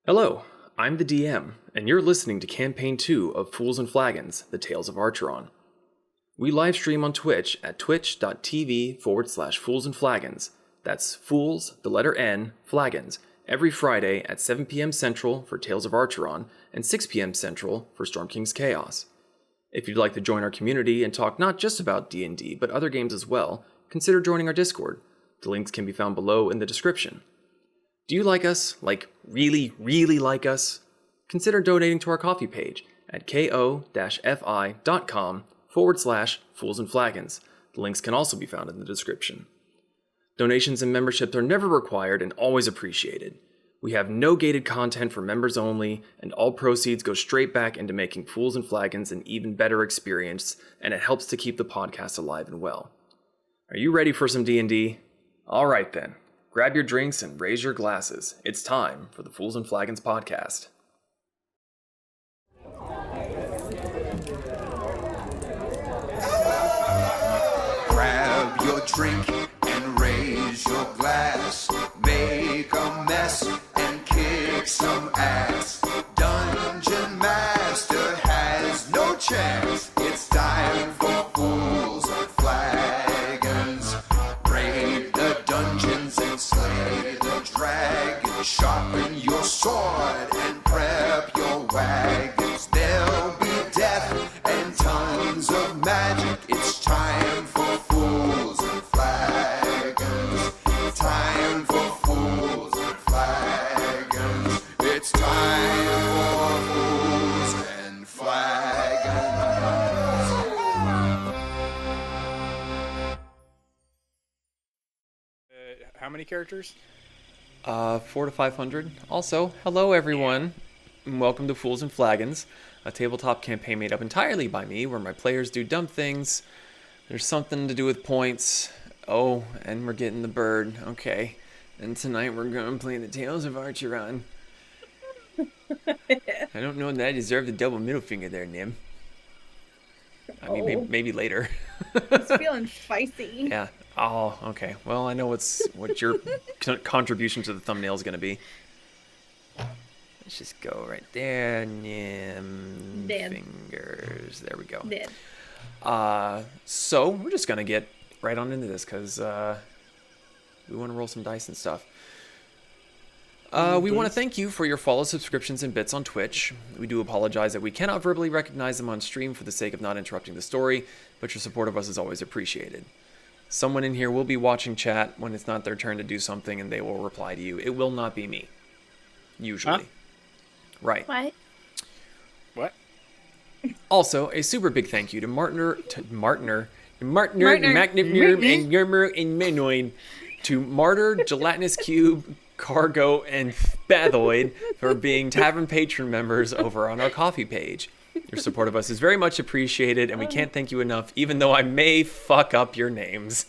Hello, I'm the DM, and you're listening to Campaign 2 of Fools and Flagons, the Tales of Archeron. We livestream on Twitch at twitch.tv/Fools&Flagons. That's Fools, the letter N, Flagons, every Friday at 7 p.m. Central for Tales of Archeron and 6 p.m. Central for Storm King's Chaos. If you'd like to join our community and talk not just about D&D, but other games as well, consider joining our Discord. The links can be found below in the description. Do you like us? Like, really, really like us? Consider donating to our coffee page at ko-fi.com/Fools&Flagons. The links can also be found in the description. Donations and memberships are never required and always appreciated. We have no gated content for members only, and all proceeds go straight back into making Fools and Flagons an even better experience, and it helps to keep the podcast alive and well. Are you ready for some D&D? All right then. Grab your drinks and raise your glasses. It's time for the Fools and Flagons podcast. Grab your drink and raise your glass. Make a mess and kick some ass. Dungeon Master has no chance. It's time for Fools and Flagons. Raid the dungeons and slay the dragon. Sharpen your sword and prep your wagons. There'll be death and tons of magic. It's time for Fools and Flagons. Time for Fools and Flagons. It's time for Fools and Flagons. How many characters? 400 to 500. Also, hello everyone, and welcome to Fools and Flagons, a tabletop campaign made up entirely by me, where my players do dumb things. There's something to do with points. Oh, and we're getting the bird. Okay. And tonight we're going to play the Tales of Archeron. I don't know that I deserve the double middle finger there, Nim. I mean, maybe later. It's feeling spicy. Yeah. Oh, okay. Well, I know what your contribution to the thumbnail is going to be. Let's just go right there. Nim Dead. fingers. There we go. Dead. So we're just going to get right on into this because we want to roll some dice and stuff. We want to thank you for your follow, subscriptions, and bits on Twitch. We do apologize that we cannot verbally recognize them on stream for the sake of not interrupting the story, but your support of us is always appreciated. Someone in here will be watching chat when it's not their turn to do something, and they will reply to you. It will not be me. Usually. Huh? Right. What? Also, a super big thank you to Martiner, and Menoid, to Martyr, Gelatinous Cube, Cargo, and Bathoid for being Tavern Patron members over on our coffee page. Your support of us is very much appreciated, and we can't thank you enough, even though I may fuck up your names.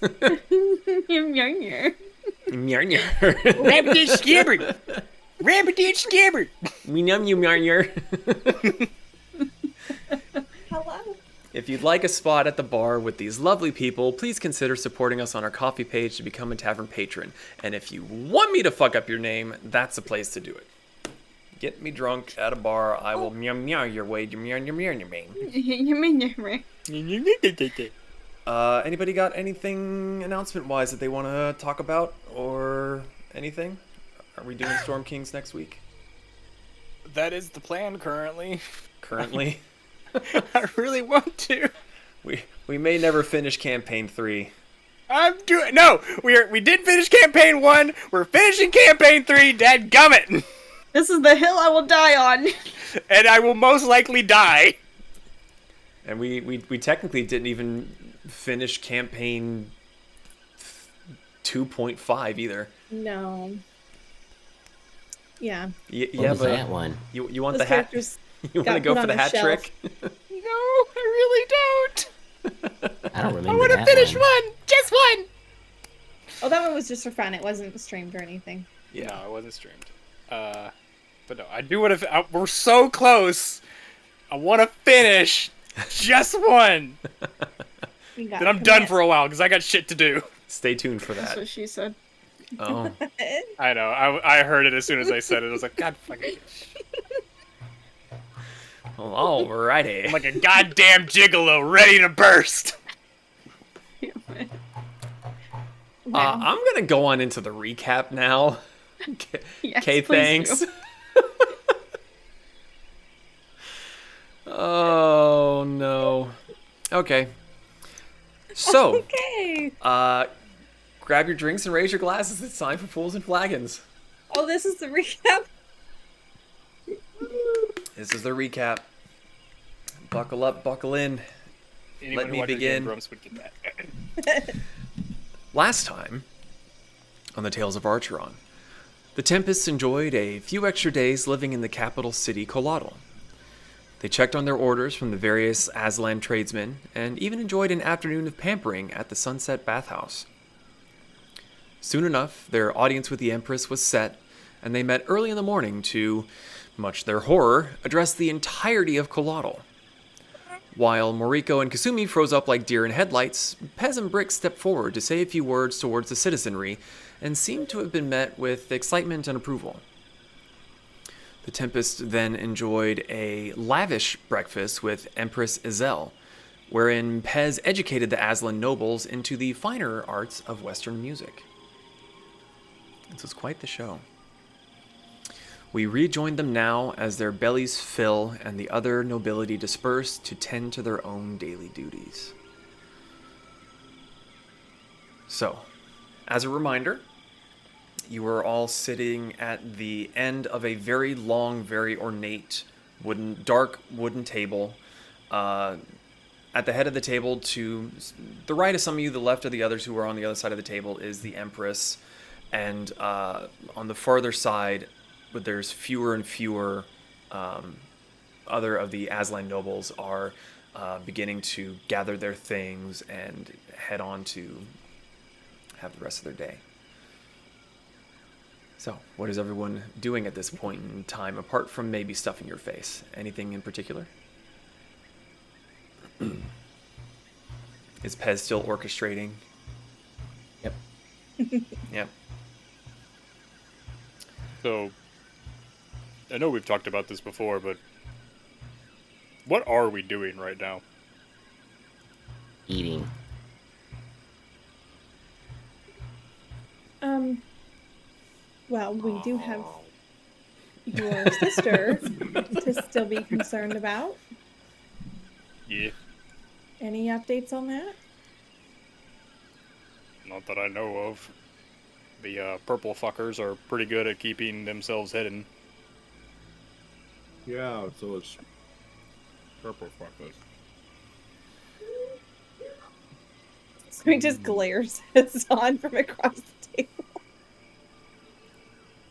Yarn. Rabbit Skibber! Rabbit Skibber! We know you, Marnier. Hello. If you'd like a spot at the bar with these lovely people, please consider supporting us on our coffee page to become a tavern patron. And if you want me to fuck up your name, that's the place to do it. Get me drunk at a bar, I will meow meow your way, your meow your meow your name. Anybody got anything announcement-wise that they want to talk about or anything? Are we doing Storm Kings next week? That is the plan currently. Currently? I really want to. We may never finish campaign 3. No! We did finish campaign 1. We're finishing campaign 3. Dadgummit! This is the hill I will die on. And I will most likely die. And we technically didn't even finish campaign 2.5 either. No. Yeah. Yeah, What was but that one? you want Those the hat? characters You want to got go put for on the a hat shelf. trick? No, I really don't. I don't remember I want to that finish one. one. Just one. Oh, that one was just for fun. It wasn't streamed or anything. Yeah. No, it wasn't streamed. But no, I do want to. We're so close. I want to finish just one. You got Then I'm done for a while because I got shit to do. Stay tuned for That's that. what she said. Oh. I know. I heard it as soon as I said it. I was like, God fucking. Well, alrighty. I'm like a goddamn gigolo ready to burst. I'm gonna go on into the recap now. Yes, Okay, please thanks. do. Oh no. Okay. So, Okay. grab your drinks and raise your glasses. It's time for Fools and Flagons. Oh, this is the recap. This is the recap. Buckle up, buckle in. Anyone Let who me watches begin. Game Grumps would get that. Last time, on the Tales of Archeron, the Tempests enjoyed a few extra days living in the capital city, Colatl. They checked on their orders from the various Aztlan tradesmen, and even enjoyed an afternoon of pampering at the Sunset Bathhouse. Soon enough, their audience with the Empress was set, and they met early in the morning to, much their horror, address the entirety of Colatl. While Moriko and Kasumi froze up like deer in headlights, Pez and Brick stepped forward to say a few words towards the citizenry, and seemed to have been met with excitement and approval. The Tempests then enjoyed a lavish breakfast with Empress Izel, wherein Pez educated the Aztlan nobles into the finer arts of Western music. This was quite the show. We rejoined them now as their bellies fill and the other nobility disperse to tend to their own daily duties. So, as a reminder, you are all sitting at the end of a very long, very ornate, dark wooden table. At the head of the table, to the right of some of you, the left of the others who are on the other side of the table, is the Empress. And on the farther side, but there's fewer and fewer other of the Aztlan nobles are beginning to gather their things and head on to have the rest of their day. So, what is everyone doing at this point in time, apart from maybe stuffing your face? Anything in particular? Is Pez still orchestrating? Yep. Yep. So, I know we've talked about this before, but what are we doing right now? Eating. Well, we do have your sister to still be concerned about. Yeah, Any updates on that? not that I know of. The purple fuckers are pretty good at keeping themselves hidden. Yeah, so it's purple fuckers. So he just glares at Zahn from across the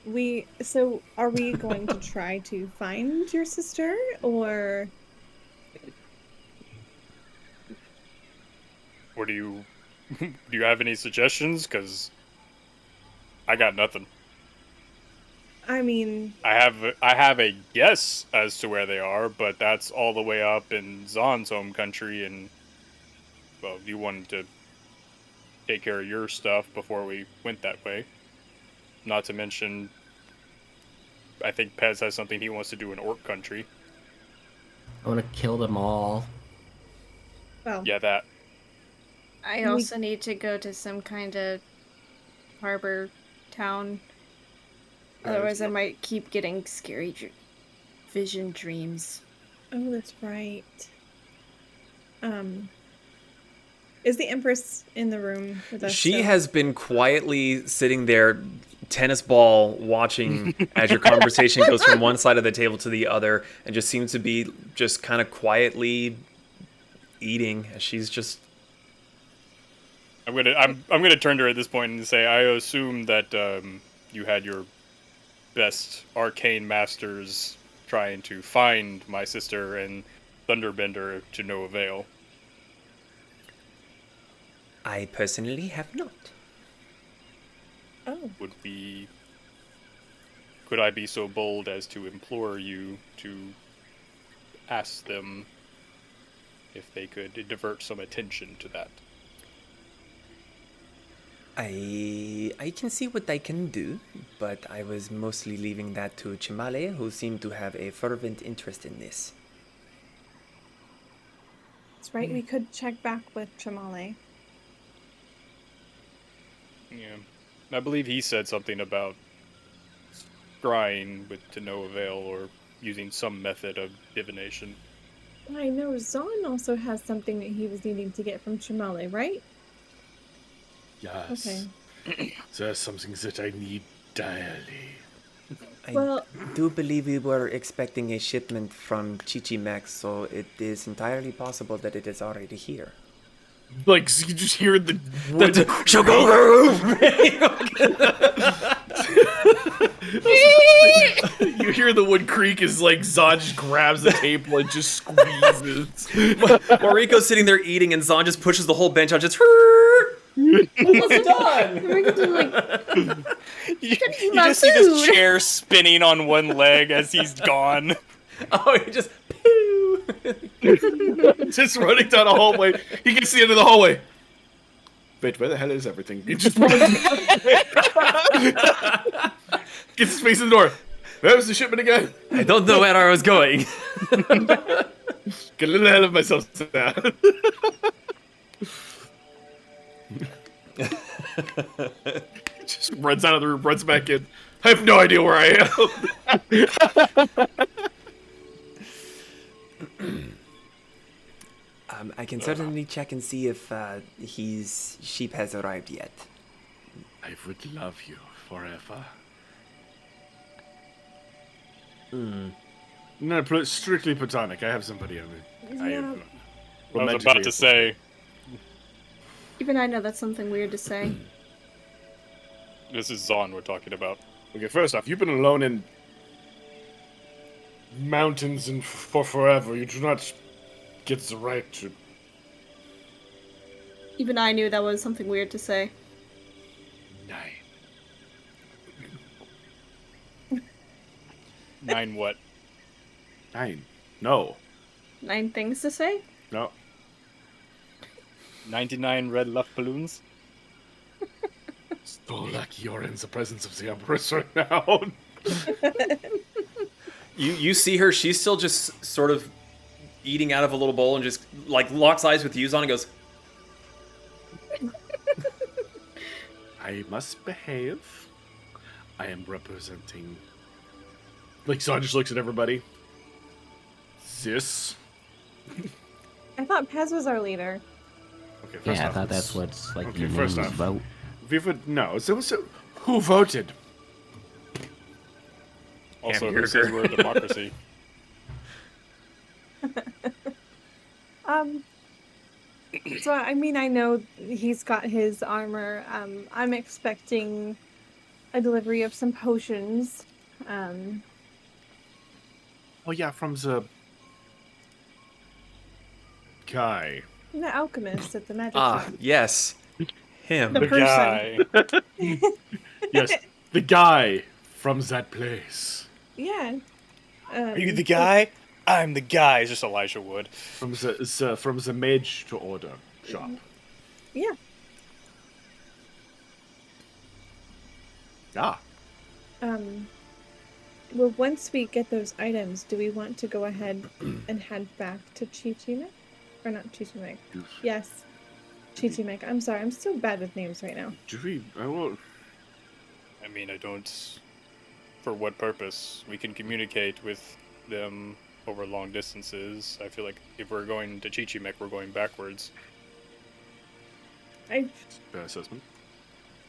table. So are we going to try to find your sister, or What do you do? You have any suggestions? Because I got nothing. I mean, I have a guess as to where they are, but that's all the way up in Zahn's home country, and well, you wanted to take care of your stuff before we went that way. Not to mention, I think Pez has something he wants to do in Orc country. I want to kill them all. well, Yeah, that. I also need to go to some kind of harbor town. Otherwise, I might keep getting scary vision dreams. oh, that's right. Is the Empress in the room with us? She still? has been quietly sitting there, tennis ball, watching as your conversation goes from one side of the table to the other, and just seems to be just kind of quietly eating. She's just. I'm gonna turn to her at this point and say, I assume that you had your best arcane masters trying to find my sister and Thunderbender to no avail. I personally have not. Oh, Could I be so bold as to implore you to ask them if they could divert some attention to that? I can see what I can do, but I was mostly leaving that to Chimale, who seemed to have a fervent interest in this. That's right. We could check back with Chamale. Yeah. I believe he said something about scrying to no avail or using some method of divination. I know Zon also has something that he was needing to get from Chamale, right? Yes. Okay. There's something that I need direly. I do believe we were expecting a shipment from Chichimex, so it is entirely possible that it is already here. Like, so you just hear the wood. You hear the wood creak as, like, Zon just grabs the table and just squeezes. Moriko's sitting there eating, and Zon just pushes the whole bench out, just... Almost done! You just see this chair spinning on one leg as he's gone. Oh, he just... Pew! Just running down a hallway. He gets to the end of the hallway. Wait, where the hell is everything? He just runs. Gets his face in the door. Where was the shipment again? I don't know where I was going. Get a little ahead of myself now. Just runs out of the room, runs back in. I have no idea where I am. I can certainly check and see if his sheep has arrived yet. I would love you forever. No, strictly platonic. I have somebody on me. Yeah. I was about to say, Even I know that's something weird to say. this is Zon we're talking about. Okay, first off, you've been alone in mountains and for forever. You do not get the right to. Even I knew that was something weird to say. 9. 9 what? 9. No. 9 things to say? No. 99 red left balloons? So lucky you're in the presence of the Empress right now. You see her, she's still just sort of eating out of a little bowl and just like locks eyes with Yuzon and goes, I must behave. I am representing. Like, Son just looks at everybody. This. I thought Pez was our leader. Okay, first Yeah, I off, thought it's- that's what's like Okay, your first name's off. vote. Viva, no. Who voted? Also, who Hamburger. says we're a democracy? So I mean, I know he's got his armor. I'm expecting a delivery of some potions. Oh yeah, from the guy. The alchemist at the magic shop. yes, him. The The person. guy. Yes, the guy from that place. Yeah. Are you the guy? I'm the guy. It's just Elijah Wood. From the mage to order shop. Yeah. Ah. Well, once we get those items, do we want to go ahead and head back to Chichimek? Or not Chichimek? Yes. Chichimek. I'm sorry, I'm so bad with names right now. Do we? I will. I mean, I don't. For what purpose? We can communicate with them over long distances. I feel like if we're going to Chichimek, we're going backwards. Assessment.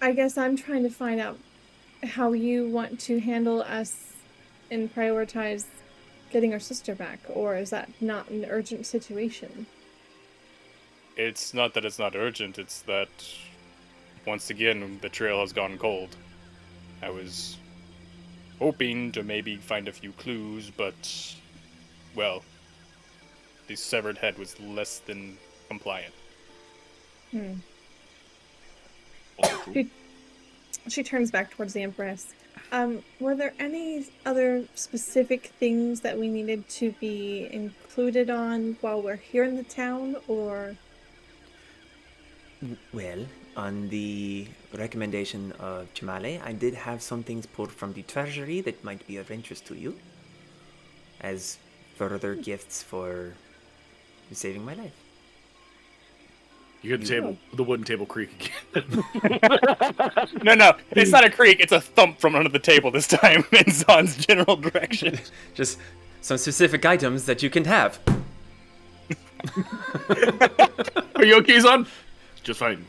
I guess I'm trying to find out how you want to handle us and prioritize getting our sister back, or is that not an urgent situation? It's not that it's not urgent, it's that, once again, the trail has gone cold. I was hoping to maybe find a few clues, but, well, the severed head was less than compliant. She turns back towards the Empress. Were there any other specific things that we needed to be included on while we're here in the town, or? Well, On the recommendation of Chimale, I did have some things pulled from the treasury that might be of interest to you as further gifts for saving my life. You hear the table, the wooden table creak again. No, it's not a creak. It's a thump from under the table this time in Zon's general direction. Just some specific items that you can have. Are you okay, Zon? Just fine.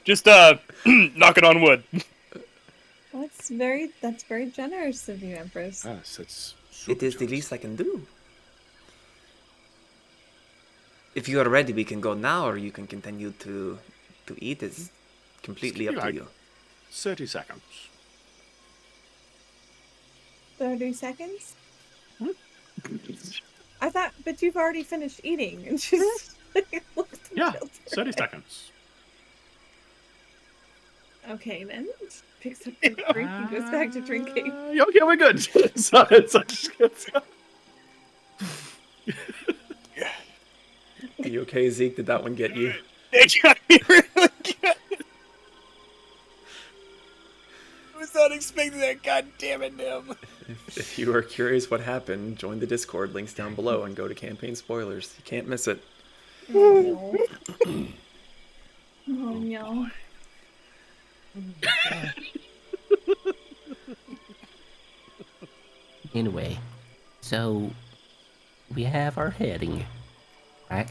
Just knocking on wood. That's very generous of you, Empress. Yes, it's It is the least I can do. If you are ready, we can go now, or you can continue to eat. It's completely up to you. 30 seconds. 30 seconds? I thought, but you've already finished eating, and she's looked Yeah, guilty. 30 seconds. Okay, then picks up the drink and goes back to drinking. Okay, we're good. So just gets Are you okay, Zeke? Did that one get you? It got me really good. I was not expecting that. God damn it, Nim. If you are curious what happened, join the Discord. Links down below and go to campaign spoilers. You can't miss it. Oh, no. Oh, no. Anyway, so we have our heading, right?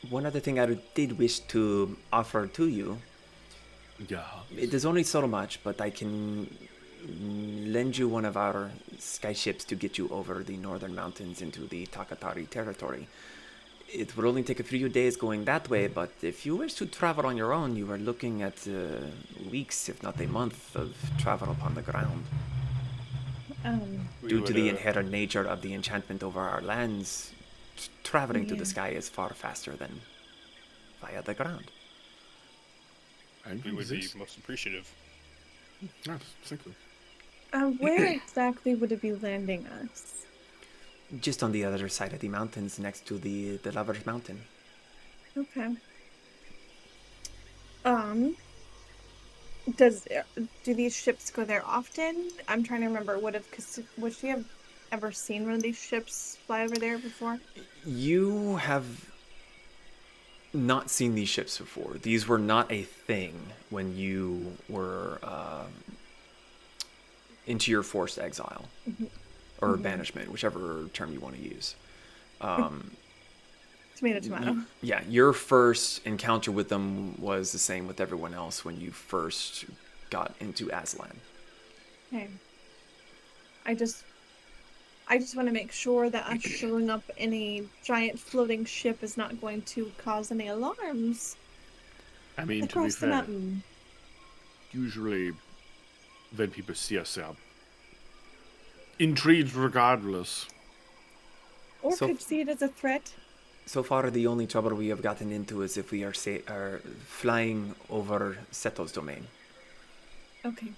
One other thing I did wish to offer to you. Yeah. It is only so much, but I can lend you one of our sky ships to get you over the northern mountains into the Takatari territory. It would only take a few days going that way, but if you wish to travel on your own, you are looking at weeks, if not a month, of travel upon the ground. Due to the inherent nature of the enchantment over our lands, traveling to the sky is far faster than via the ground. We would be most appreciative. Yes, thank you. Where exactly would it be landing us? Just on the other side of the mountains, next to the Lover's Mountain. Okay. Do these ships go there often? I'm trying to remember. Would she have ever seen one of these ships fly over there before? You have not seen these ships before. These were not a thing when you were into your forced exile or banishment, whichever term you want to use. Tomato. Yeah, your first encounter with them was the same with everyone else when you first got into Aztlan. Okay. I just want to make sure that us showing up in a giant floating ship is not going to cause any alarms. I mean, to be Across the fair, mountain. usually when people see us, they are intrigued regardless. Or So- could see it as a threat. So far, the only trouble we have gotten into is if we are flying over Seto's domain. Okay.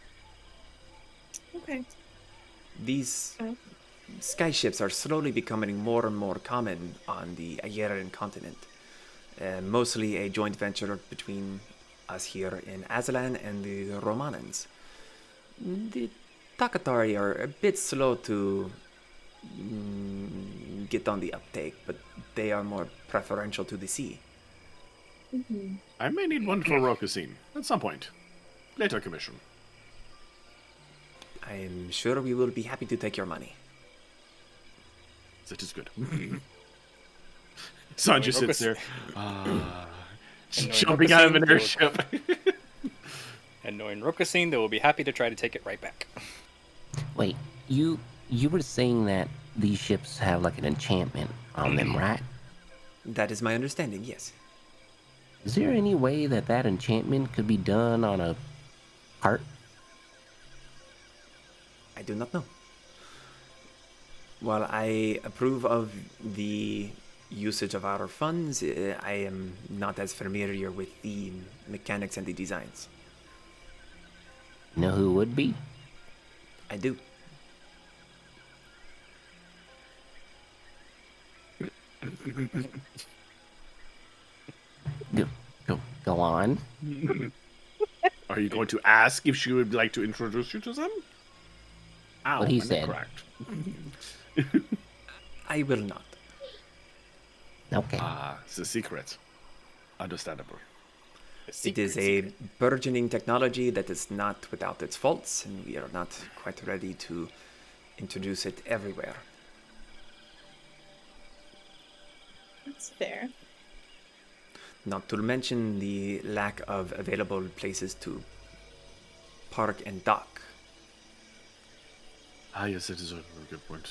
These Oh. sky ships are slowly becoming more and more common on the Ayerian continent. Mostly a joint venture between us here in Aztlan and the Romanans. The Takatari are a bit slow to get on the uptake, but they are more preferential to the sea. I may need one for Rokusin at some point. Later commission. I am sure we will be happy to take your money. That is good. Sanji sits there, jumping out of an airship. And knowing Rokusin, they will be happy to try to take it right back. Wait, you were saying that these ships have like an enchantment on them, right? That is my understanding, yes. Is there any way that that enchantment could be done on a cart? I do not know. While I approve of the usage of our funds, I am not as familiar with the mechanics and the designs. You know who would be? I do. Go on. Are you going to ask if she would like to introduce you to them? Ow, What he I said. Correct. I will not. Okay. It's a secret. Understandable. It is a burgeoning technology that is not without its faults, and we are not quite ready to introduce it everywhere. That's fair. Not to mention the lack of available places to park and dock. Yes, it is a very good point.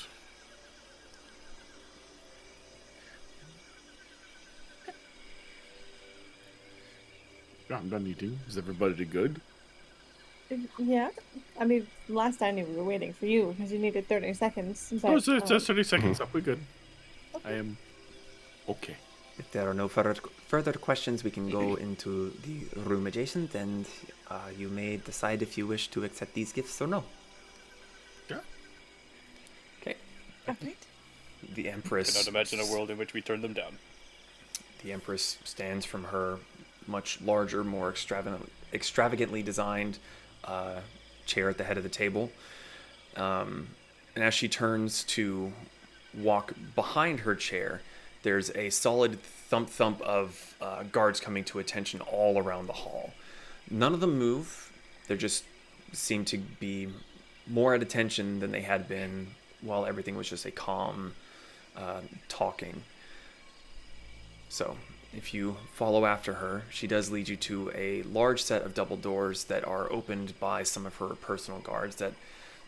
Yeah, I'm done eating. Is everybody good? Yeah. I mean, last I knew we were waiting for you because you needed 30 seconds. But, Oh, it's 30 seconds up. We're good. I am okay. If there are no further questions, we can go into the room adjacent, and you may decide if you wish to accept these gifts or no. Yeah. Okay. Alright. The Empress. Cannot imagine a world in which we turn them down. The Empress stands from her much larger, more extravagantly designed chair at the head of the table. And as she turns to walk behind her chair, there's a solid thump of guards coming to attention all around the hall. None of them move. They just seem to be more at attention than they had been while everything was just a calm talking. So, if you follow after her, she does lead you to a large set of double doors that are opened by some of her personal guards that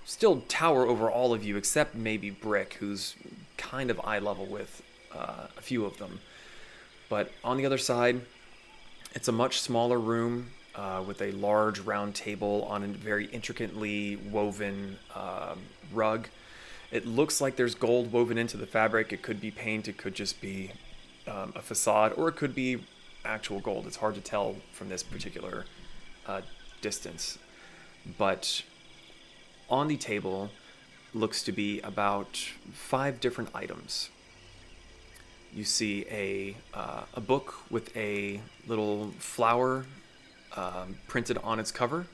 still tower over all of you, except maybe Brick, who's kind of eye level with a few of them. But on the other side, it's a much smaller room with a large round table on a very intricately woven rug. It looks like there's gold woven into the fabric. It could be paint, it could just be a facade, or it could be actual gold. It's hard to tell from this particular distance. But on the table looks to be about 5 different items. You see a book with a little flower printed on its cover.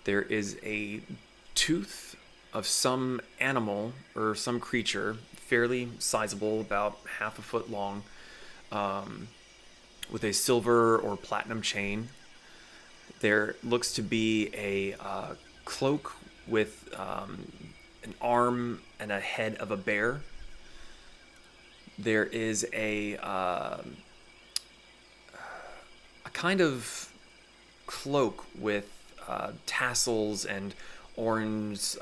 There is a tooth of some animal or some creature, fairly sizable, about half a foot long, with a silver or platinum chain. There looks to be a cloak with an arm and a head of a bear. There is a kind of cloak with tassels and orange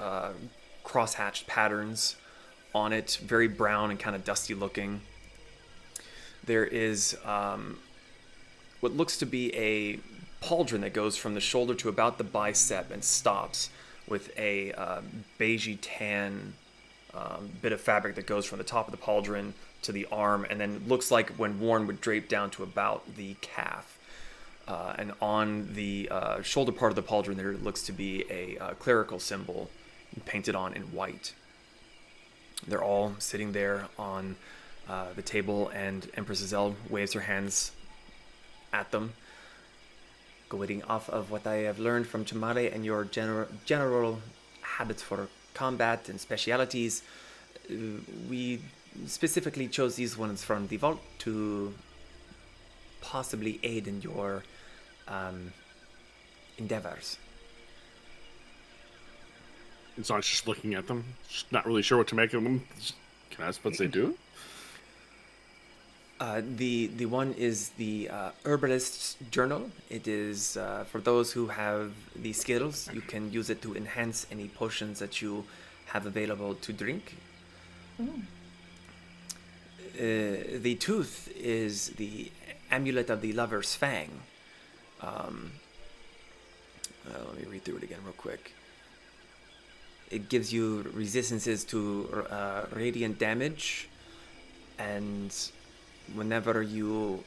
cross-hatched patterns on it, very brown and kind of dusty looking. There is what looks to be a pauldron that goes from the shoulder to about the bicep and stops with a beigey tan bit of fabric that goes from the top of the pauldron to the arm, and then looks like when worn would drape down to about the calf. And on the shoulder part of the pauldron there looks to be a clerical symbol painted on in white. They're all sitting there on the table, and Empress Izel waves her hands at them. Going off of what I have learned from Tamare and your general habits for combat and specialities, we specifically chose these ones from the vault to possibly aid in your endeavors. And so I was just looking at them, just not really sure what to make of them. Can I ask what they do? The one is the Herbalist's Journal. It is for those who have the skills. You can use it to enhance any potions that you have available to drink. The tooth is the Amulet of the Lover's Fang. Let me read through it again real quick. It gives you resistances to radiant damage, and whenever you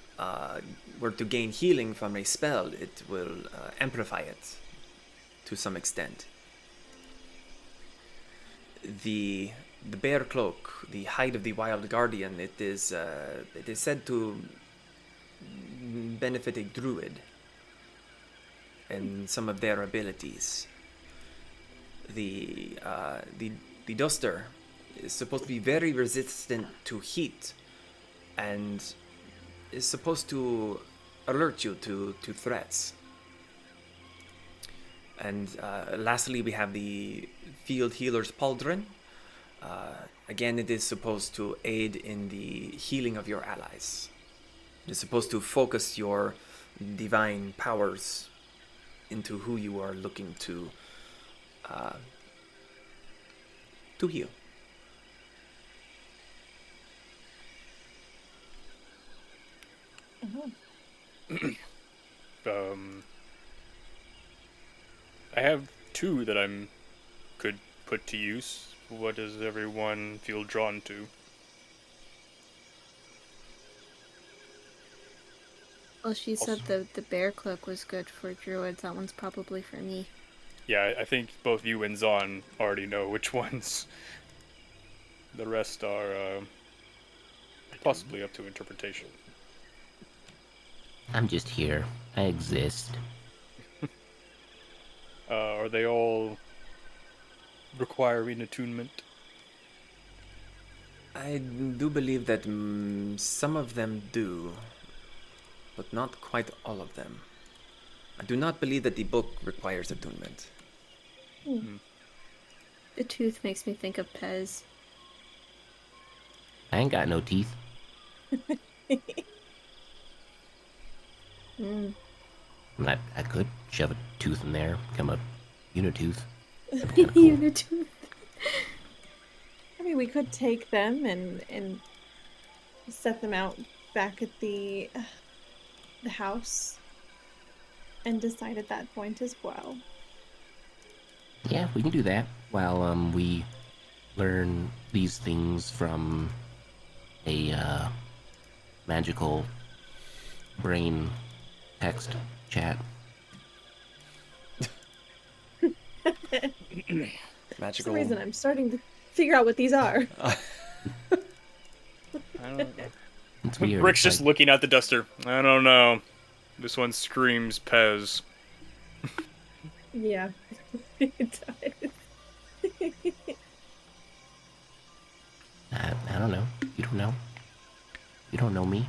were to gain healing from a spell, it will amplify it to some extent. The bear cloak, the hide of the wild guardian, it is said to benefit a druid and some of their abilities. The duster is supposed to be very resistant to heat and is supposed to alert you to threats. And lastly, we have the field healer's pauldron. Again, it is supposed to aid in the healing of your allies. It is supposed to focus your divine powers into who you are looking to heal. I have two that could put to use. What does everyone feel drawn to? Well, she said the bear cloak was good for druids. That one's probably for me. Yeah, I think both you and Zahn already know which ones. The rest are possibly up to interpretation. I'm just here. I exist. Are they all requiring attunement? I do believe that some of them do, but not quite all of them. I do not believe that the book requires attunement. The tooth makes me think of Pez. I ain't got no teeth. I could shove a tooth in there, become a unitooth. Kinda cool. Unitooth. I mean, we could take them and set them out back at the house and decide at that point as well. Yeah, we can do that while we learn these things from a magical brain text chat. For Magical. some reason, I'm starting to figure out what these are. I don't know. It's weird. Brick's It's just like- looking at the duster. I don't know. This one screams Pez. Yeah, it does. I don't know. You don't know. You don't know me.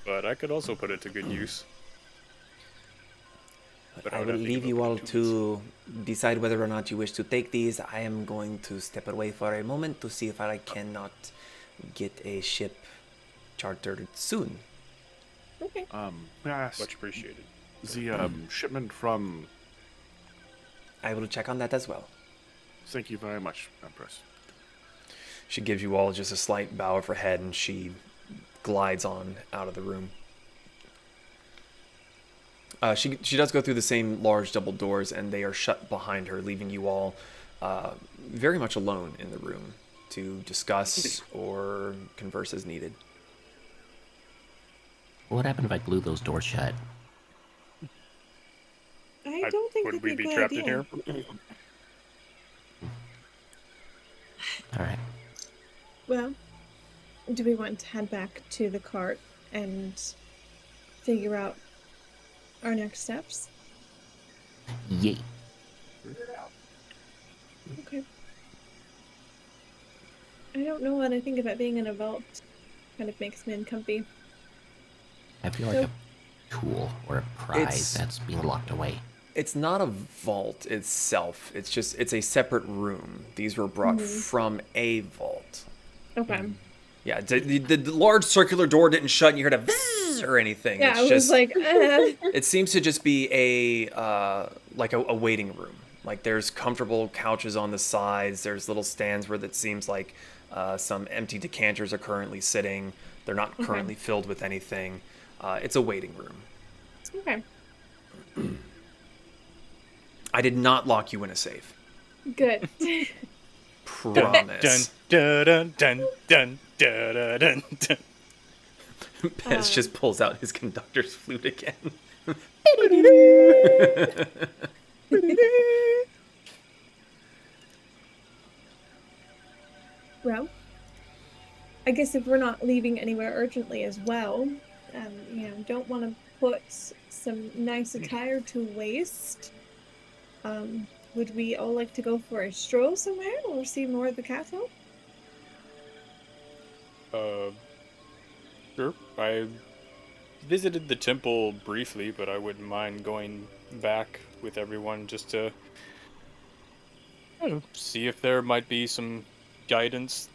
But I could also put it to good use. But I would will have to leave give you up all the to decide whether or not you wish to take these. I am going to step away for a moment to see if I cannot get a ship chartered soon. Okay. May I ask Much appreciated. the shipment from? I will check on that as well. Thank you very much, Empress. She gives you all just a slight bow of her head and she glides on out of the room. She does go through the same large double doors and they are shut behind her, leaving you all very much alone in the room to discuss or converse as needed. What happened if I glue those doors shut? I don't think Would that'd we be be a good trapped idea. in here? All right. Well, do we want to head back to the cart and figure out our next steps? Yay. Okay. I don't know what I think about being in a vault. Kind of makes me uncomfy. I feel like a tool or a prize It's- that's being locked away. It's not a vault itself. It's a separate room. These were brought from a vault. Okay. Yeah, the large circular door didn't shut and you heard a bzzz or anything. Yeah, It's I was just, like, it seems to just be a waiting room. Like there's comfortable couches on the sides. There's little stands where that seems like some empty decanters are currently sitting. They're not currently filled with anything. It's a waiting room. okay, I did not lock you in a safe. good. Promise. Dun dun dun dun dun dun dun dun. Pez just pulls out his conductor's flute again. Well, I guess if we're not leaving anywhere urgently as well, don't want to put some nice attire to waste. Would we all like to go for a stroll somewhere or see more of the castle? Sure. I visited the temple briefly, but I wouldn't mind going back with everyone just to see if there might be some guidance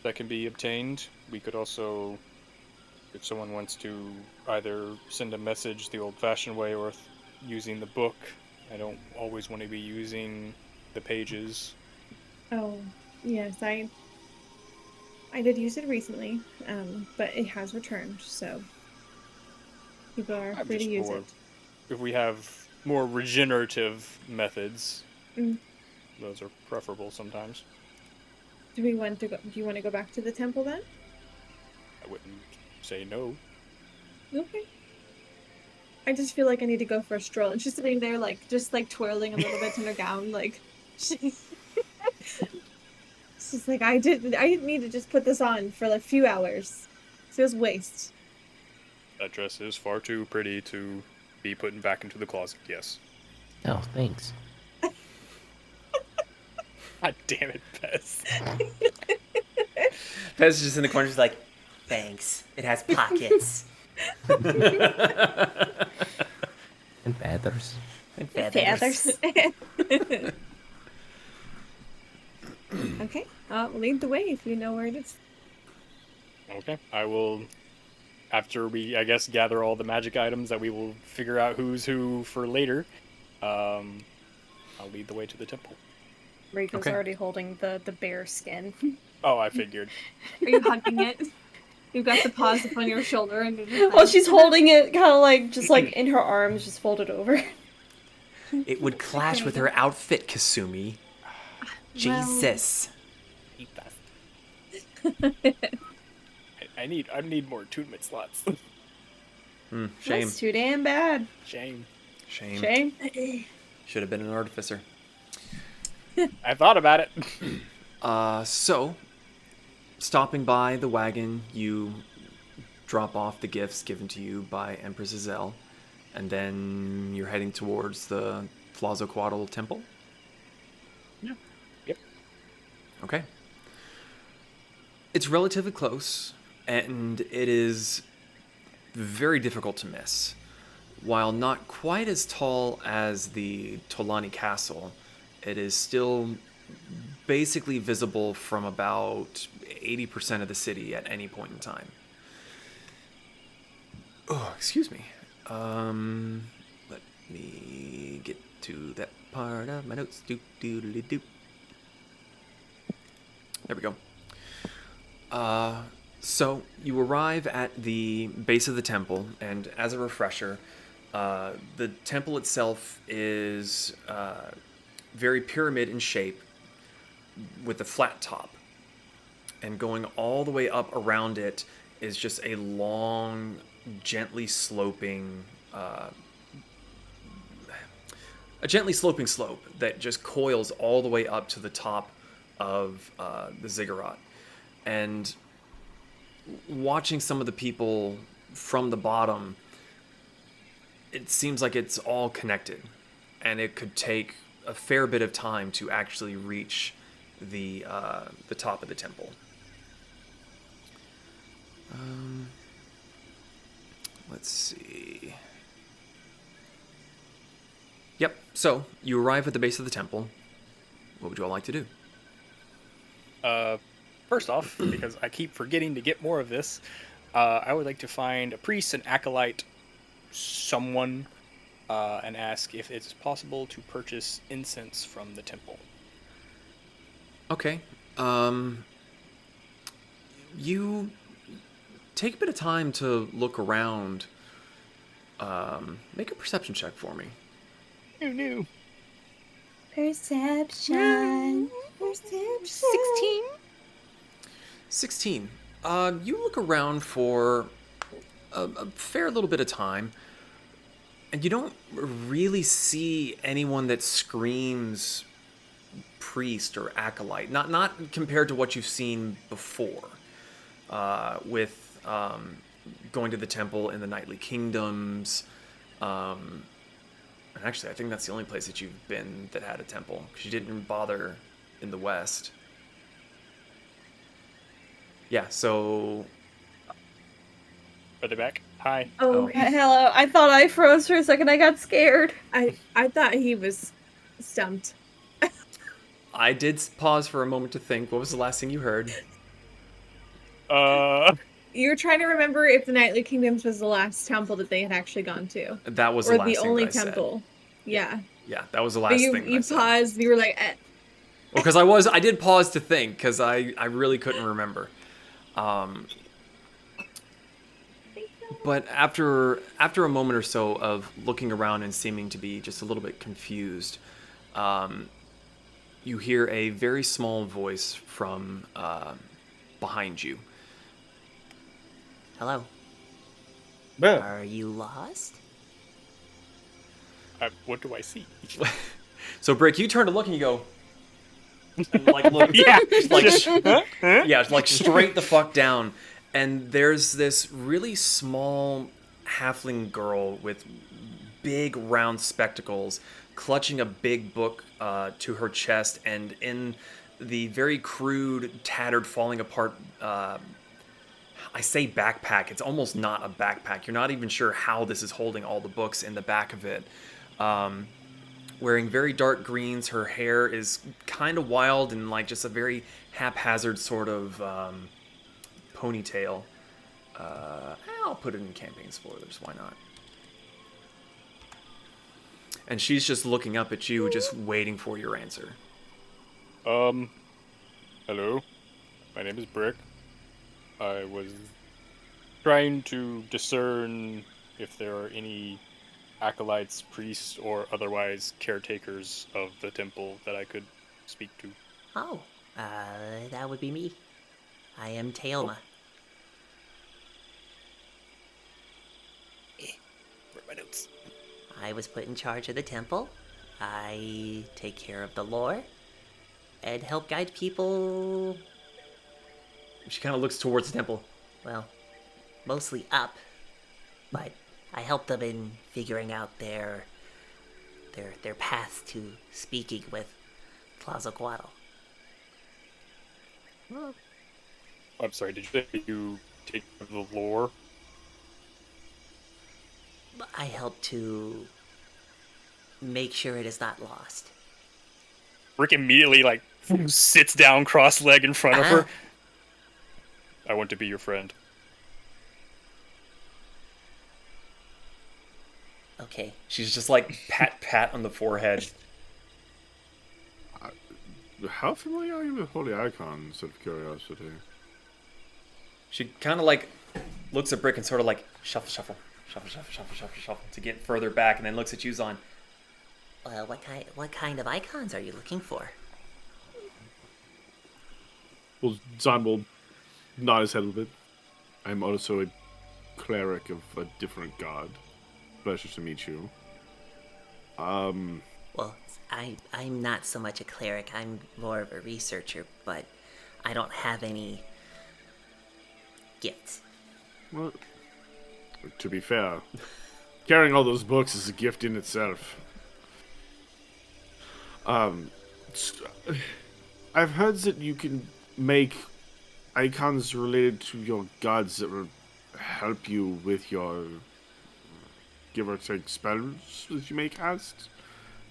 that can be obtained. We could also, if someone wants to either send a message the old-fashioned way or using the book. I don't always want to be using the pages. Oh, yes, I did use it recently, but it has returned, so people are I'm free to just use more, it. if we have more regenerative methods, Mm. those are preferable sometimes. Do you want to go back to the temple then? I wouldn't say no. Okay. I just feel like I need to go for a stroll. And she's sitting there, just twirling a little bit in her gown, she's like, I didn't need to just put this on for a few hours. It feels waste. That dress is far too pretty to be put back into the closet, yes. Oh, thanks. God damn it, Pez. Pez is just in the corner, just like, thanks. It has pockets. And feathers. And Feathers. Okay. Lead the way if you know where it is. Okay, I will, after we, I guess, gather all the magic items that we will figure out who's who for later, I'll lead the way to the temple. Riko's Okay. already holding the bear skin. Oh, I figured. Are you hugging it? You've got the paws up on your shoulder and you're just Well, she's holding it kind of just in her arms, just folded over. It would clash with her outfit, Kasumi. Jesus. Eat that. I need more attunement slots. Shame. That's too damn bad. Shame. Shame. Should have been an artificer. I thought about it. So, stopping by the wagon, you drop off the gifts given to you by Empress Izel, and then you're heading towards the Colatl temple? Yeah. Yep. Okay. It's relatively close, and it is very difficult to miss. While not quite as tall as the Tolani Castle, it is still basically visible from about 80% of the city at any point in time. Oh, excuse me. Let me get to that part of my notes. Doop, doodly doop. There we go. So you arrive at the base of the temple, and as a refresher, the temple itself is very pyramid in shape with a flat top. And going all the way up around it is just a long, gently sloping slope that just coils all the way up to the top of the ziggurat. And watching some of the people from the bottom, it seems like it's all connected, and it could take a fair bit of time to actually reach the top of the temple. Let's see. Yep, so you arrive at the base of the temple. What would you all like to do? First off, because I keep forgetting to get more of this, I would like to find a priest, an acolyte, someone, and ask if it's possible to purchase incense from the temple. Okay. You take a bit of time to look around. Make a perception check for me. No. Perception. 16. 16. You look around for a fair little bit of time, and you don't really see anyone that screams priest or acolyte. Not compared to what you've seen before, with going to the temple in the Nightly Kingdoms. And actually, I think that's the only place that you've been that had a temple, because you didn't bother in the West. Yeah, so... Are they back? Hi. Oh, Hello. I thought I froze for a second. I got scared. I thought he was stumped. I did pause for a moment to think. What was the last thing you heard? You were trying to remember if the Nightly Kingdoms was the last temple that they had actually gone to. That was or the last the thing only that I temple. said. Yeah. Yeah, that was the But last you thing that I you said. paused. You were like, Well, because I did pause to think, because I really couldn't remember. But after a moment or so of looking around and seeming to be just a little bit confused, you hear a very small voice from behind you. Hello. Yeah. Are you lost? What do I see? So, Brick, you turn to look and you go, and like look, Yeah, like straight the fuck down, and there's this really small halfling girl with big round spectacles, clutching a big book to her chest, and in the very crude, tattered, falling apart. I say backpack. It's almost not a backpack. You're not even sure how this is holding all the books in the back of it. Wearing very dark greens. Her hair is kind of wild and like just a very haphazard sort of ponytail. I'll put it in campaign spoilers. Why not? And she's just looking up at you, just waiting for your answer. Hello. My name is Brick. I was trying to discern if there are any acolytes, priests, or otherwise caretakers of the temple that I could speak to. Oh, that would be me. I am Taelma. Where are my notes? I was put in charge of the temple. I take care of the lore and help guide people, She kind of looks towards the temple. well, mostly up, but I help them in figuring out their path to speaking with Colatl. I'm sorry, did you say you take care of the lore? I help to make sure it is not lost. Rick immediately, sits down cross-legged in front of her. I want to be your friend. Okay. She's just like pat on the forehead. How familiar are you with holy icons, out of curiosity? She kind of like looks at Brick and sort of like shuffle to get further back, and then looks at you, Zon. Well, what kind of icons are you looking for? Well, Zon will nod his head a little bit. I'm also a cleric of a different god. Pleasure to meet you. Well, I'm not so much a cleric. I'm more of a researcher, but I don't have any gifts. Well, to be fair, carrying all those books is a gift in itself. I've heard that you can make icons related to your gods that will help you with your give or take spells that you may cast.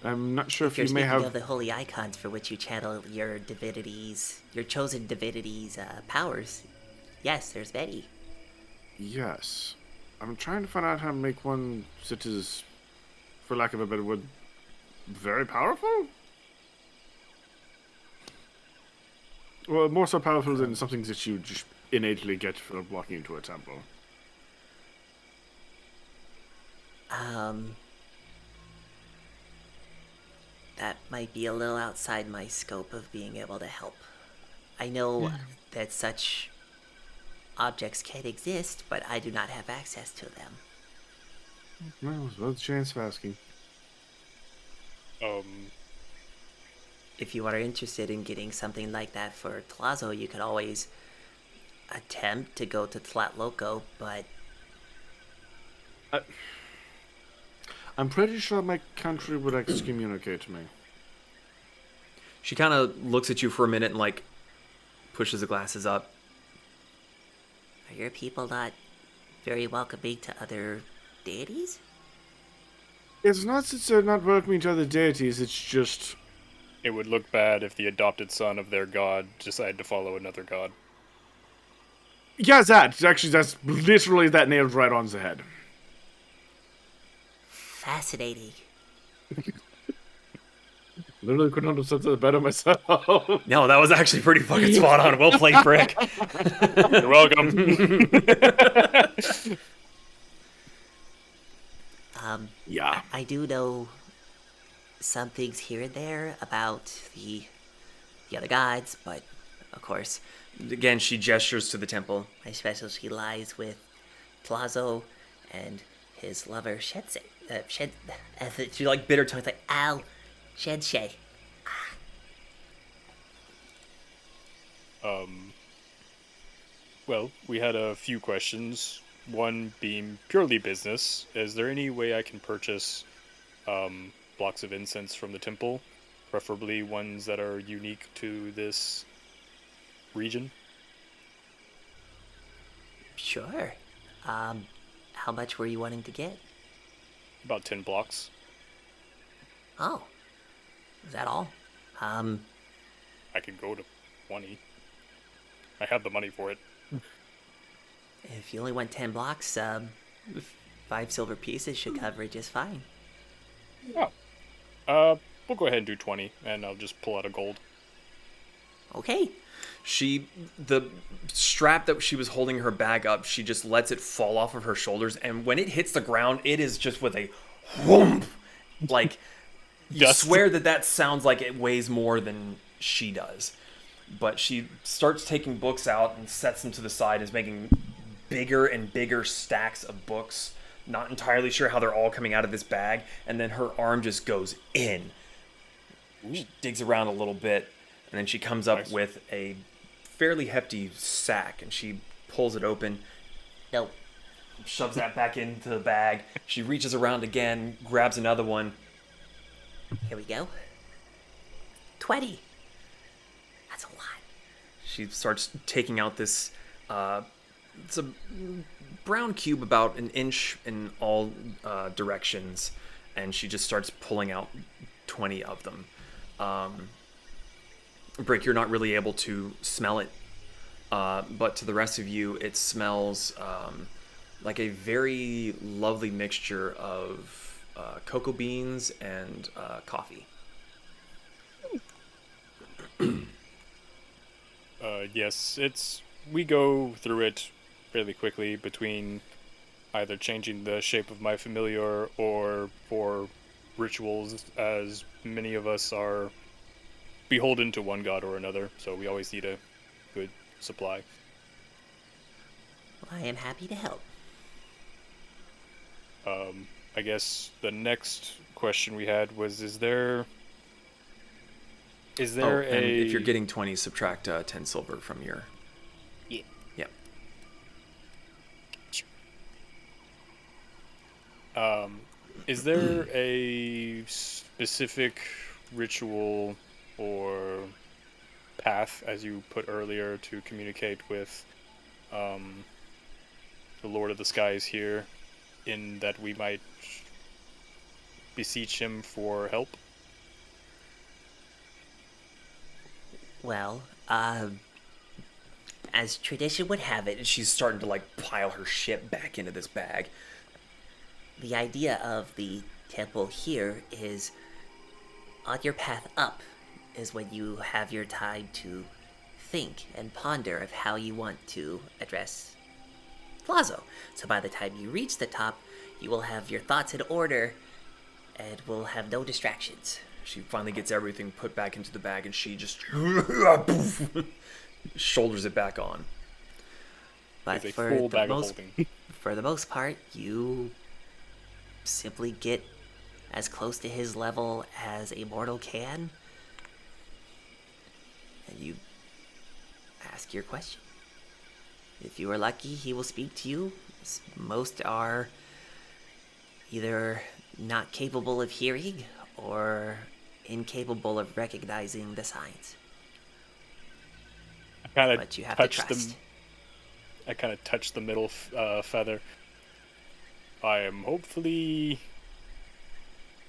I'm not sure if You're you may speaking have of the holy icons for which you channel your divinities, your chosen divinities' powers. Yes, there's Betty. Yes. I'm trying to find out how to make one that is, for lack of a better word, very powerful? Well, more so powerful than something that you just innately get from walking into a temple. That might be a little outside my scope of being able to help. I know that such objects can exist, but I do not have access to them. Well, what's the chance of asking? If you are interested in getting something like that for Tlazo, you could always attempt to go to Tlatloko, but I'm pretty sure my country would excommunicate me. She kind of looks at you for a minute and like pushes the glasses up. Are your people not very welcoming to other deities? It's not that they're not welcoming to other deities, it's just... It would look bad if the adopted son of their god decided to follow another god. Yeah, that. Actually, that's literally that nailed right on the head. Fascinating. Literally couldn't have said that better myself. No, that was actually pretty fucking spot on. Well played, Brick. You're welcome. Yeah. I do know some things here and there about the other gods, but of course, Again, she gestures to the temple. my specialty lies with Plazo and his lover Shed. She like bit her tongue. It's like, ow, Shed. Well, we had a few questions. One being purely business. Is there any way I can purchase blocks of incense from the temple? Preferably ones that are unique to this region? Sure. How much were you wanting to get? About 10 blocks. Oh, is that all? I could go to 20. I have the money for it. If you only want 10 blocks, 5 silver pieces should cover it just fine. Oh. We'll go ahead and do 20, and I'll just pull out a gold. Okay. The strap that she was holding her bag up, she just lets it fall off of her shoulders, and when it hits the ground, it is just with a whoomp. Like, you Dust. swear that sounds like it weighs more than she does. But she starts taking books out and sets them to the side, is making bigger and bigger stacks of books. Not entirely sure how they're all coming out of this bag, and then her arm just goes in. She digs around a little bit, and then she comes up with a fairly hefty sack, and she pulls it open. Nope. Shoves that back into the bag. She reaches around again, grabs another one. Here we go. 20. That's a lot. She starts taking out this, it's a brown cube about an inch in all directions, and she just starts pulling out 20 of them. Brick, you're not really able to smell it, but to the rest of you, it smells like a very lovely mixture of cocoa beans and coffee. Yes, we go through it fairly quickly between either changing the shape of my familiar or for rituals, as many of us are beholden to one god or another, so we always need a good supply. Well, I am happy to help. I guess the next question we had was, is there And a... if you're getting 20, subtract 10 silver from your... Yeah. Yep. Is there a specific ritual or path, as you put earlier, to communicate with the Lord of the Skies here, in that we might beseech him for help? Well, as tradition would have it, She's starting to like pile her shit back into this bag. the idea of the temple here is on your path up is when you have your time to think and ponder of how you want to address Plazo. So by the time you reach the top, you will have your thoughts in order and will have no distractions. She finally gets everything put back into the bag, and she just shoulders it back on. But It's a full bag of holding. for the most part, you simply get as close to his level as a mortal can, and you ask your question. If you are lucky, he will speak to you. Most are either not capable of hearing or incapable of recognizing the signs. But you have to trust. I kind of touch the middle feather. I am hopefully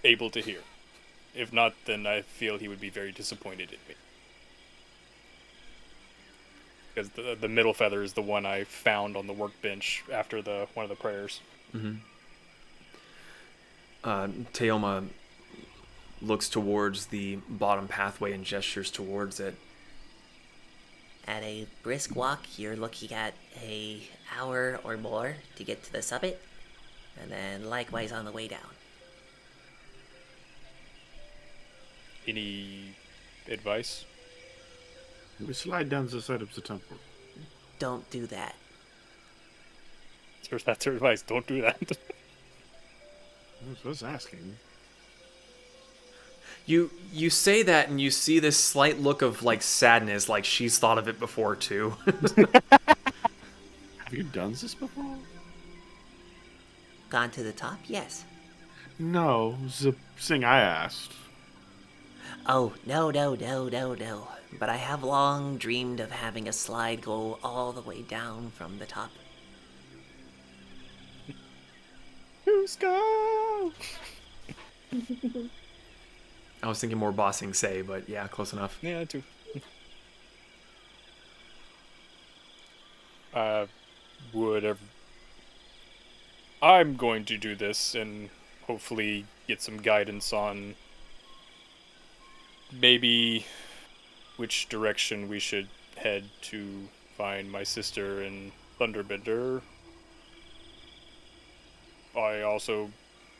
able to hear. If not, then I feel he would be very disappointed in me. Because the middle feather is the one I found on the workbench after one of the prayers. Mm-hmm. Teoma looks towards the bottom pathway and gestures towards it. At a brisk walk, you're looking at an hour or more to get to the summit, and then likewise on the way down. Any advice? We slide down the side of the temple. Don't do that. That's her advice. Don't do that. I was asking. You say that and you see this slight look of like sadness, like she's thought of it before too. Have you done this before? Gone to the top? Yes. No, it was the thing I asked. Oh, no. But I have long dreamed of having a slide go all the way down from the top. Cusco! I was thinking more bossing say, but yeah, close enough. Yeah, too. I'm going to do this and hopefully get some guidance on maybe which direction we should head to find my sister and Thunderbender. I also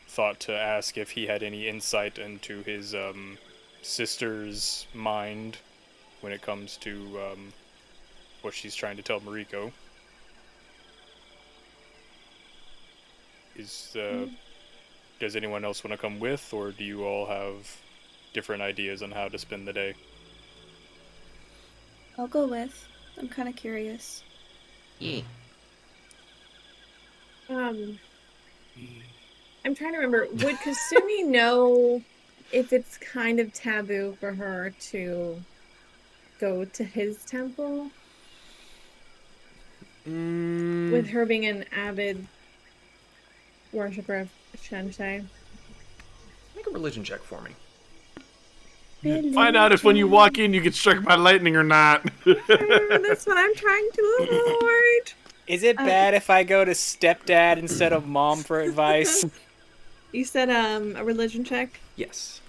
thought to ask if he had any insight into his sister's mind when it comes to what she's trying to tell Moriko. Does anyone else want to come with, or do you all have different ideas on how to spend the day? I'll go with. I'm kind of curious. Yeah. I'm trying to remember. Would Kasumi know if it's kind of taboo for her to go to his temple? With her being an avid worshiper of Sensei. Make a religion check for me. Find out if when you walk in you get struck by lightning or not. That's what I'm trying to avoid. Is it bad if I go to stepdad instead of mom for advice? You said a religion check? Yes.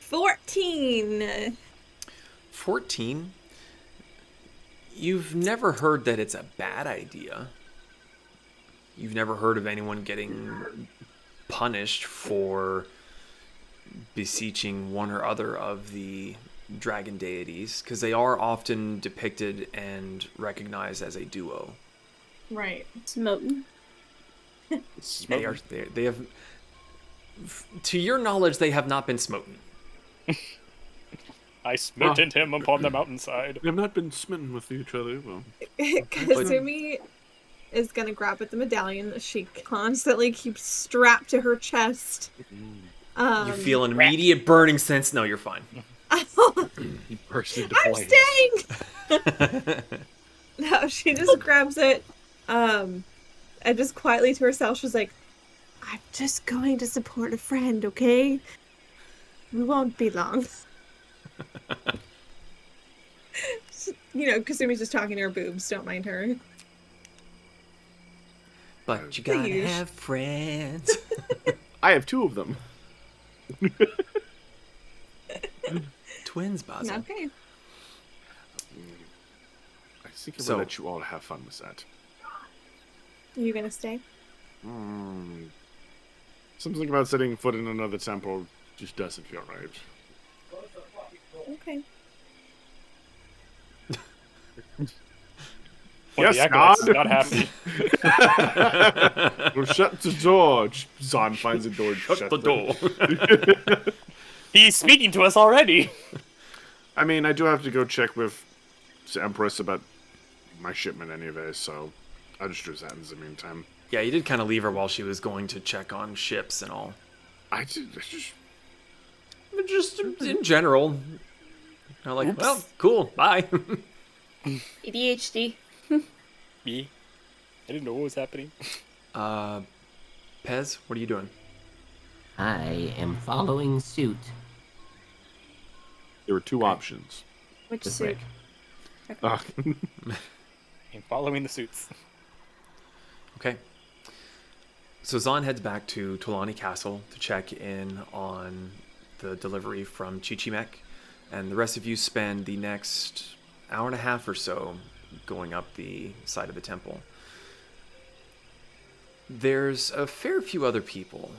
14. 14? You've never heard that it's a bad idea. You've never heard of anyone getting punished for beseeching one or other of the dragon deities, because they are often depicted and recognized as a duo. Right. Smoten. They have, to your knowledge, they have not been smoten. I smote him upon the mountainside. We have not been smitten with each other. Well, Kasumi is gonna grab at the medallion that she constantly keeps strapped to her chest. You feel an immediate burning sense. No, you're fine. you burst into I'm staying. No, she just grabs it, and just quietly to herself, she's like, "I'm just going to support a friend, okay? We won't be long." Kasumi's just talking to her boobs. Don't mind her. But you gotta have friends. I have two of them. Twins, Basil. Okay. I think I'm gonna let you all have fun with that. Are you gonna stay? Something about setting foot in another temple just doesn't feel right. Okay. Well, yes, not happy. Well, shut the door. Zahn finds a door. Shut the door. He's speaking to us already. I mean, I do have to go check with the Empress about my shipment anyway, so I'll just do that in the meantime. Yeah, you did kind of leave her while she was going to check on ships and all. Just in general. Like, Oops. well, cool, bye. ADHD. Me? I didn't know what was happening. Pez, what are you doing? I am following suit. There were two options. Which With suit? Rick. I'm following the suits. Okay. So Zahn heads back to Tolani Castle to check in on the delivery from Chichimek, and the rest of you spend the next hour and a half or so going up the side of the temple. There's a fair few other people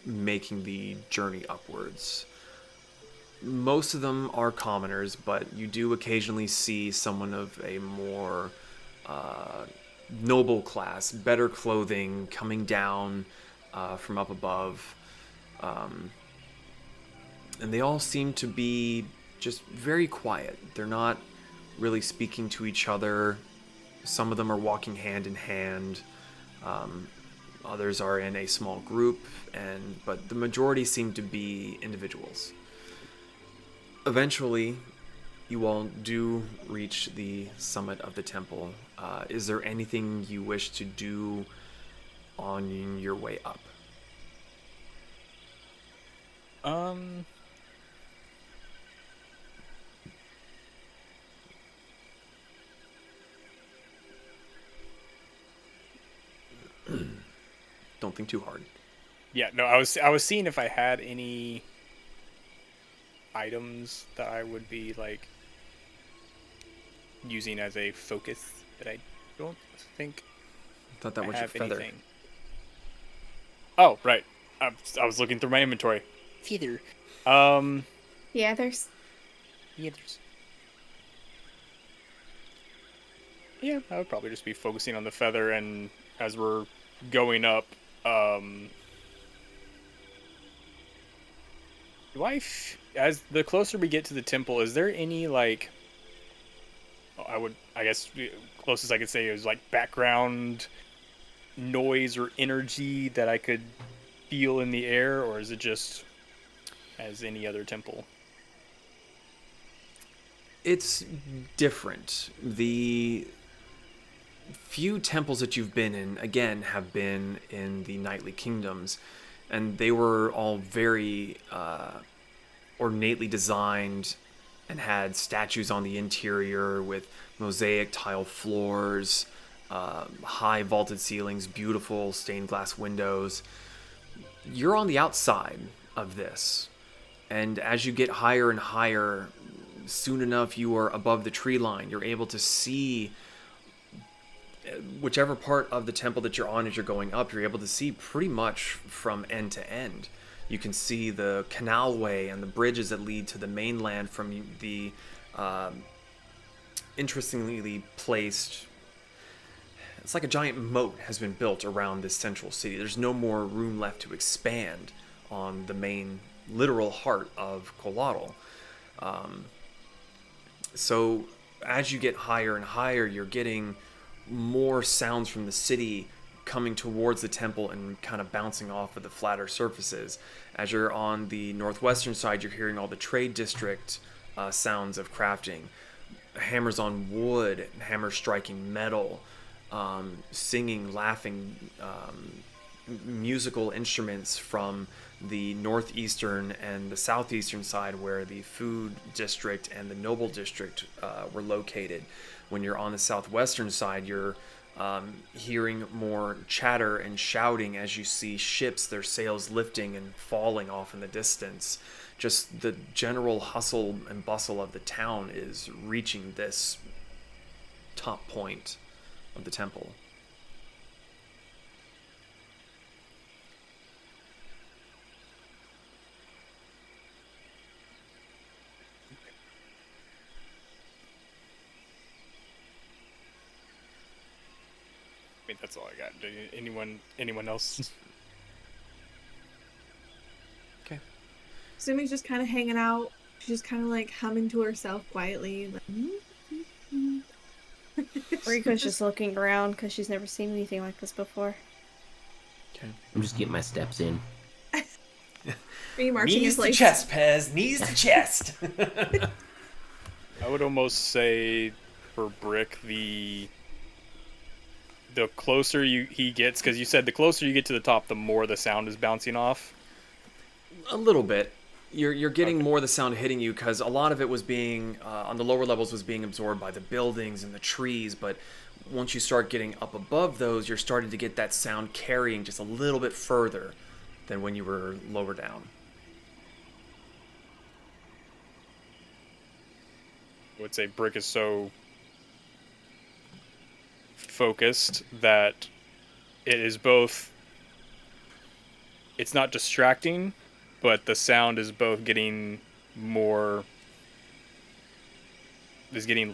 making the journey upwards. Most of them are commoners, but you do occasionally see someone of a more noble class, better clothing, coming down from up above. And they all seem to be just very quiet. They're not really speaking to each other. Some of them are walking hand in hand. Others are in a small group, but the majority seem to be individuals. Eventually, you all do reach the summit of the temple. Is there anything you wish to do on your way up? Don't think too hard. Yeah, no, I was seeing if I had any items that I would be like using as a focus, but I don't think I thought that was your have feather. anything. Oh, right. I was looking through my inventory. Feather. Yeah, there's. Feathers. Yeah, I would probably just be focusing on the feather, and as we're going up, as the closer we get to the temple, is there any like, I guess closest I could say is like background noise or energy that I could feel in the air, or is it just as any other temple? It's different. The few temples that you've been in, again, have been in the knightly kingdoms, and they were all very ornately designed and had statues on the interior with mosaic tile floors, high vaulted ceilings, beautiful stained glass windows. You're on the outside of this, and as you get higher and higher, soon enough you are above the tree line. You're able to see whichever part of the temple that you're on as you're going up. You're able to see pretty much from end to end. You can see the canalway and the bridges that lead to the mainland from the interestingly placed. It's like a giant moat has been built around this central city. There's no more room left to expand on the main literal heart of Colatl. So as you get higher and higher, you're getting more sounds from the city coming towards the temple and kind of bouncing off of the flatter surfaces. As you're on the northwestern side, you're hearing all the trade district sounds of crafting. Hammers on wood, hammers striking metal, singing, laughing, musical instruments from the northeastern and the southeastern side, where the food district and the noble district were located. When you're on the southwestern side, you're hearing more chatter and shouting as you see ships, their sails lifting and falling off in the distance. Just the general hustle and bustle of the town is reaching this top point of the temple. I mean, that's all I got. Anyone else? Okay. Sumi's just kind of hanging out. She's just kind of like humming to herself quietly. Like, Riko's just looking around because she's never seen anything like this before. Okay. I'm just getting my steps in. Are you marching in Knees to place? chest, Pez. Knees to chest. I would almost say for Brick, the closer he gets, because you said the closer you get to the top, the more the sound is bouncing off. A little bit. You're getting more of the sound hitting you because a lot of it was being on the lower levels was being absorbed by the buildings and the trees, but once you start getting up above those, you're starting to get that sound carrying just a little bit further than when you were lower down. I would say Brick is so focused that it is both, it's not distracting, but the sound is both getting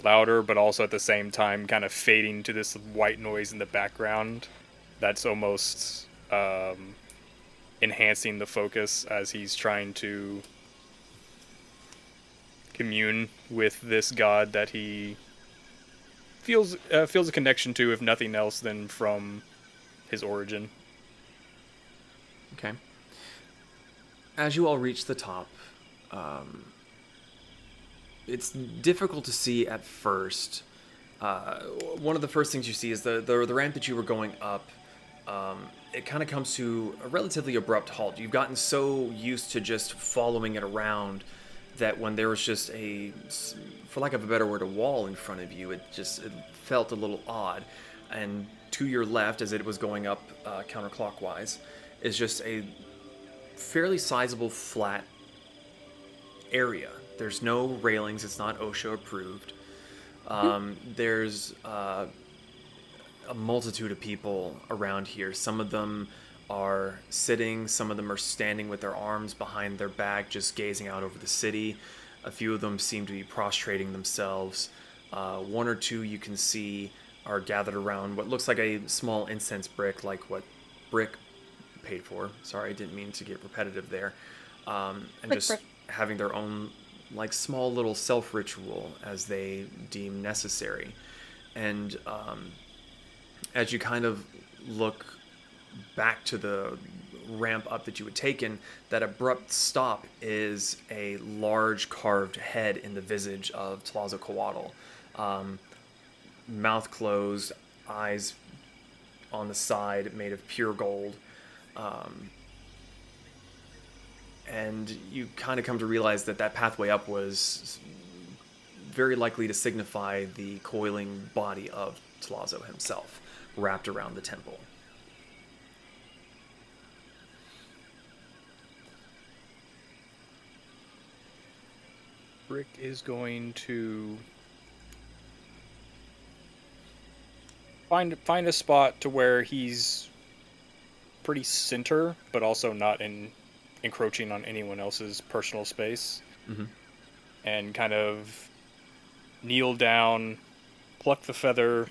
louder, but also at the same time kind of fading to this white noise in the background that's almost enhancing the focus as he's trying to commune with this god that he feels a connection to, if nothing else, than from his origin. Okay. As you all reach the top, it's difficult to see at first. One of the first things you see is the ramp that you were going up. It kind of comes to a relatively abrupt halt. You've gotten so used to just following it around that when there was just for lack of a better word, a wall in front of you, it felt a little odd. And to your left, as it was going up counterclockwise, is just a fairly sizable flat area. There's no railings. It's not OSHA approved. There's a multitude of people around here. Some of them are sitting. Some of them are standing with their arms behind their back, just gazing out over the city. A few of them seem to be prostrating themselves. One or two you can see are gathered around what looks like a small incense brick, like what Brick paid for. Sorry, I didn't mean to get repetitive there. And just having their own like small little self-ritual as they deem necessary. And as you kind of look back to the ramp up that you had taken, that abrupt stop is a large carved head in the visage of Tlazo Coatl. Mouth closed, eyes on the side, made of pure gold. And you kind of come to realize that pathway up was very likely to signify the coiling body of Tlazo himself, wrapped around the temple. Brick is going to find a spot to where he's pretty center, but also not encroaching on anyone else's personal space. Mm-hmm. And kind of kneel down, pluck the feather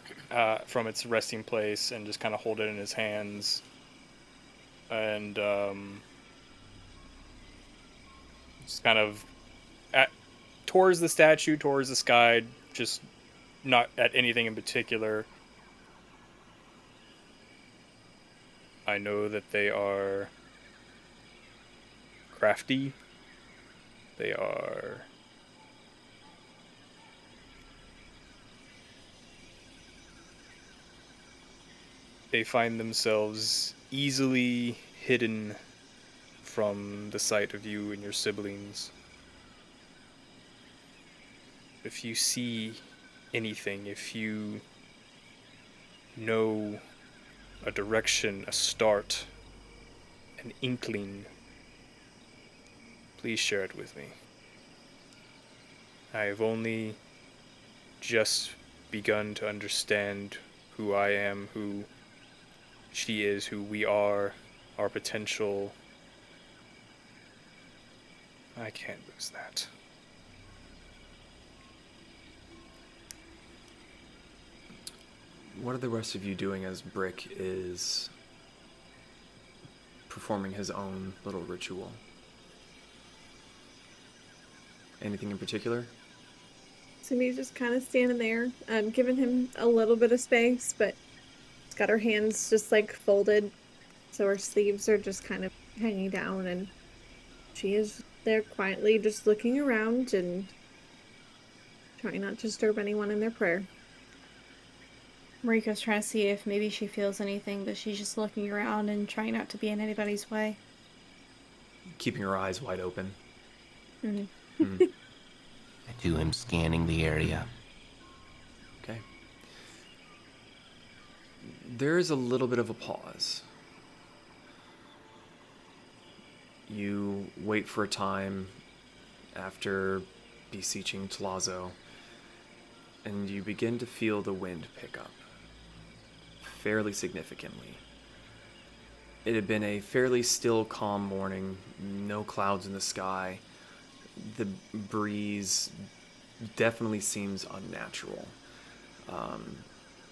from its resting place, and just kind of hold it in his hands. And just kind of towards the statue, towards the sky, just not at anything in particular. I know that they are crafty. They are they find themselves easily hidden from the sight of you and your siblings. If you see anything, if you know a direction, a start, an inkling, please share it with me. I have only just begun to understand who I am, who she is, who we are, our potential. I can't lose that. What are the rest of you doing as Brick is performing his own little ritual? Anything in particular? Sumi's just kind of standing there, giving him a little bit of space, but she's got her hands just like folded, so her sleeves are just kind of hanging down, and she is there quietly just looking around and trying not to disturb anyone in their prayer. Mariko's trying to see if maybe she feels anything, but she's just looking around and trying not to be in anybody's way. Keeping her eyes wide open. Mm-hmm. I do am scanning the area. Okay. There's a little bit of a pause. You wait for a time after beseeching Tlazo, and you begin to feel the wind pick up fairly significantly. It had been a fairly still, calm morning, no clouds in the sky. The breeze definitely seems unnatural.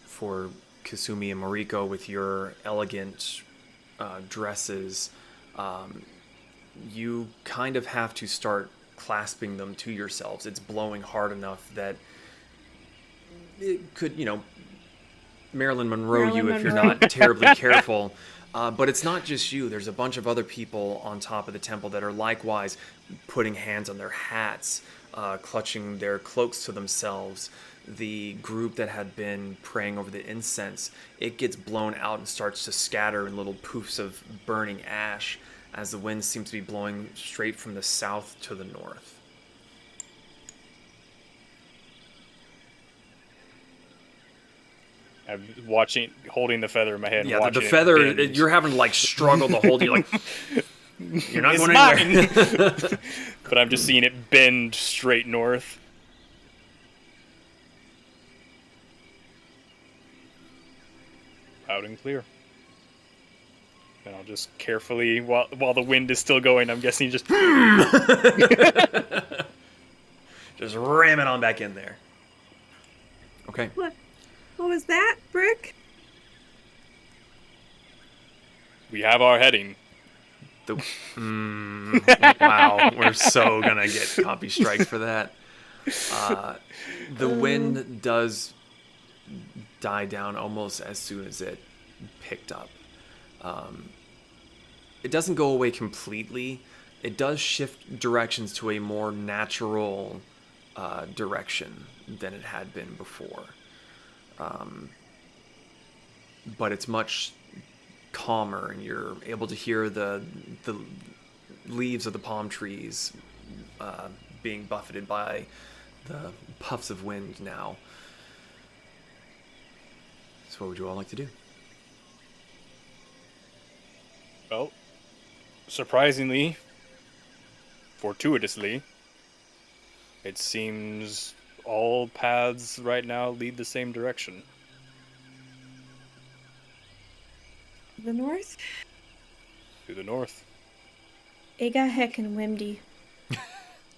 For Kasumi and Moriko, with your elegant dresses, you kind of have to start clasping them to yourselves. It's blowing hard enough that it could, Marilyn Monroe you if you're not terribly careful. But it's not just you. There's a bunch of other people on top of the temple that are likewise putting hands on their hats, clutching their cloaks to themselves. The group that had been praying over the incense, it gets blown out and starts to scatter in little poofs of burning ash as the wind seems to be blowing straight from the south to the north. I'm holding the feather in my hand. Yeah, the feather, you're having to struggle to hold it. You're like, you're not going anywhere. But I'm just seeing it bend straight north. Loud and clear. And I'll just carefully, while the wind is still going, I'm guessing just... just ram it on back in there. Okay. What was that, Brick? We have our heading. Wow, we're so gonna get copy strikes for that. The wind does die down almost as soon as it picked up. It doesn't go away completely. It does shift directions to a more natural direction than it had been before. But it's much calmer, and you're able to hear the leaves of the palm trees being buffeted by the puffs of wind now. So what would you all like to do? Well, surprisingly, fortuitously, it seems all paths right now lead the same direction. The north? To the north. It got heckin' windy.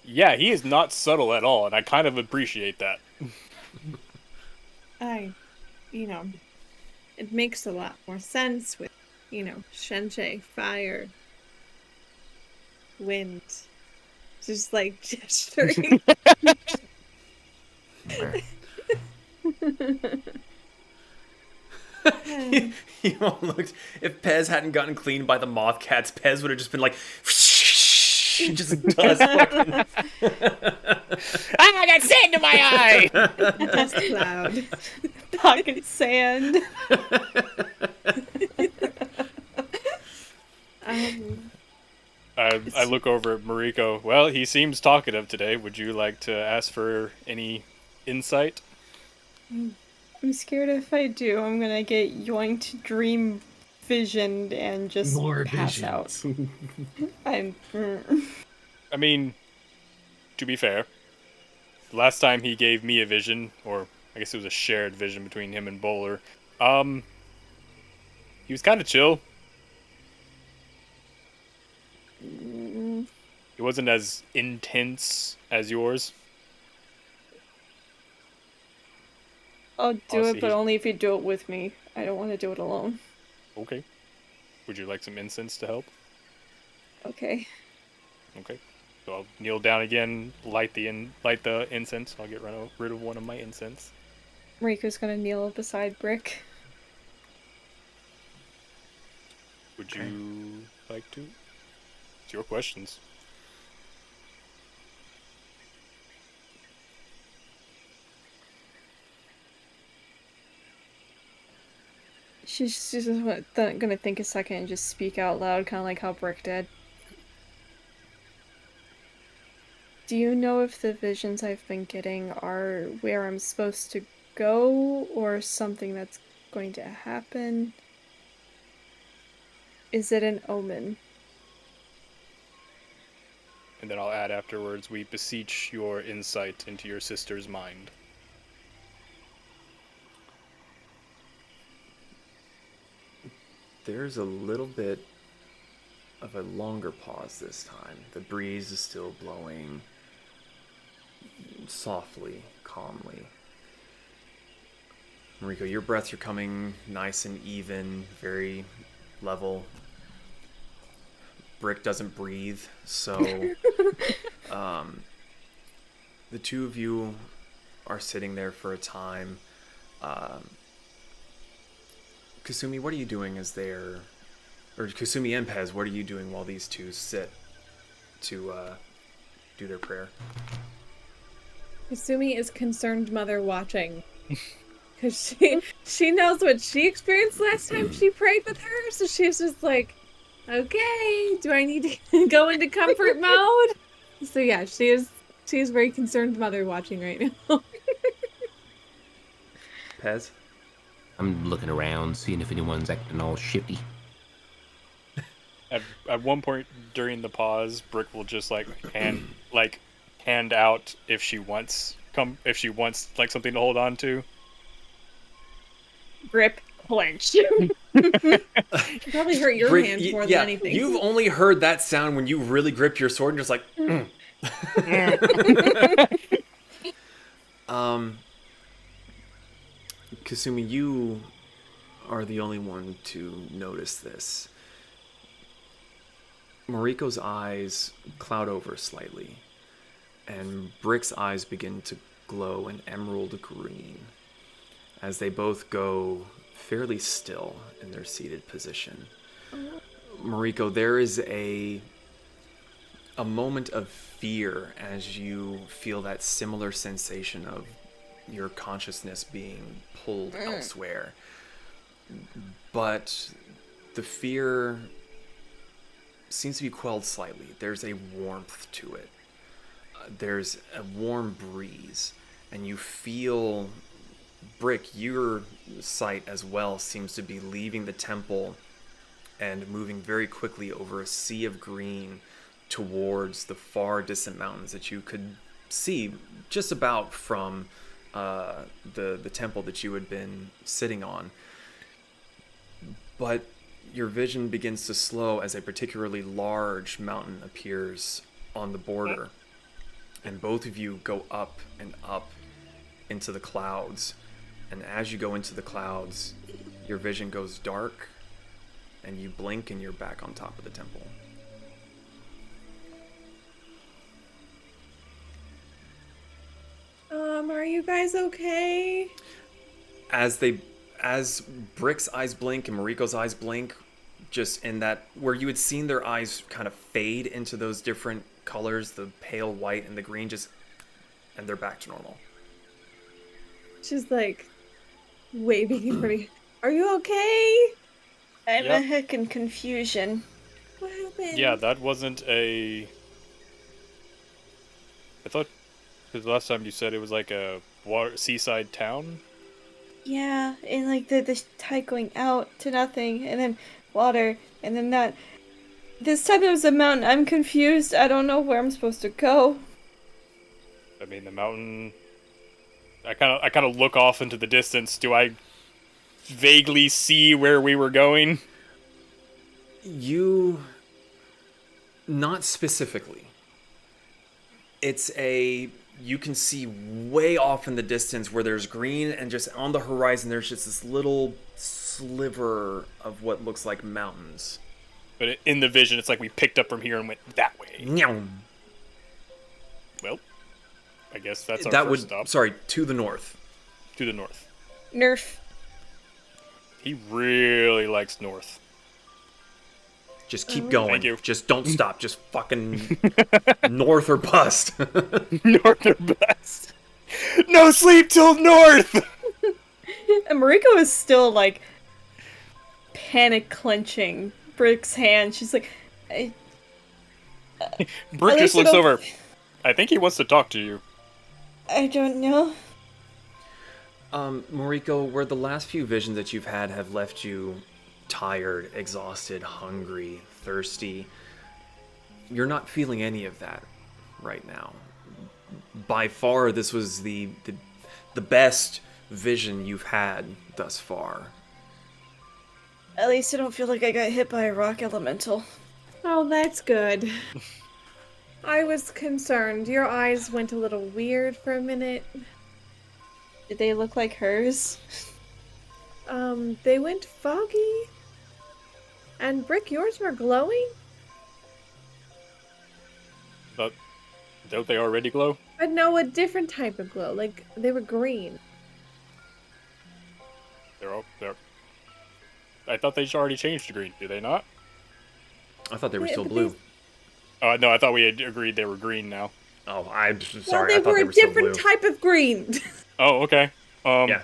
Yeah, he is not subtle at all, and I kind of appreciate that. It makes a lot more sense with, Shenche, fire, wind, just gesturing. You all looked. If Pez hadn't gotten cleaned by the moth cats, Pez would have just been like, just dust fucking. I got sand in my eye. Dust cloud. Pocket sand. I look over at Moriko. Well, he seems talkative today. Would you like to ask for any insight? I'm scared if I do, I'm gonna get yoinked, dream visioned, and just More pass visions. out. I mean, to be fair, the last time he gave me a vision, or I guess it was a shared vision between him and Bowler, he was kind of chill. It wasn't as intense as yours. I'll do Honestly, it, but only if you do it with me. I don't want to do it alone. Okay. Would you like some incense to help? Okay. Okay. So I'll kneel down again, light the incense. I'll get rid of one of my incense. Mariko's gonna kneel beside Brick. Would you like to? It's your questions. She's just gonna think a second and just speak out loud, kind of like how Brick did. Do you know if the visions I've been getting are where I'm supposed to go, or something that's going to happen? Is it an omen? And then I'll add afterwards, we beseech your insight into your sister's mind. There's a little bit of a longer pause this time. The breeze is still blowing softly, calmly. Moriko, your breaths are coming nice and even, very level. Brick doesn't breathe, so the two of you are sitting there for a time. Kasumi, what are you doing as they're... Or Kasumi and Pez, what are you doing while these two sit to do their prayer? Kasumi is concerned mother watching. Because she knows what she experienced last time she prayed with her, so she's just like, okay, do I need to go into comfort mode? So yeah, she is very concerned mother watching right now. Pez? I'm looking around, seeing if anyone's acting all shifty. At one point during the pause, Brick will just hand out if she wants like something to hold on to. Grip, clench. You probably hurt your hand more than anything. You've only heard that sound when you really grip your sword and just like. Kasumi, you are the only one to notice this. Moriko's eyes cloud over slightly, and Brick's eyes begin to glow an emerald green as they both go fairly still in their seated position. Moriko, there is a moment of fear as you feel that similar sensation of your consciousness being pulled elsewhere. But the fear seems to be quelled slightly. There's a warmth to it. There's a warm breeze, and you feel... Brick, your sight as well seems to be leaving the temple and moving very quickly over a sea of green towards the far distant mountains that you could see just about from the temple that you had been sitting on. But your vision begins to slow as a particularly large mountain appears on the border, and both of you go up and up into the clouds. And as you go into the clouds, your vision goes dark, and you blink and you're back on top of the temple. Are you guys okay? As Brick's eyes blink and Moriko's eyes blink, just in that, where you had seen their eyes kind of fade into those different colors, the pale white and the green, and they're back to normal. She's like waving in front of you. Are you okay? I'm a heck in confusion. What happened? Yeah, that wasn't a... I thought, because last time you said it was like a seaside town? Yeah, and like the tide going out to nothing, and then water, and then that. This time it was a mountain. I'm confused. I don't know where I'm supposed to go. I mean, the mountain... I kind of look off into the distance. Do I vaguely see where we were going? You... Not specifically. It's you can see way off in the distance where there's green, and just on the horizon there's just this little sliver of what looks like mountains. But in the vision, it's like we picked up from here and went that way. I guess that's our That first would stop. sorry, to the north. To the north. Nerf. He really likes north. Just keep going. Thank you. Just don't stop. Just fucking north or bust. North or bust. No sleep till north! And Moriko is still, like, panic clenching Brick's hand. She's like, Brick just looks over. I think he wants to talk to you. I don't know. Moriko, where the last few visions that you've had have left you tired, exhausted, hungry, thirsty, you're not feeling any of that right now. By far, this was the best vision you've had thus far. At least I don't feel like I got hit by a rock elemental. Oh, that's good. I was concerned. Your eyes went a little weird for a minute. Did they look like hers? They went foggy. And Brick, yours were glowing? But don't they already glow? But no, a different type of glow. Like, they were green. They're I thought they already changed to green. Do they not? I thought they were Yeah, still but blue. No, I thought we had agreed they were green now. Oh, I'm sorry. Well, I they thought were they a were still different blue. type of green. Oh, okay. Yeah.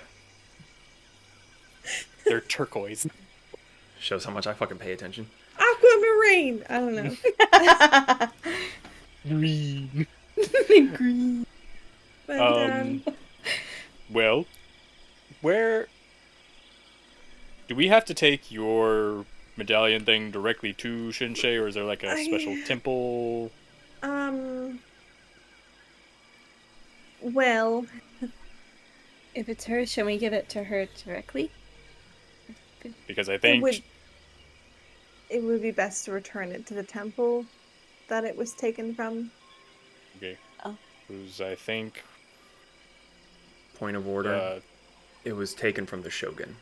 They're turquoise. Shows how much I fucking pay attention. Aquamarine. I don't know. Green. Green. But, Well, where do we have to take your medallion thing directly to Shinsei, or is there like a special temple? Well, If it's hers, shall we give it to her directly? Because I think it would be best to return it to the temple that it was taken from. okay, Oh. who's I think Point of order. It was taken from the Shogun.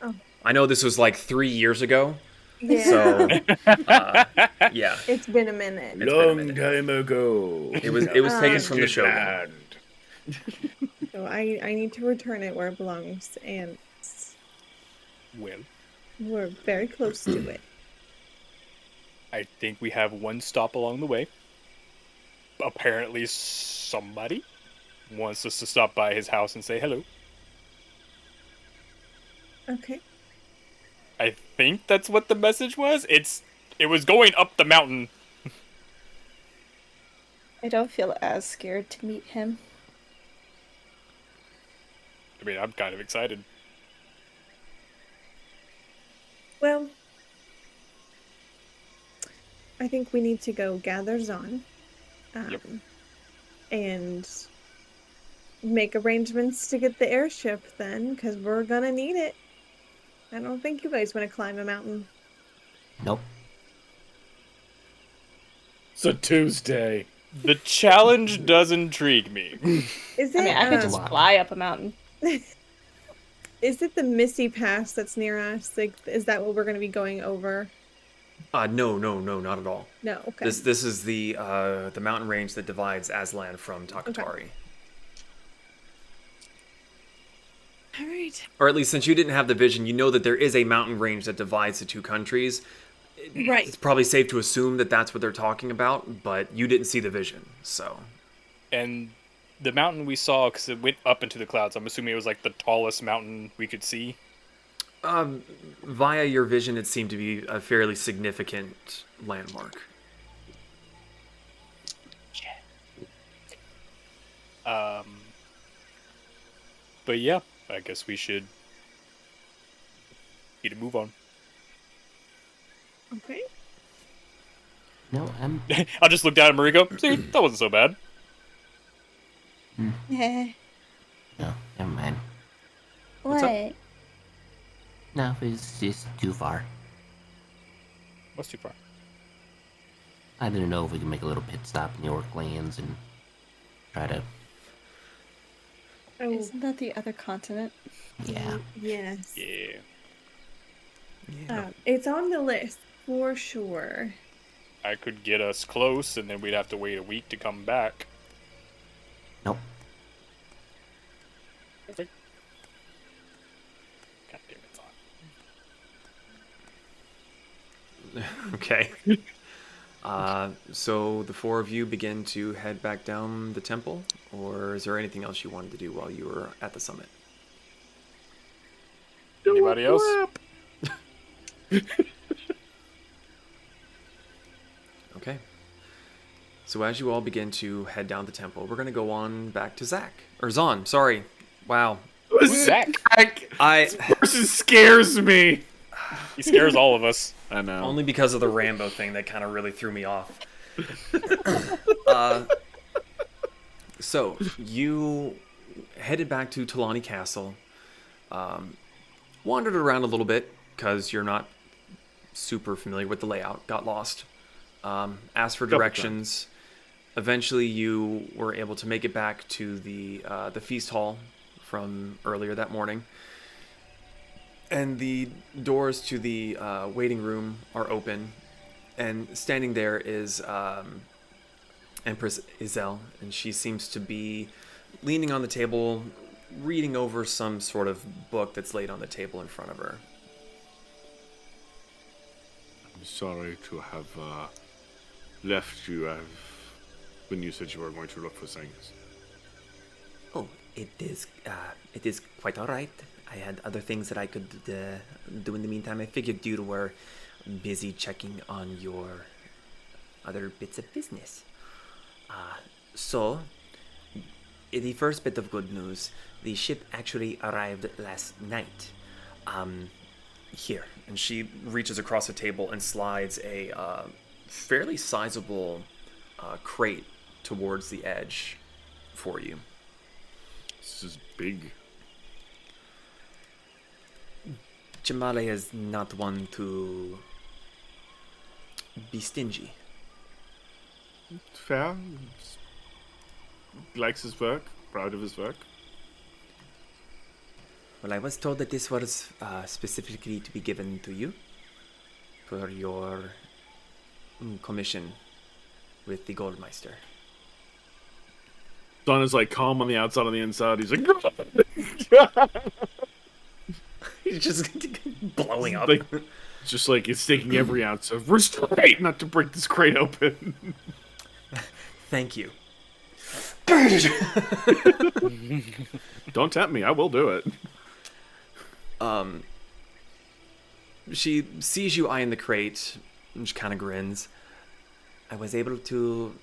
Oh. I know this was like 3 years ago. Yeah. So, yeah. It's been a minute. It's been a minute. time ago. It was taken from the Shogun. So I need to return it where it belongs, and well, we're very close to it. I think we have one stop along the way. Apparently, somebody wants us to stop by his house and say hello. Okay. I think that's what the message was. It was going up the mountain. I don't feel as scared to meet him. I mean, I'm kind of excited. Well, I think we need to go gather Zahn. Yep. And make arrangements to get the airship then, because we're gonna need it. I don't think you guys want to climb a mountain. Nope. It's a Tuesday. The challenge does intrigue me. Is it? I mean, I could a just lot. fly up a mountain. Is it the Misty Pass that's near us? Like, is that what we're going to be going over? No, not at all. No. Okay. This is the mountain range that divides Aztlan from Takatari. All right. Or at least since you didn't have the vision, you know that there is a mountain range that divides the two countries. Right. It's probably safe to assume that that's what they're talking about, but you didn't see the vision, so. And the mountain we saw, because it went up into the clouds, I'm assuming it was like the tallest mountain we could see. Via your vision, it seemed to be a fairly significant landmark. But yeah, I guess we should need to move on. Okay. No, I'm. I'll just look down at Moriko. See, that wasn't so bad. Eh. No, never mind. What? up? No, it's just too far. What's too far? I didn't know if we could make a little pit stop in the Orklands and try to. Oh, Isn't that the other continent? Yeah. yes. Yeah. It's on the list for sure. I could get us close, and then we'd have to wait a week to come back. Nope. Perfect. God damn it, Zon. Okay. So the four of you begin to head back down the temple, or is there anything else you wanted to do while you were at the summit? Anybody else? Okay. So as you all begin to head down the temple, we're going to go on back to Zach. Or Zon, sorry. Wow. Zach. This person scares me. He scares all of us. I know. Only because of the Rambo thing that kind of really threw me off. So, you headed back to Talani Castle, wandered around a little bit because you're not super familiar with the layout, got lost, asked for directions. Eventually, you were able to make it back to the feast hall from earlier that morning. And the doors to the waiting room are open, and standing there is Empress Izel, and she seems to be leaning on the table, reading over some sort of book that's laid on the table in front of her. I'm sorry to have left you when you said you were going to look for things. Oh, it is quite all right. I had other things that I could do in the meantime. I figured you were busy checking on your other bits of business. So, the first bit of good news, the ship actually arrived last night. Here. And she reaches across the table and slides a fairly sizable crate towards the edge for you. This is big. Jamale is not one to be stingy. Fair. Likes his work. Proud of his work. Well, I was told that this was specifically to be given to you for your commission with the Goldmeister. Don is like calm on the outside, on the inside. He's like, He's just blowing up. like, just like it's taking every ounce of restraint not to break this crate open. Thank you. Don't tempt me. I will do it. She sees you eyeing the crate and she kind of grins. I was able to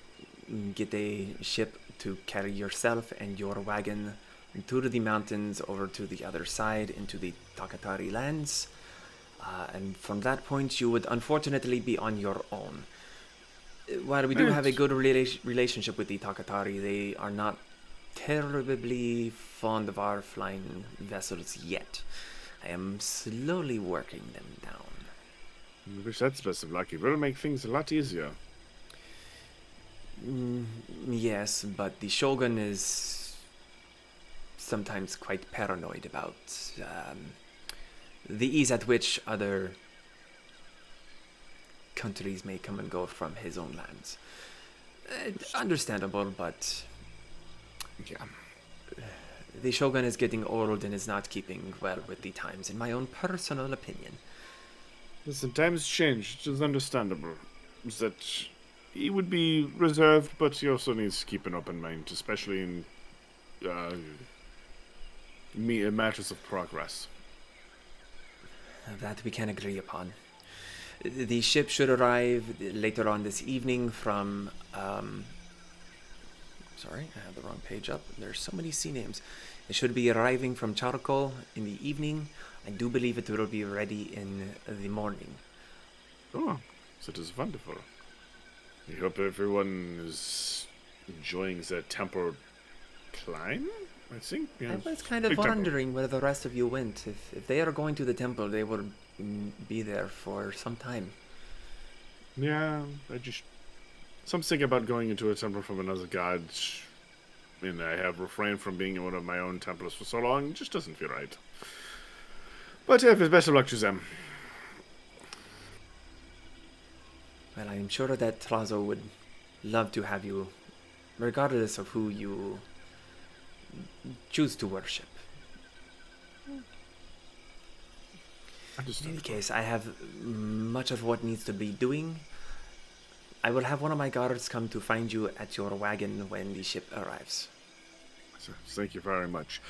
get a ship to carry yourself and your wagon to the mountains over to the other side into the Takatari lands. And from that point, you would unfortunately be on your own. While we do have a good relationship with the Takatari, they are not terribly fond of our flying vessels yet. I am slowly working them down. I wish that's best of luck. It will make things a lot easier. Yes, but the Shogun is sometimes quite paranoid about the ease at which other countries may come and go from his own lands. Understandable, but Yeah. the Shogun is getting old and is not keeping well with the times, in my own personal opinion. Listen, times change. It is understandable that he would be reserved, but he also needs to keep an open mind, especially in matters of progress. That we can agree upon. The ship should arrive later on this evening from... sorry, I have the wrong page up. There's so many sea names. It should be arriving from Charcoal in the evening. I do believe it will be ready in the morning. Oh, that is wonderful. I hope everyone is enjoying the temple climb, I think. I Yes. was kind of Big temple. wondering where the rest of you went. If they are going to the temple, they will be there for some time. Yeah, something about going into a temple from another god, and I have refrained from being in one of my own temples for so long, it just doesn't feel right. But best of luck to them. Well, I'm sure that Trazo would love to have you, regardless of who you choose to worship. In any case, I have much of what needs to be doing. I will have one of my guards come to find you at your wagon when the ship arrives. Thank you very much.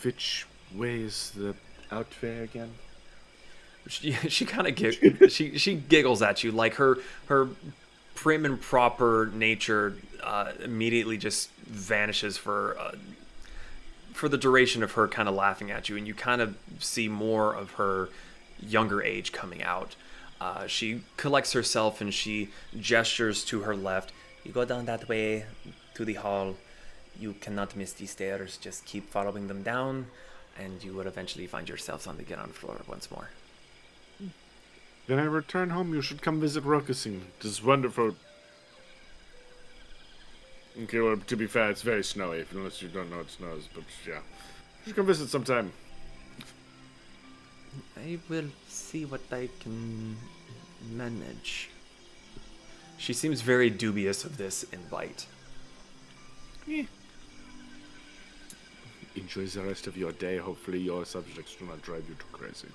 Which way is the outfare again? She kind of she giggles at you, like her prim and proper nature immediately just vanishes for the duration of her kind of laughing at you, and you kind of see more of her younger age coming out. She collects herself and she gestures to her left. You go down that way to the hall. You cannot miss the stairs. Just keep following them down, and you will eventually find yourselves on the ground floor once more. When I return home, you should come visit Rokusin. It is wonderful. Okay, well, to be fair, it's very snowy, unless you don't know it snows, but yeah. You should come visit sometime. I will see what I can manage. She seems very dubious of this invite. Enjoy the rest of your day. Hopefully your subjects do not drive you too crazy.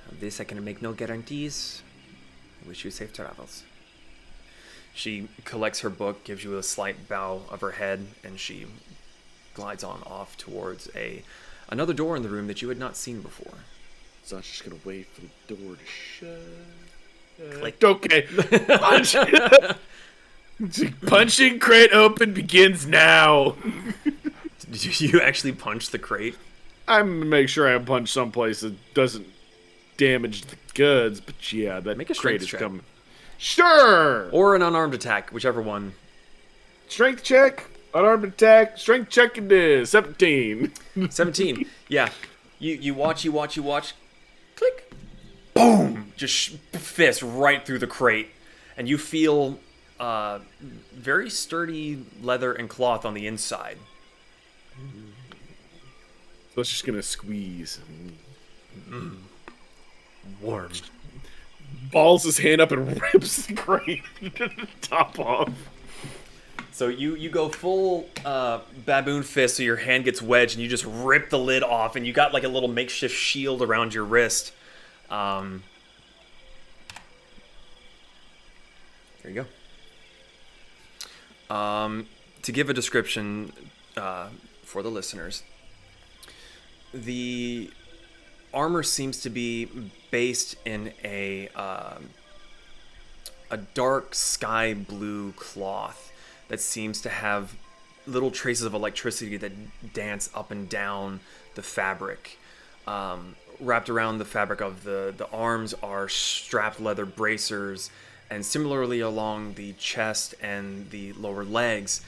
Of this I can make no guarantees. I wish you safe travels. She collects her book, gives you a slight bow of her head, and she glides on off towards another door in the room that you had not seen before. So I'm just gonna wait for the door to shut. Click. Okay. Punch. Punching crate open begins now. Did you actually punch the crate? I'm gonna make sure I punch someplace that doesn't damage the goods, but yeah, that Make a crate strength is check. coming. Sure! Or an unarmed attack, whichever one. Strength check, unarmed attack, strength check it is. 17. 17. Yeah. You watch. Click. Boom! Just fist right through the crate. And you feel very sturdy leather and cloth on the inside. So it's just gonna squeeze. Warm. Balls his hand up and rips the crate top off. So you go full baboon fist, so your hand gets wedged, and you just rip the lid off, and you got like a little makeshift shield around your wrist. There you go. To give a description for the listeners, the armor seems to be based in a dark sky blue cloth that seems to have little traces of electricity that dance up and down the fabric. Wrapped around the fabric of the arms are strapped leather bracers, and similarly along the chest and the lower legs,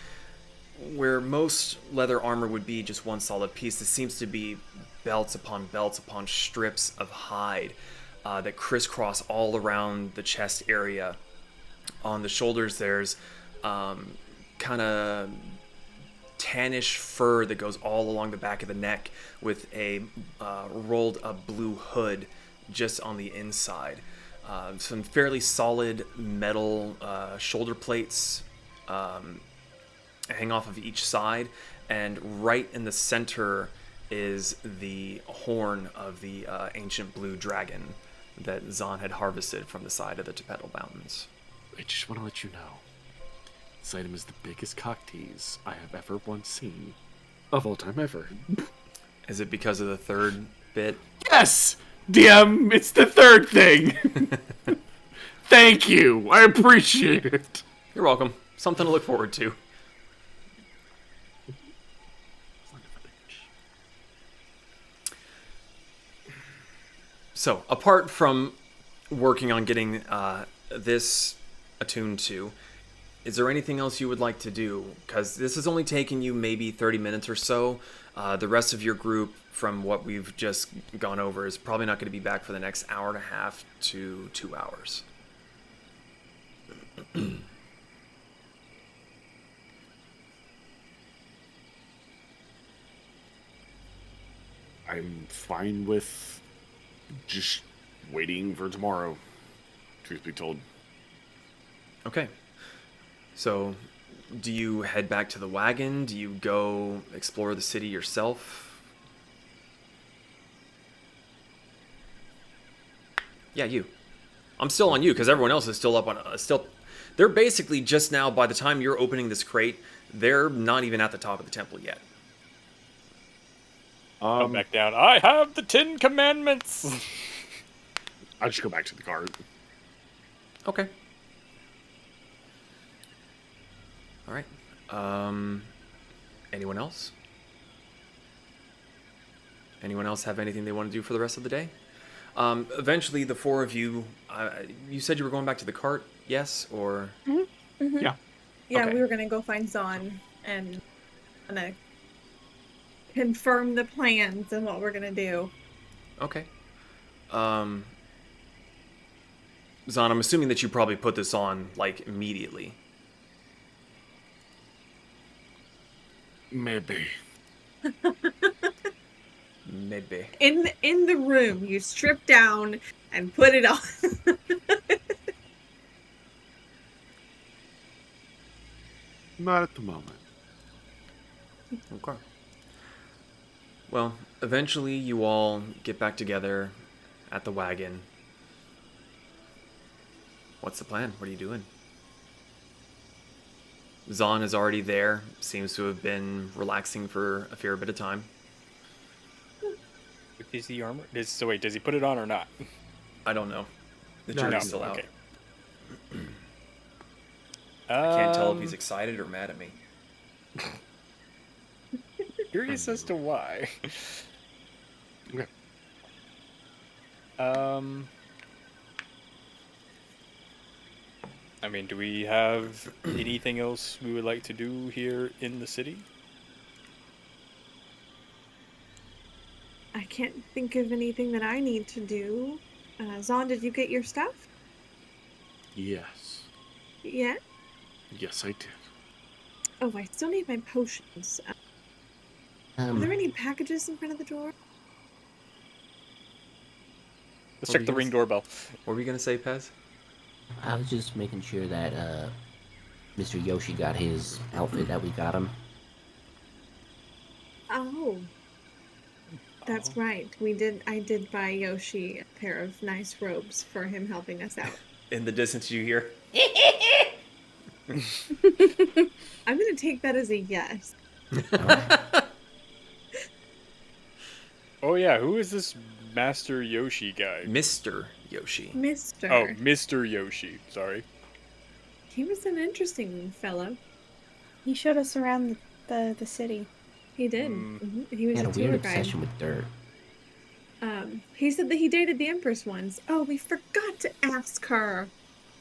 where most leather armor would be just one solid piece, this seems to be belts upon strips of hide that crisscross all around the chest area. On the shoulders, there's kind of tannish fur that goes all along the back of the neck with a rolled up blue hood just on the inside. Some fairly solid metal shoulder plates hang off of each side, and right in the center is the horn of the ancient blue dragon that Zahn had harvested from the side of the Colatl Mountains. I just want to let you know, this item is the biggest cock tease I have ever once seen. Of all time ever. Is it because of the third bit? Yes! DM, it's the third thing! Thank you! I appreciate it! You're welcome. Something to look forward to. So, apart from working on getting this attuned to, is there anything else you would like to do? Because this has only taken you maybe 30 minutes or so. The rest of your group, from what we've just gone over, is probably not going to be back for the next hour and a half to 2 hours. I'm fine with just waiting for tomorrow, truth be told. Okay. So, do you head back to the wagon? Do you go explore the city yourself? Yeah, you. I'm still on you because everyone else is still up on still. They're basically just now. By the time you're opening this crate, they're not even at the top of the temple yet. Come back down. I have the 10 Commandments. I just go back to the cart. Okay. All right. Anyone else? Anyone else have anything they want to do for the rest of the day? Eventually, the four of you. You said you were going back to the cart, yes, or? Mm-hmm. Yeah. Yeah, Okay. we were gonna go find Zahn and gonna confirm the plans and what we're gonna do. Okay. Zahn, I'm assuming that you probably put this on like immediately. Maybe. Maybe. In the room, you strip down and put it on. Not at the moment. Okay. Well, eventually you all get back together at the wagon. What's the plan? What are you doing? Zahn is already there. Seems to have been relaxing for a fair bit of time. Is the armor? So wait, does he put it on or not? I don't know. The No, jury's no, still out. okay. I can't tell if he's excited or mad at me. Curious as to why. Okay. I mean, do we have anything else we would like to do here in the city? I can't think of anything that I need to do. Zahn, did you get your stuff? Yes. Yeah? Yes, I did. Oh, I still need my potions. Are there Um, any packages in front of the door? Let's What check were the you ring gonna doorbell. What were you gonna say, Pez? I was just making sure that Mr. Yoshi got his outfit that we got him. Oh. That's right. I did buy Yoshi a pair of nice robes for him helping us out. In the distance, you hear. I'm gonna take that as a yes. Oh yeah, who is this Master Yoshi guy? Mr. Yoshi. Mister. Oh, Mr. Yoshi. Sorry. He was an interesting fellow. He showed us around the city. He did. Mhm. He He was had a a tour weird guide. obsession with dirt. He said that he dated the Empress once. Oh, we forgot to ask her.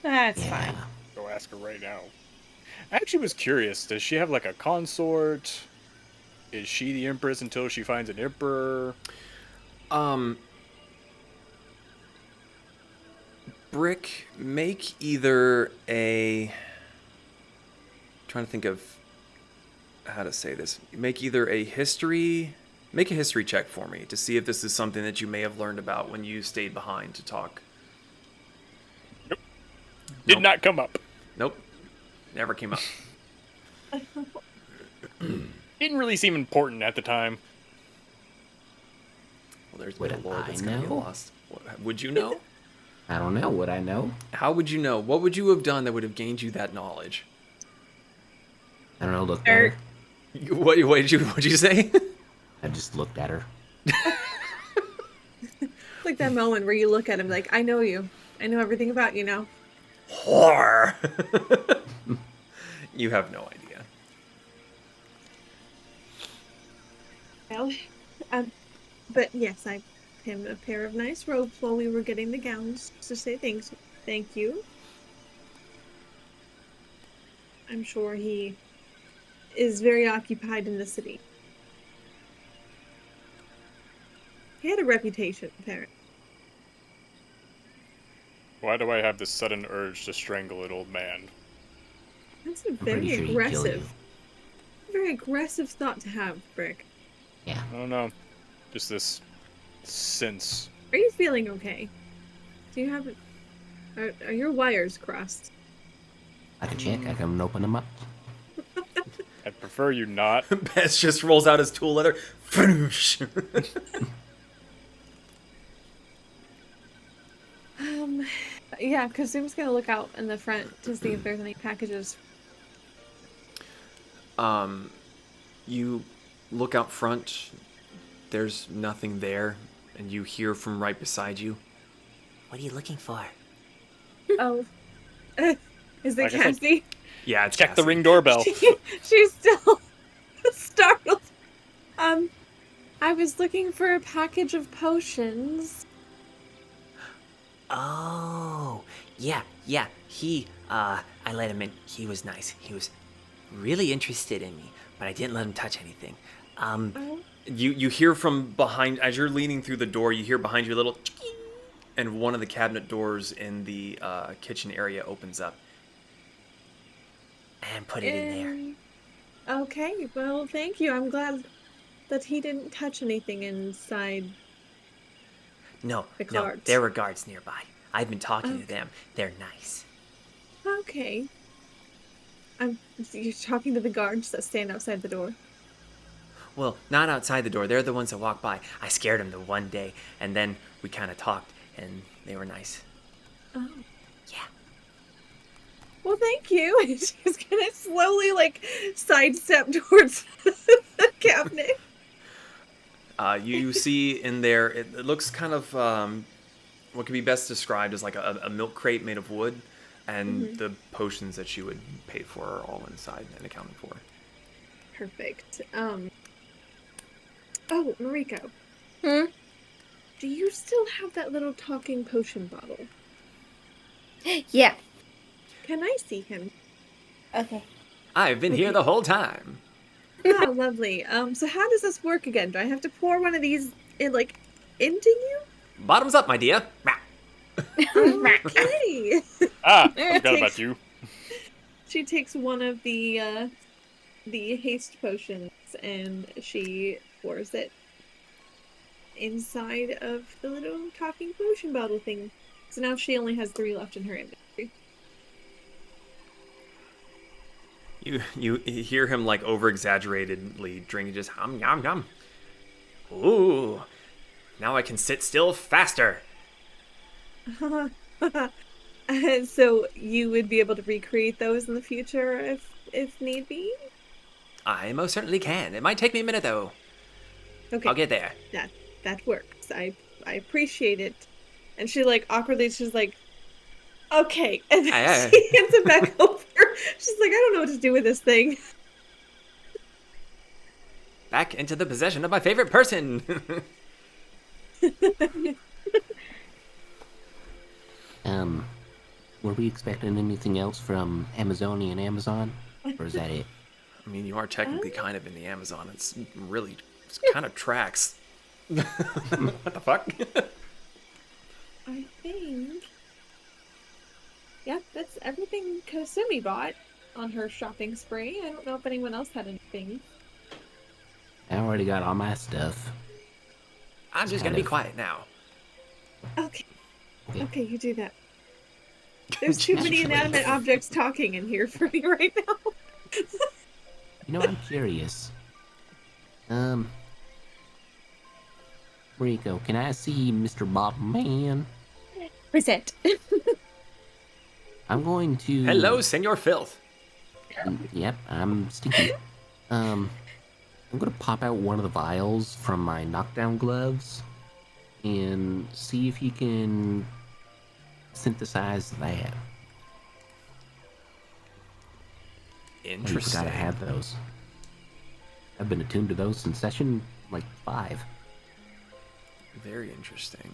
That's Yeah. fine. Go ask her right now. I actually was curious. Does she have like a consort? Is she the Empress until she finds an Emperor? Brick, make either a... trying to think of how to say this. Make either a history... Make a history check for me to see if this is something that you may have learned about when you stayed behind to talk. Did Nope. not come up. Nope. Never came up. Didn't really seem important at the time. Well, there's Would been a lore that's I going to get know? lost. Would you know? I don't know. Would I know? How would you know? What would you have done that would have gained you that knowledge? I don't know. Looked at her. What'd you say? I just looked at her. Like that moment where you look at him like, I know you. I know everything about you now. Whore! You have no idea. Well, but yes, I him a pair of nice robes while we were getting the gowns to say thanks. Thank you. I'm sure he is very occupied in the city. He had a reputation, apparently. Why do I have this sudden urge to strangle an old man? That's a I'm very pretty sure he'd kill you. very aggressive thought to have, Brick. Yeah. I don't know. Just this sense. Are you feeling okay? Do you have are your wires crossed? I can check. I can open them up. I'd prefer you not. Pez just rolls out his tool leather. Yeah, Kasumi's gonna look out in the front to see if there's any packages. You look out front. There's nothing there, and you hear from right beside you. What are you looking for? Oh. Is it Like I said- Cassie? Yeah, it's Check the Cassie. ring doorbell. She's still startled. I was looking for a package of potions. Oh, yeah. I let him in. He was nice. He was really interested in me, but I didn't let him touch anything. You hear from behind, as you're leaning through the door, you hear behind you a little and one of the cabinet doors in the kitchen area opens up. And put it in there. Okay, well, thank you. I'm glad that he didn't touch anything inside. No, The guards. there were guards nearby. I've been talking to them. They're nice. Okay. You're talking to the guards that stand outside the door. Well, not outside the door. They're the ones that walk by. I scared them the one day, and then we kind of talked, and they were nice. Oh. Yeah. Well, thank you. And she's gonna slowly, sidestep towards the cabinet. You see in there, it looks kind of what can be best described as like a milk crate made of wood, and the potions that you would pay for are all inside and accounted for. Perfect. Oh, Moriko. Hmm? Do you still have that little talking potion bottle? Yeah. Can I see him? Okay. I've been here the whole time. Oh, lovely. So how does this work again? Do I have to pour one of these into you? Bottoms up, my dear. Okay. Ah, I forgot about you. She takes one of the haste potions and she pours it inside of the little talking potion bottle thing. So now she only has 3 left in her inventory. You hear him like over exaggeratedly drinking, just hum yum yum. Ooh, now I can sit still faster. So you would be able to recreate those in the future if need be? I most certainly can. It might take me a minute though. Okay. I'll get there. That works. I appreciate it. And she awkwardly, she's like, okay. And then she hands it back over. She's like, I don't know what to do with this thing. Back into the possession of my favorite person. Were we expecting anything else from Amazonian Amazon? Or is that it? I mean, you are technically kind of in the Amazon. It's kind of tracks. What the fuck? I think. Yep, that's everything Kasumi bought on her shopping spree. I don't know if anyone else had anything. I already got all my stuff. I'm just gonna be quiet now. Okay. Okay, you do that. There's too many inanimate objects talking in here for me right now. You know, I'm curious. Rico, can I see Mr. Bob Man? Present. I'm going to... Hello, Senor Filth. Yep, I'm stinky. I'm gonna pop out one of the vials from my knockdown gloves and see if you can synthesize that. Interesting. You forgot I had those. I've been attuned to those since session 5. Very interesting.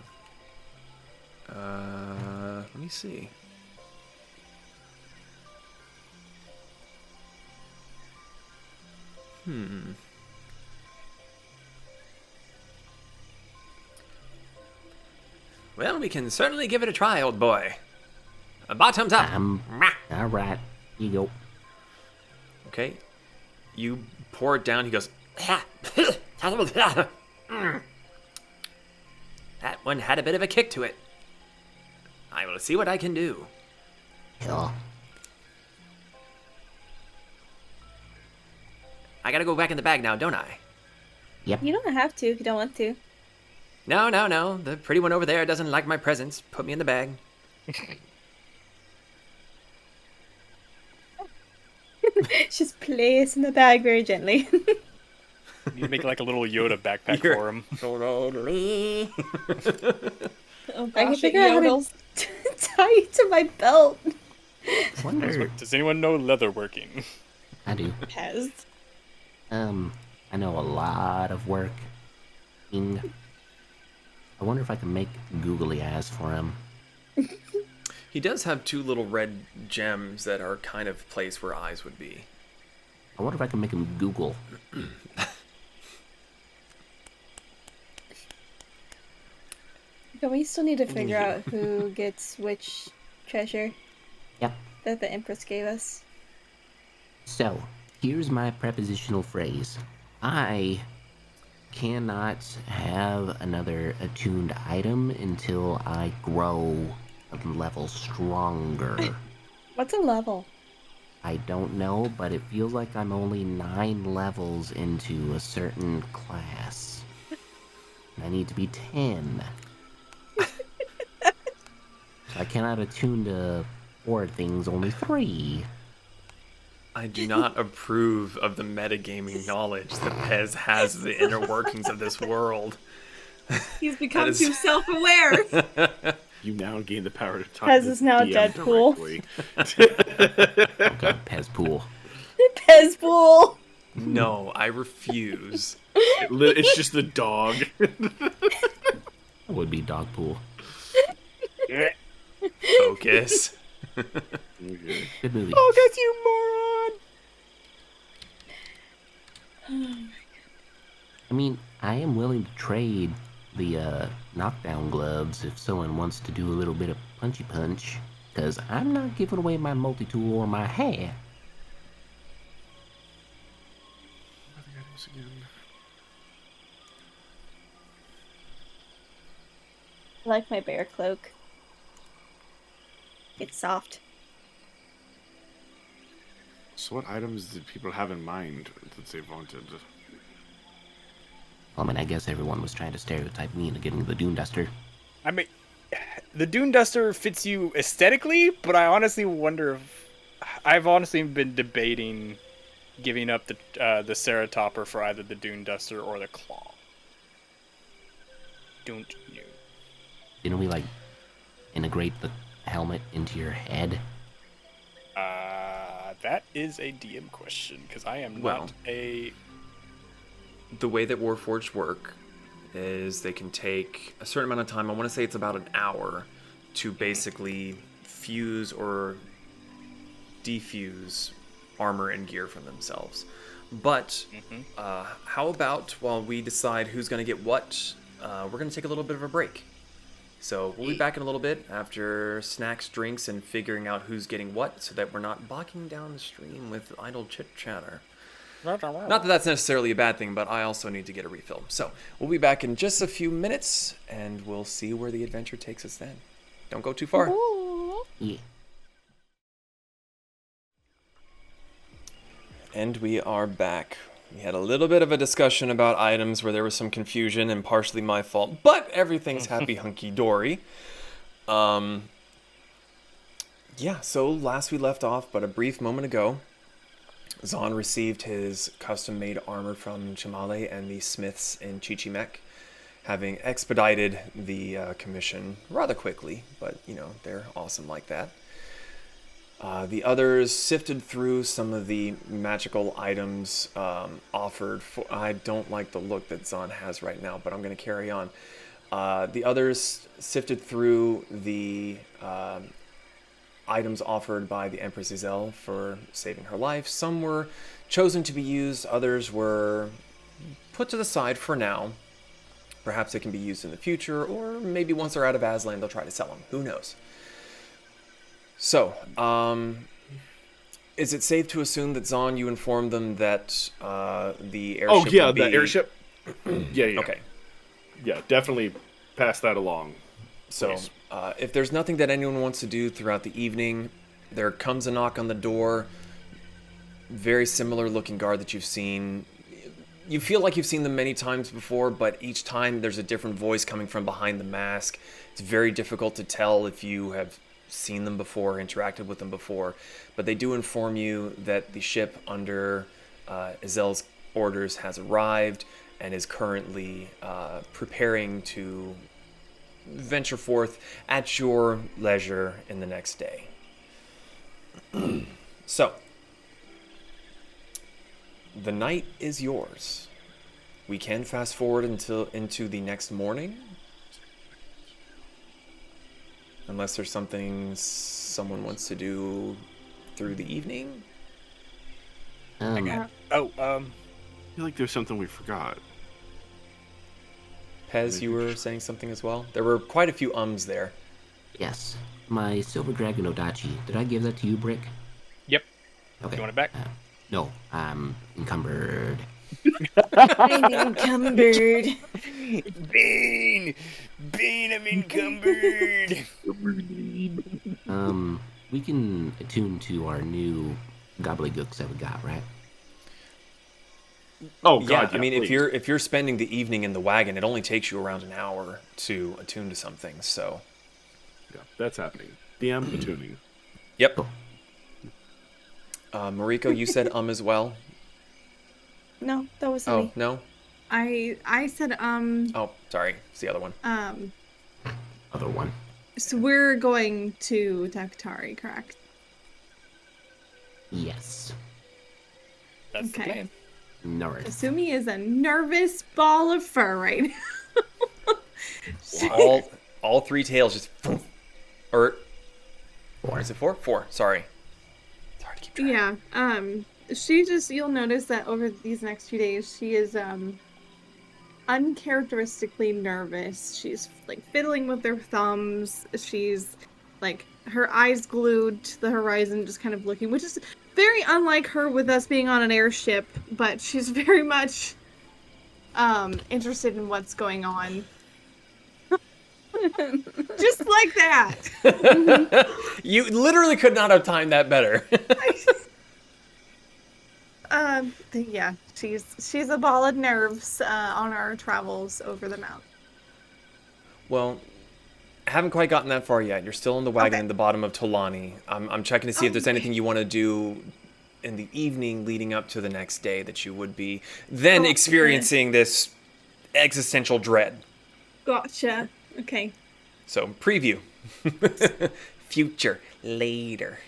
Let me see. Well, we can certainly give it a try, old boy. Bottoms up. Alright, you go. Okay. You pour it down. He goes, that one had a bit of a kick to it. I will see what I can do. Yeah. I gotta go back in the bag now, don't I? Yep. You don't have to if you don't want to. No, no, no. The pretty one over there doesn't like my presents. Put me in the bag. Just place in the bag very gently. You make like a little Yoda backpack for him. Totally. Oh I can gosh, it figure out how yodels. to tie it to my belt. Wonder. Does anyone know leather working? I do. Pez. I know a lot of work. I wonder if I can make googly eyes for him. He does have 2 little red gems that are kind of placed where eyes would be. I wonder if I can make him Google. But we still need to figure out who gets which treasure Yep. that the Empress gave us. So, here's my prepositional phrase. I cannot have another attuned item until I grow a level stronger. What's a level? I don't know, but it feels like I'm only 9 levels into a certain class. I need to be 10. I cannot attune to 4 things, only 3. I do not approve of the metagaming knowledge that Pez has of the inner workings of this world. He's become is- too self-aware. You now gain the power to talk Pez to is now the DM Deadpool. directly. Oh god, Pez pool. Pez pool! No, I refuse. It's just the dog. That would be dog pool. Focus. Okay. Good movie. Focus, you moron! I mean, I am willing to trade the knockdown gloves if someone wants to do a little bit of punchy punch, because I'm not giving away my multi-tool or my hat. I like my bear cloak. It's soft. So what items did people have in mind that they wanted? I mean, I guess everyone was trying to stereotype me into getting the Dune Duster. I mean, the Dune Duster fits you aesthetically, but I honestly wonder if... I've honestly been debating giving up the Ceratopper for either the Dune Duster or the Claw. Don't know. Didn't we, like, integrate the helmet into your head? That is a DM question, because I am Well. not a... The way that Warforged work is they can take a certain amount of time. I want to say it's about an hour to basically fuse or defuse armor and gear from themselves. But how about while we decide who's going to get what, we're going to take a little bit of a break. So we'll be back in a little bit after snacks, drinks, and figuring out who's getting what so that we're not bogging down the stream with idle chit-chatter. Not that that's necessarily a bad thing, but I also need to get a refill. So we'll be back in just a few minutes, and we'll see where the adventure takes us then. Don't go too far. Yeah. And we are back. We had a little bit of a discussion about items where there was some confusion and partially my fault, but everything's happy hunky-dory. Yeah, so last we left off, but a brief moment ago, Zahn received his custom-made armor from Chamale and the smiths in Chichimek, having expedited the commission rather quickly, but, you know, they're awesome like that. The others sifted through some of the magical items offered. I don't like the look that Zahn has right now, but I'm going to carry on. The others sifted through the items offered by the Empress Izel for saving her life. Some were chosen to be used, others were put to the side for now. Perhaps they can be used in the future, or maybe once they're out of Aztlan, they'll try to sell them. Who knows? So, is it safe to assume that, Zahn, you informed them that the airship Oh yeah, would be... the airship. Yeah. Okay. Yeah, definitely pass that along. So, Please. if there's nothing that anyone wants to do throughout the evening, there comes a knock on the door. very similar looking guard that you've seen. You feel like you've seen them many times before, but each time there's a different voice coming from behind the mask. It's very difficult to tell if you have seen them before, interacted with them before, but they do inform you that the ship under Izel's orders has arrived and is currently preparing to venture forth at your leisure in the next day. So, the night is yours. We can fast forward into the next morning. Unless there's something someone wants to do through the evening. I feel like there's something we forgot. Pez, you were saying something as well? There were quite a few ums there. Yes. My silver dragon Odachi. Did I give that to you, Brick? Yep. Okay. You want it back? No, I'm encumbered. I'm encumbered. Bean, I'm encumbered. We can attune to our new gobbledygooks that we got, right? Oh Yeah, God! I mean, please. if you're spending the evening in the wagon, it only takes you around an hour to attune to something. So, Yeah, that's happening. DM attuning. yep. Moriko, you said as well. No, that was Oh me. no. I said Oh, sorry. It's the other one. Other one. So we're going to Daktari, correct? Yes. That's the Okay. plan. North. Kasumi is a nervous ball of fur right now. all three tails just or Four. is it four? Four. Sorry. It's hard to keep track. Yeah. You'll notice that over these next few days, she is uncharacteristically nervous. She's like fiddling with her thumbs. She's like her eyes glued to the horizon, just kind of looking, which is very unlike her with us being on an airship, but she's very much interested in what's going on. Just like that. You literally could not have timed that better. Yeah, she's a ball of nerves on our travels over the mountain. Well, haven't quite gotten that far yet. You're still in the wagon Okay. in the bottom of Tolani. I'm checking to see if there's anything you want to do in the evening leading up to the next day that you would be then okay. experiencing this existential dread. Gotcha. Okay. So, preview. Future. Later.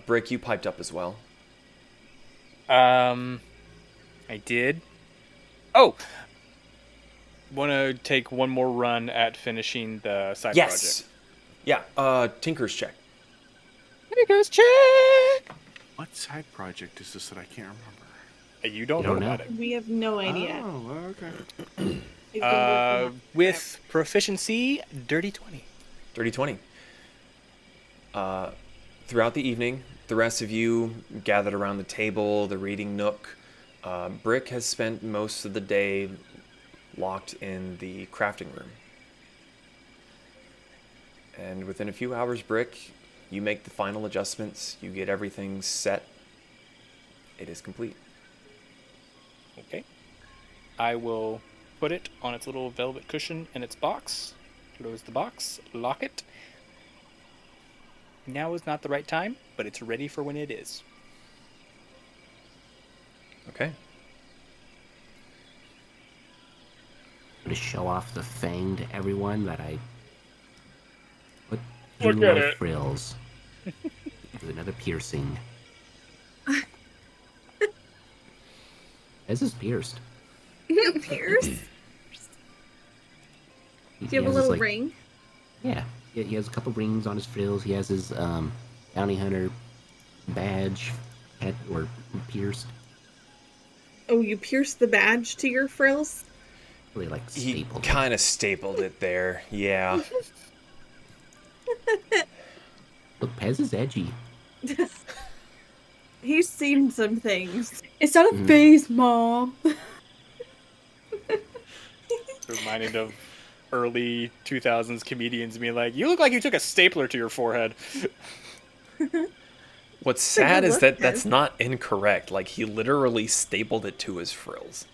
Brick, you piped up as well. I did. Oh! Want to take one more run at finishing the side Yes. Yeah, Tinker's check. project. Tinker's check! What side project is this that I can't remember? You don't You know don't know? about it. We have no idea. Oh, okay. We've been working on it With proficiency, dirty 20. Dirty 20. Throughout the evening, the rest of you gathered around the table, the reading nook. Brick has spent most of the day locked in the crafting room. And within a few hours, Brick, you make the final adjustments. You get everything set. It is complete. Okay. I will put it on its little velvet cushion in its box. Close the box. Lock it. Now is not the right time, but it's ready for when it is. Okay. To show off the fang to everyone that I put Look through at my it. frills. With another piercing. This is pierced. Pierce? Do He you have a has his, little like- ring? Yeah, he has a couple rings on his frills. He has his bounty hunter badge, or pierced. Oh, you pierced the badge to your frills? Really like He stapled. kind of stapled it there. Yeah. Look, Pez is edgy. He's seen some things. It's not a phase, Mom. Reminded of early 2000s comedians being like, you look like you took a stapler to your forehead. What's a good sad is look, that that's Pez. not incorrect. Like, he literally stapled it to his frills.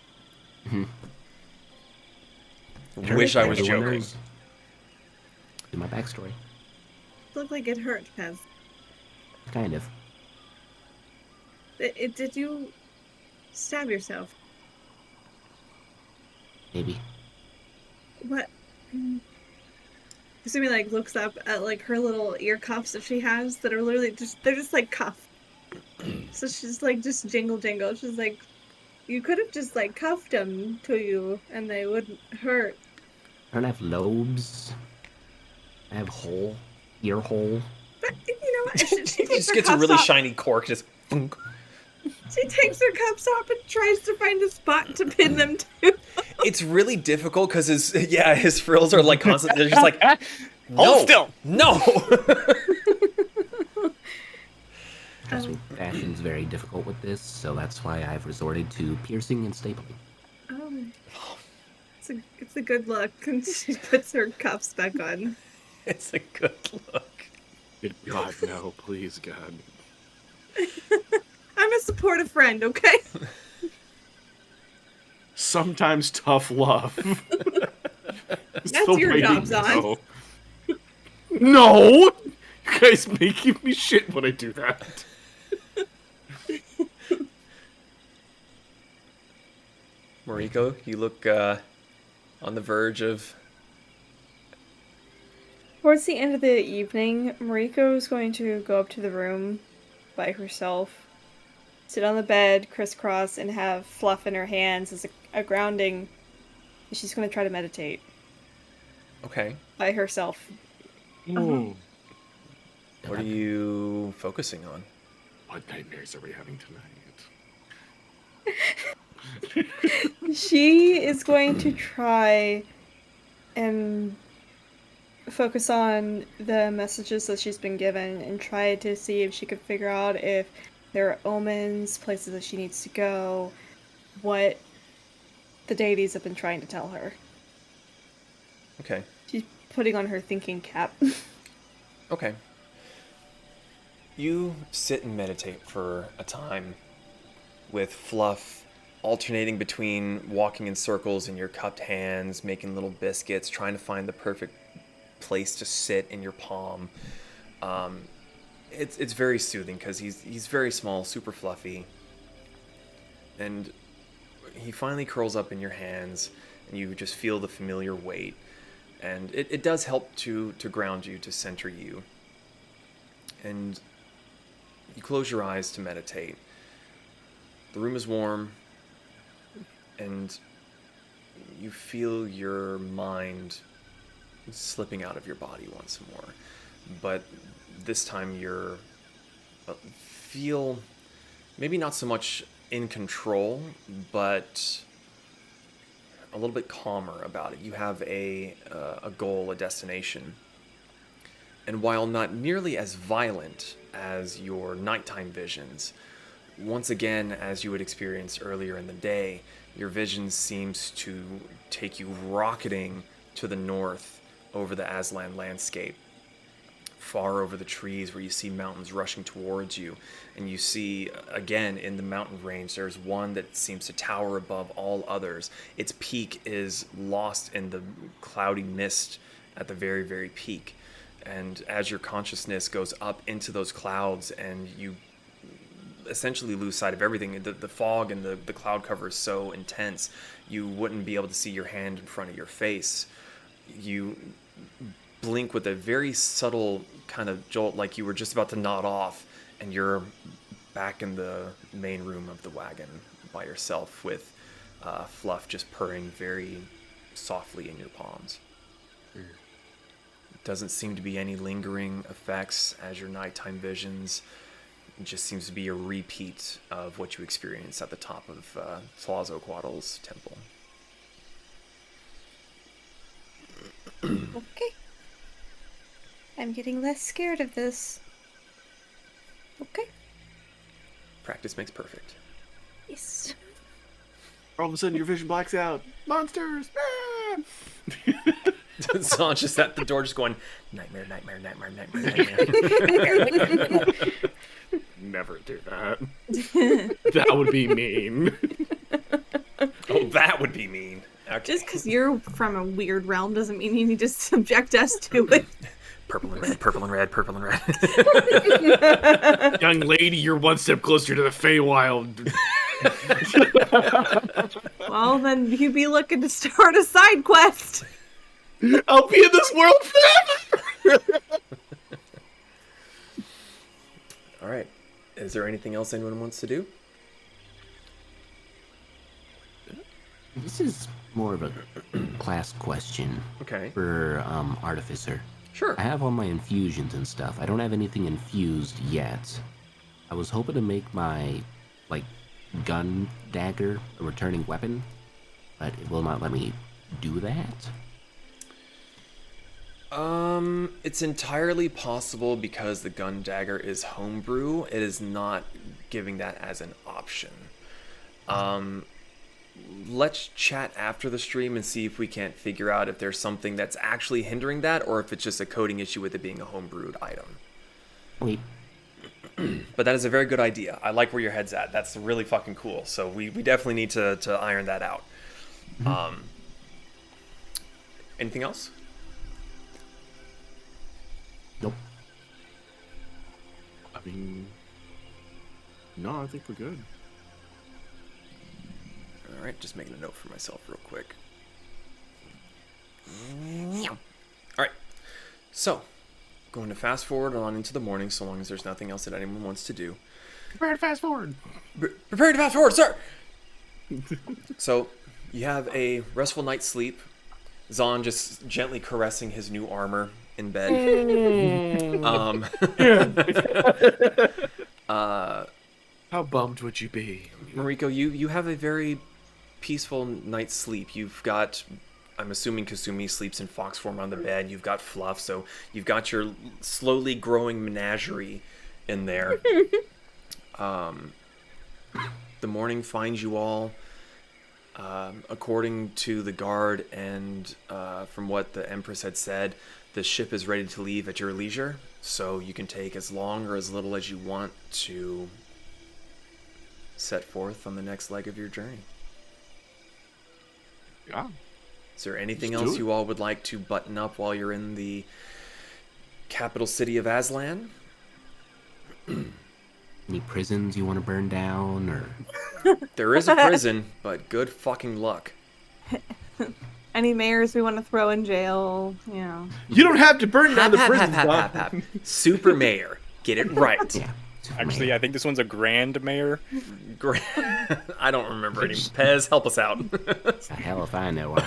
Wish I was Everyone joking. knows. In my backstory. Looked like it hurt, Pez. Kind of. Did you stab yourself? Maybe. What? Kasumi like looks up at like her little ear cuffs that she has that are literally they're just like cuff. So she's like just jingle. She's like, you could have just like cuffed them to you and they wouldn't hurt. I don't have lobes. I have ear hole. But you know what? She He takes just her gets a cuffs really off. shiny cork, just thunk. She takes her cuffs off and tries to find a spot to pin them to. It's really difficult because his frills are like constant. They're just like, no, Hold still. no. Trust me, fashion's very difficult with this, so that's why I've resorted to piercing and stapling. It's a good look. And she puts her cuffs back on. It's a good look. Good God, no, please, God. I'm a supportive friend, okay? Sometimes tough love. That's your job, Zon. No! You guys making me shit when I do that. Moriko, you look on the verge of. Towards the end of the evening, Moriko is going to go up to the room by herself, sit on the bed, crisscross, and have fluff in her hands as a grounding. She's going to try to meditate Okay. by herself. Ooh. What are you focusing on? What nightmares are we having tonight? She is going to try and focus on the messages that she's been given and try to see if she could figure out if there are omens, places that she needs to go, what the deities have been trying to tell her. Okay. She's putting on her thinking cap. Okay. You sit and meditate for a time with Fluff alternating between walking in circles in your cupped hands, making little biscuits, trying to find the perfect place to sit in your palm. It's very soothing because he's very small, super fluffy, and he finally curls up in your hands, and you just feel the familiar weight, and it does help to ground you, to center you, and you close your eyes to meditate. The room is warm, and you feel your mind slipping out of your body once more. But this time you're feel maybe not so much in control, but a little bit calmer about it. You have a goal, a destination. And while not nearly as violent as your nighttime visions, once again, as you would experience earlier in the day, your vision seems to take you rocketing to the north over the Aztlan landscape, far over the trees where you see mountains rushing towards you. And you see, again, in the mountain range, there's one that seems to tower above all others. Its peak is lost in the cloudy mist at the very, very peak. And as your consciousness goes up into those clouds and you essentially lose sight of everything, the fog and the cloud cover is so intense, you wouldn't be able to see your hand in front of your face. You blink with a very subtle kind of jolt, like you were just about to nod off, and you're back in the main room of the wagon by yourself with Fluff just purring very softly in your palms. Doesn't seem to be any lingering effects as your nighttime visions. It just seems to be a repeat of what you experienced at the top of Coatl's temple. Okay. I'm getting less scared of this. Okay. Practice makes perfect. Yes. All of a sudden, your vision blacks out. Monsters! Ah! Zahn just at the door, just going, nightmare, nightmare, nightmare, nightmare, nightmare. Never do that. That would be mean. Oh, that would be mean. Okay. Just because you're from a weird realm doesn't mean you need to subject us to it. Purple and red, purple and red, purple and red. Young lady, you're one step closer to the Feywild. Well, then you'd be looking to start a side quest. I'll be in this world forever. All right. Is there anything else anyone wants to do? This is more of a class question Okay. for Artificer. Sure. I have all my infusions and stuff. I don't have anything infused yet. I was hoping to make my, gun dagger a returning weapon, but it will not let me do that. It's entirely possible because the gun dagger is homebrew. It is not giving that as an option. Let's chat after the stream and see if we can't figure out if there's something that's actually hindering that, or if it's just a coding issue with it being a homebrewed item. Wait. But that is a very good idea. I like where your head's at. That's really fucking cool. So we definitely need to iron that out. Mm-hmm. Anything else? Nope. I mean, no, I think we're good. All right, just making a note for myself real quick. All right, so going to fast forward on into the morning, so long as there's nothing else that anyone wants to do. Prepare to fast forward. Prepare to fast forward, sir. So you have a restful night's sleep. Zahn just gently caressing his new armor in bed. How bummed would you be? Moriko, you have a very peaceful night's sleep. You've got, I'm assuming Kasumi sleeps in fox form on the bed. You've got Fluff, so you've got your slowly growing menagerie in there. The morning finds you all, according to the guard and from what the Empress had said, the ship is ready to leave at your leisure, so you can take as long or as little as you want to set forth on the next leg of your journey. Yeah. Is there anything Let's do else it. you all would like to button up while you're in the capital city of Aztlan? Any prisons you want to burn down, or There is a prison, but good fucking luck. Any mayors we want to throw in jail, you know. You don't have to burn down the prison. Hap. Super mayor. Get it right. yeah? Actually, I think this one's a grand mayor. I don't remember any. Pez, help us out. The hell if I know.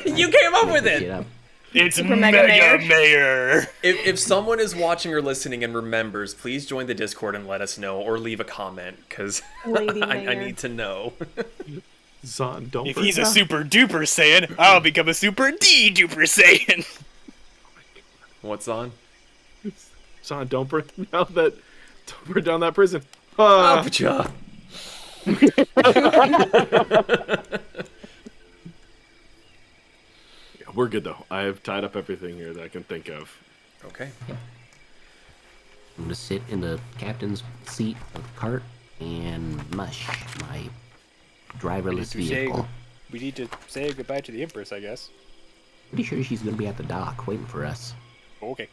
You came up with Shit it. up. It's Super Mega Mega Mayor. If someone is watching or listening and remembers, please join the Discord and let us know, or leave a comment, because Lady I Mayor. need to know. Zahn, don't If burn he's a down. super duper Saiyan, I'll become a super D duper Saiyan. What's on? Zahn, don't burn down that prison. Oh, pacha. Yeah, we're good though. I have tied up everything here that I can think of. Okay. I'm gonna sit in the captain's seat of the cart and mush my driverless vehicle. We need to say goodbye to the Empress, I guess. Pretty sure she's gonna be at the dock waiting for us. Okay.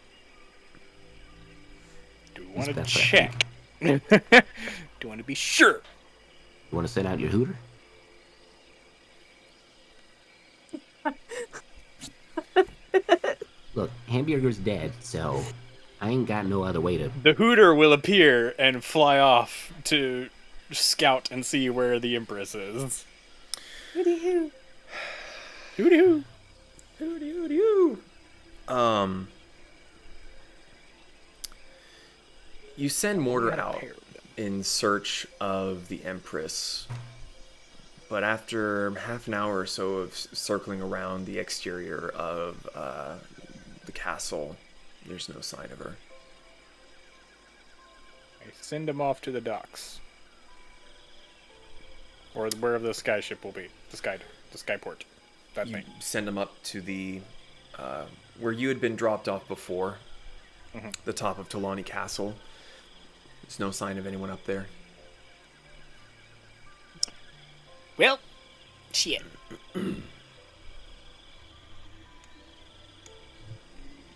Do we want to That's better. check? Do you want to be sure? You want to send out your hooter? Look, Hamburger's dead, so I ain't got no other way to. The Hooter will appear and fly off to scout and see where the Empress is. Hooty-hoo. Hooty-hoo. You send Mortar out in search of the Empress, but after half an hour or so of circling around the exterior of the castle, there's no sign of her. I send him off to the docks. Or wherever the skyship will be. The skyport. That You thing. send them up to the where you had been dropped off before, the top of Tolani Castle. There's no sign of anyone up there. Well, shit.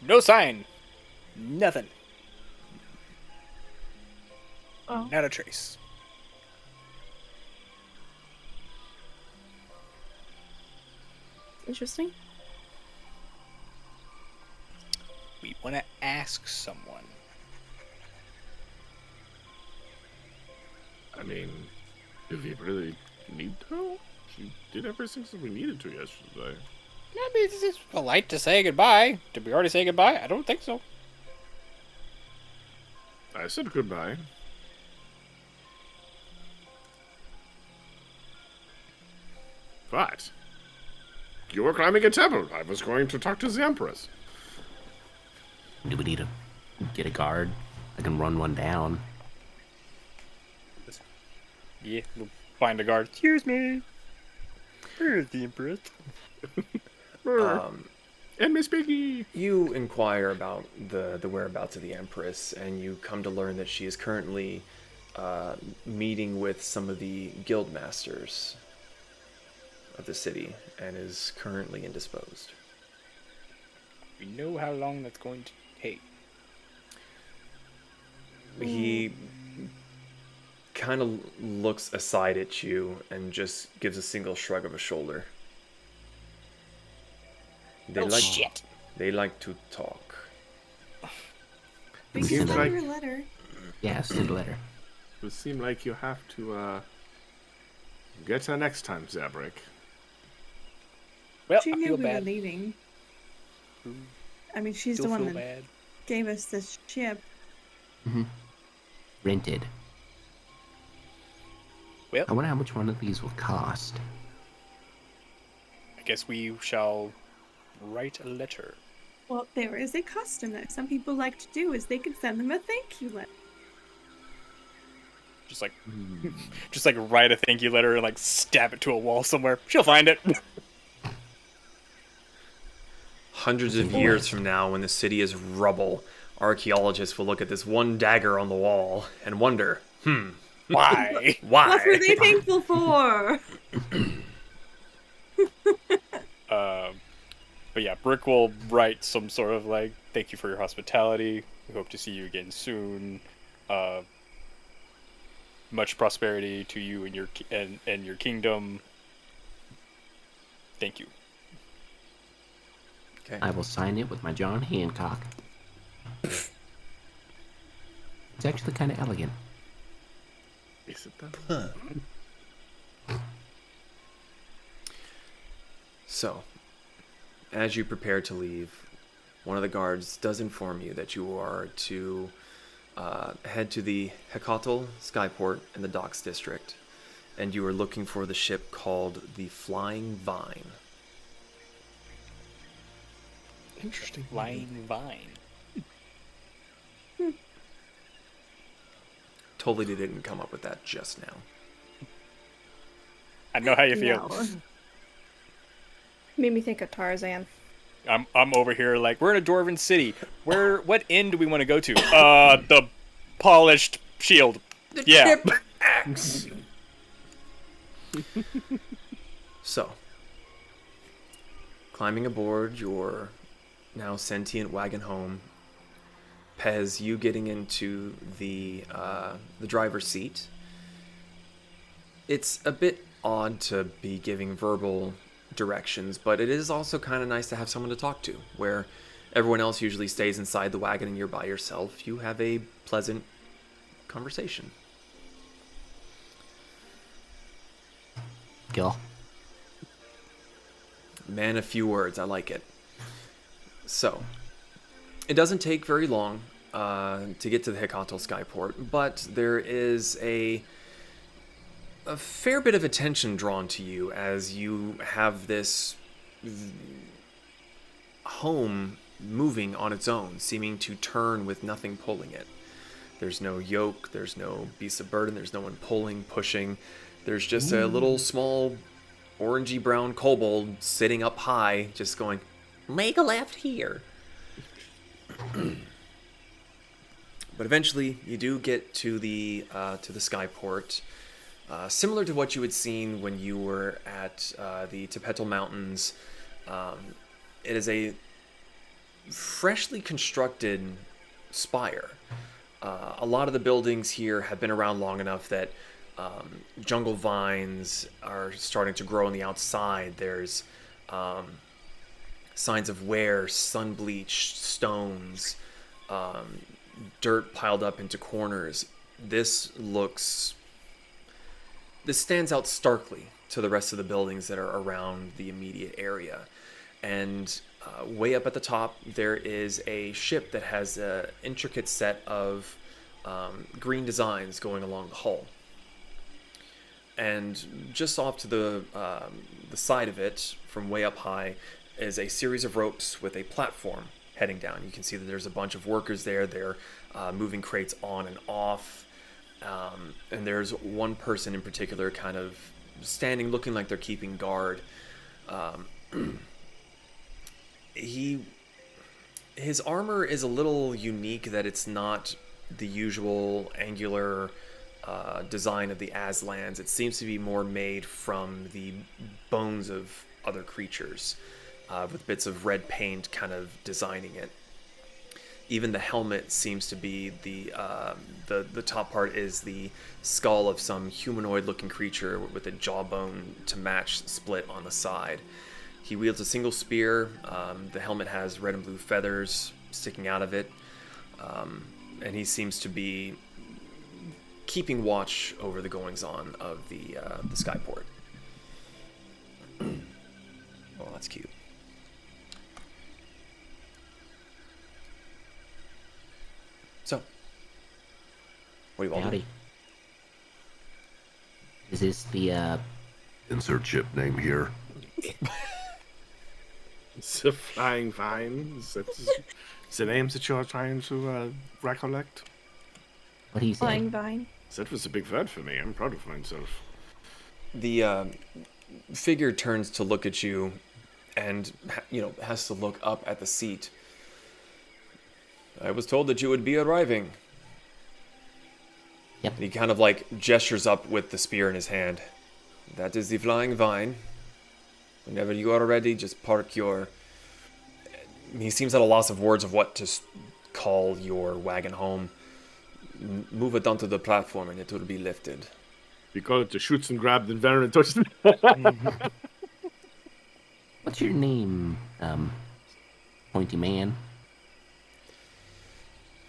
No sign. Nothing. Oh. Not a trace. Interesting. We want to ask someone. I mean, if you really need to, she did everything that we needed to yesterday. I mean, it's polite to say goodbye. Did we already say goodbye? I don't think so. I said goodbye. But you were climbing a temple. I was going to talk to the Empress. Do we need to get a guard? I can run one down. Yeah, we'll find a guard. Excuse me. Where's the Empress? And Miss Piggy. You inquire about the whereabouts of the Empress, and you come to learn that she is currently meeting with some of the guild masters of the city, and is currently indisposed. We know how long that's going to take. He kind of looks aside at you and just gives a single shrug of a shoulder. Shit. They like to talk. We can Seems send like- her a letter. Yeah, send a letter. It would seem like you have to get her next time, Zabrick. Well, She I knew feel we were bad. leaving. I mean, she's Still the one feel that bad. gave us this ship. Rented. Well, I wonder how much one of these will cost. I guess we shall write a letter. Well, there is a custom that some people like to do is they can send them a thank you letter. Just like write a thank you letter and like stab it to a wall somewhere. She'll find it. Hundreds of years from now, when the city is rubble, archaeologists will look at this one dagger on the wall and wonder, Why? why? What were they thankful for? But yeah, Brick will write some sort of like, thank you for your hospitality. We hope to see you again soon. Much prosperity to you and your kingdom. Thank you. Okay. I will sign it with my John Hancock. It's actually kind of elegant. Is it though? So, as you prepare to leave, one of the guards does inform you that you are to head to the Colatl skyport in the docks district, and you are looking for the ship called the Flying Vine. Interesting. Flying vine. Totally didn't come up with that just now. I know how you feel. No. Made me think of Tarzan. I'm over here like, we're in a dwarven city. What inn do we want to go to? The polished shield. Yeah. Axe. So, climbing aboard your now sentient wagon home, Pez, you getting into the driver's seat. It's a bit odd to be giving verbal directions, but it is also kind of nice to have someone to talk to. Where everyone else usually stays inside the wagon and you're by yourself, you have a pleasant conversation. Gil. Man, a few words. I like it. So, it doesn't take very long to get to the Colatl skyport, but there is a fair bit of attention drawn to you as you have this home moving on its own, seeming to turn with nothing pulling it. There's no yoke, there's no beast of burden, there's no one pulling, pushing. There's just a little small orangey brown kobold sitting up high, just going, Make a left here. But eventually, you do get to the skyport, similar to what you had seen when you were at the Colatl Mountains. It is a freshly constructed spire. A lot of the buildings here have been around long enough that jungle vines are starting to grow on the outside. There's signs of wear, sun-bleached stones, dirt piled up into corners. This stands out starkly to the rest of the buildings that are around the immediate area. And way up at the top, there is a ship that has an intricate set of green designs going along the hull. And just off to the side of it, from way up high, is a series of ropes with a platform heading down. You can see that there's a bunch of workers there. They're moving crates on and off. And there's one person in particular kind of standing, looking like they're keeping guard. His armor is a little unique, that it's not the usual angular design of the Aztlans. It seems to be more made from the bones of other creatures, with bits of red paint kind of designing it. Even the helmet seems to be the top part is the skull of some humanoid-looking creature with a jawbone to match split on the side. He wields a single spear. The helmet has red and blue feathers sticking out of it, and he seems to be keeping watch over the goings-on of the skyport. Oh, that's cute. So, what do you all do? Howdy. Is this the, Insert ship name here. It's a flying vine. Is that the names that you're trying to recollect? what do you say? Flying vine. That was a big word for me. I'm proud of myself. The figure turns to look at you, and has to look up at the seat. I was told that you would be arriving. Yep. And he kind of gestures up with the spear in his hand. That is the flying vine. Whenever you are ready, just park your... He seems at a loss of words of what to call your wagon home. Move it onto the platform and it will be lifted. We call it the shoots and grab, then Veteran touched it. What's your name, pointy man?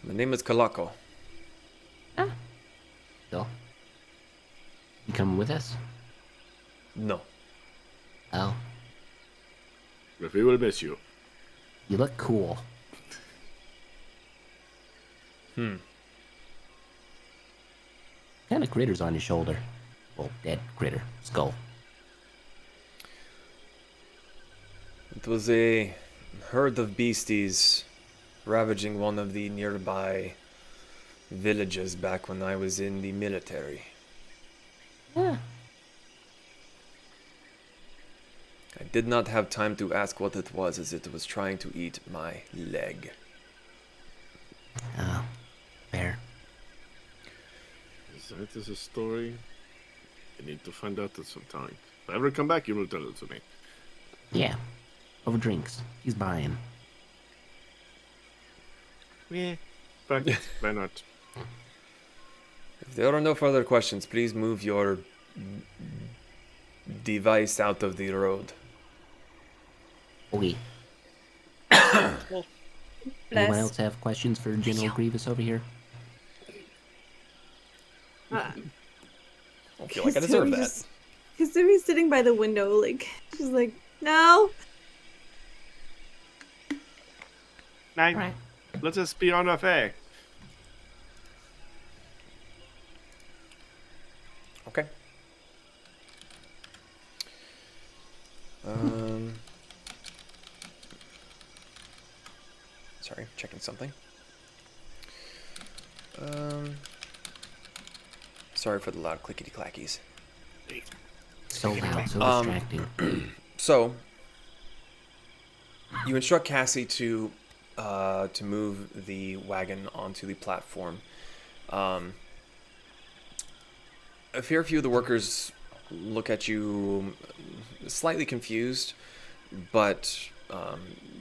My name is Colatl. Bill? You coming with us? No. Oh, But we will miss you. you look cool. Hmm. What kind of critter's on your shoulder? Well, dead critter. Skull. It was a herd of beasties ravaging one of the nearby villages back when I was in the military. Yeah. I did not have time to ask what it was, as it was trying to eat my leg. Oh, fair. That is a story you need to find out at some time. If I ever come back, you will tell it to me. Yeah. Over drinks. He's buying. Yeah. But why not? If there are no further questions, please move your device out of the road. Okay. Bless. Anyone else have questions for General Grievous over here? I feel like I deserve that. Kasumi's sitting by the window, she's like, no. Night. Right. Let us be on our way. Okay. Sorry, checking something. Sorry for the loud clickety clackies. So loud, so distracting. So, You instruct Cassie to move the wagon onto the platform. A fair few of the workers look at you slightly confused, but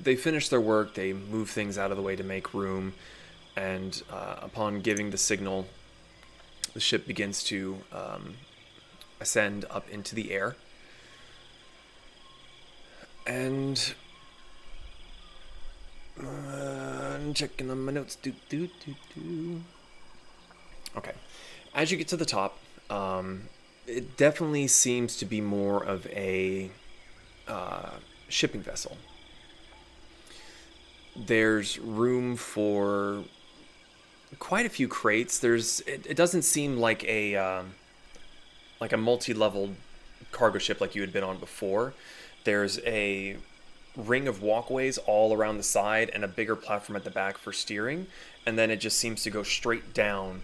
they finish their work. They move things out of the way to make room, and upon giving the signal, the ship begins to ascend up into the air. And I'm checking on my notes. Okay. As you get to the top, it definitely seems to be more of a shipping vessel. There's room for quite a few crates. It doesn't seem like a multi-level cargo ship like you had been on before. There's a ring of walkways all around the side and a bigger platform at the back for steering, and then it just seems to go straight down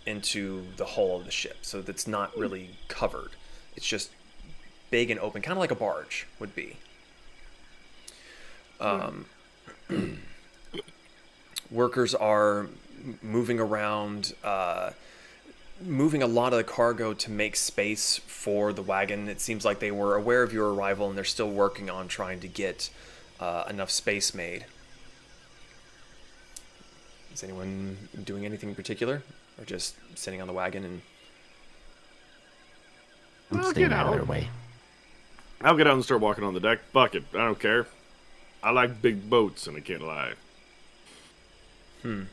into the hull of the ship, so that's not really covered. It's just big and open, kind of like a barge would be. Workers are moving around, moving a lot of the cargo to make space for the wagon. It seems like they were aware of your arrival and they're still working on trying to get enough space made. Is anyone doing anything in particular, or just sitting on the wagon and... I'm staying out of their way. I'll get out and start walking on the deck. Fuck it, I don't care. I like big boats, and I can't lie. Oh,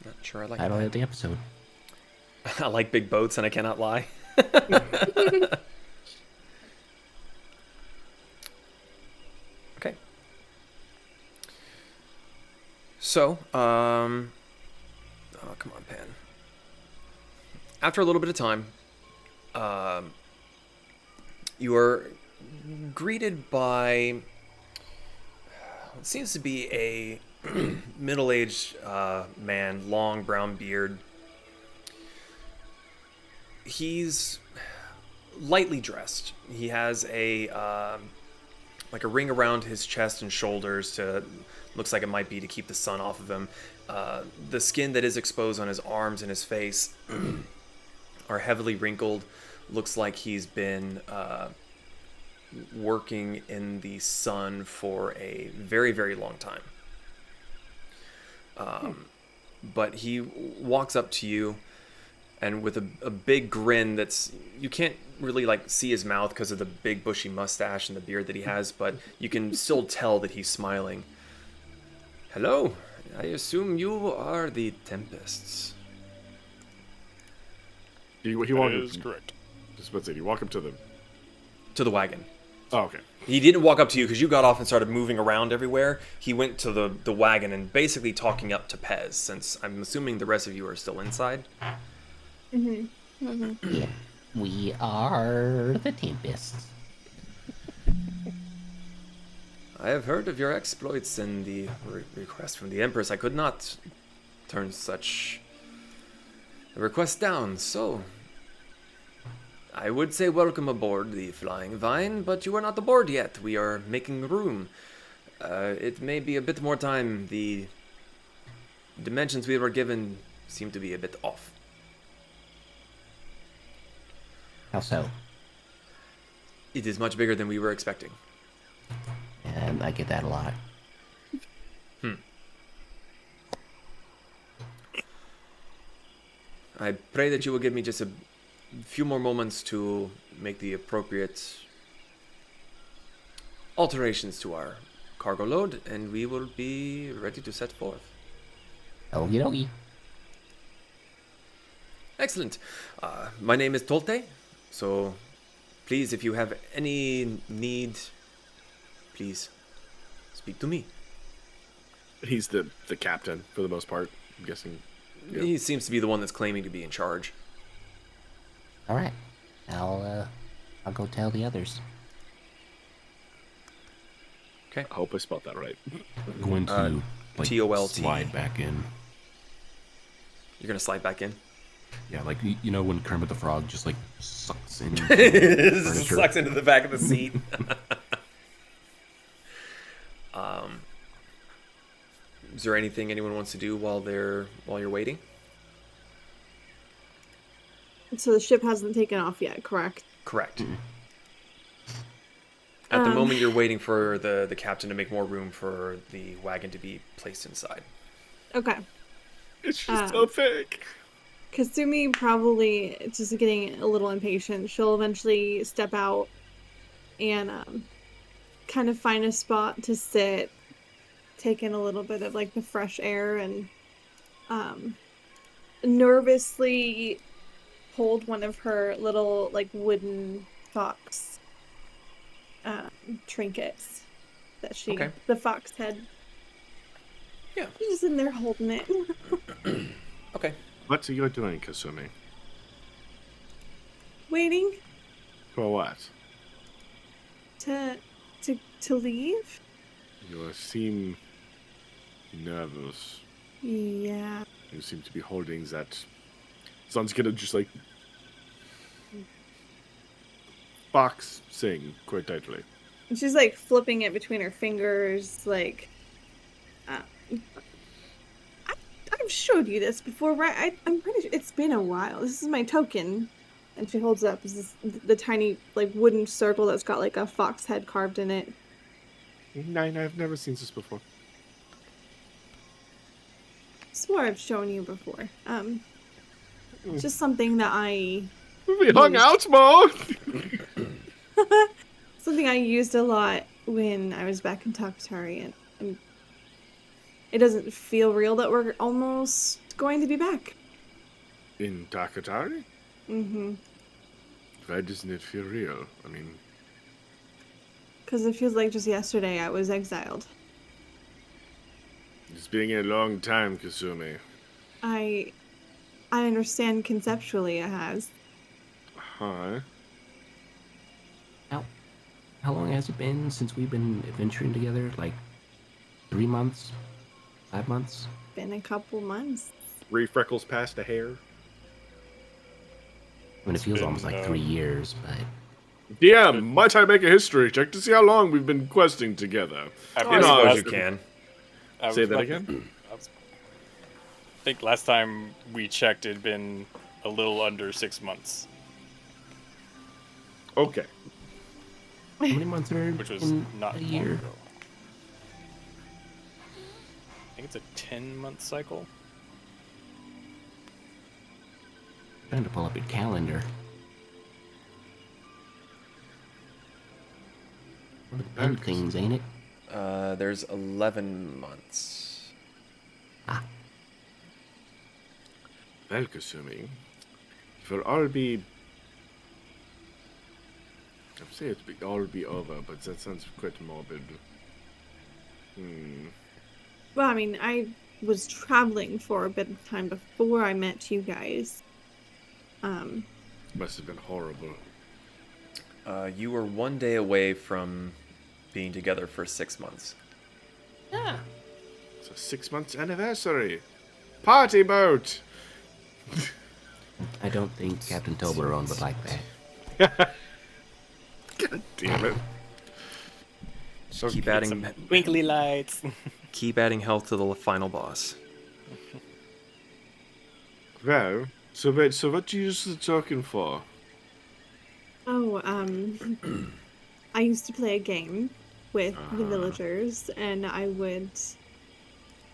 Not sure I like title that. of the episode. I like big boats and I cannot lie. Okay. So, oh, come on, Pan. After a little bit of time, you are greeted by what seems to be a middle-aged man, long brown beard. He's lightly dressed. He has a like a ring around his chest and shoulders to looks like it might be to keep the sun off of him. The skin that is exposed on his arms and his face are heavily wrinkled. Looks like he's been working in the sun for a very, very long time. But he walks up to you, and with a big grin that's... You can't really like see his mouth because of the big bushy mustache and the beard that he has, but you can still tell that he's smiling. Hello, I assume you are the Tempests. He That is correct. Just about to say, you walk up to To the wagon. Oh, okay. He didn't walk up to you because you got off and started moving around everywhere. He went to the wagon and basically talking up to Pez, since I'm assuming the rest of you are still inside. Yeah, we are the Tempests. I have heard of your exploits and the request from the Empress. I could not turn such a request down, so I would say welcome aboard the Flying Vine, but you are not aboard yet. We are making room. It may be a bit more time. The dimensions we were given seem to be a bit off. How so? It is much bigger than we were expecting. And I get that a lot. I pray that you will give me just a few more moments to make the appropriate alterations to our cargo load, and we will be ready to set forth. Okie dokie. Excellent. My name is Tolte, so please, if you have any need, please speak to me. He's the captain for the most part, I'm guessing. Yeah. He seems to be the one that's claiming to be in charge. All right, I'll go tell the others. Okay. I hope I spelled that right. I'm going to TOLT. slide back in. You're gonna slide back in. Yeah, like you know when Kermit the Frog just like sucks in furniture. Sucks into the back of the seat. Is there anything anyone wants to do while you're waiting? So the ship hasn't taken off yet, correct? Correct. At the moment, you're waiting for the captain to make more room for the wagon to be placed inside. Okay. It's just so thick. Kasumi probably just getting a little impatient. She'll eventually step out and kind of find a spot to sit, take in a little bit of like the fresh air, and nervously hold one of her little like wooden fox trinkets that she, Okay. the fox head. Yeah. She's just in there holding it. Okay. What are you doing, Kasumi? Waiting For what? to leave. You seem nervous. Yeah. You seem to be holding that. Sounds gonna just like box thing quite tightly. And she's like flipping it between her fingers, like. I've showed you this before, right? I'm pretty sure it's been a while. This is my token, and she holds it up. This is the tiny like wooden circle that's got like a fox head carved in it. Nine, I've never seen this before. Swore I've shown you before. It's just something that I. We hung out more. Something I used a lot when I was back in Takatari, and it doesn't feel real that we're almost going to be back. In Takatari? Mm-hmm. Why doesn't it feel real? I mean, Because it feels like just yesterday I was exiled. it's been a long time, Kasumi. I understand conceptually it has. Huh? How long has it been since we've been adventuring together? Like 3 months? 5 months? Been a couple months. 3 freckles past a hair. I mean, it feels been, almost like 3 years, but DM, might I make a history check to see how long we've been questing together? I I know, suppose I you was- can. Say that about- again? I think last time we checked, it'd been a little under 6 months, Okay. how many months are which was in not a long year? ago. I think it's a 10-month cycle. Trying to pull up your calendar. One of the pen things, ain't it? There's 11 months. Well, Kasumi, it will all be... I'd say it will all be over, but that sounds quite morbid. Well, I mean, I was traveling for a bit of time before I met you guys. Must have been horrible. You were 1 day away from being together for 6 months. It's a 6 months anniversary. Party boat! I don't think Captain Toblerone would like that. God damn it. So Keep get adding- some twinkly lights. Keep adding health to the final boss. Well, so wait, so what do you use the token for? Oh, I used to play a game with the villagers, and I would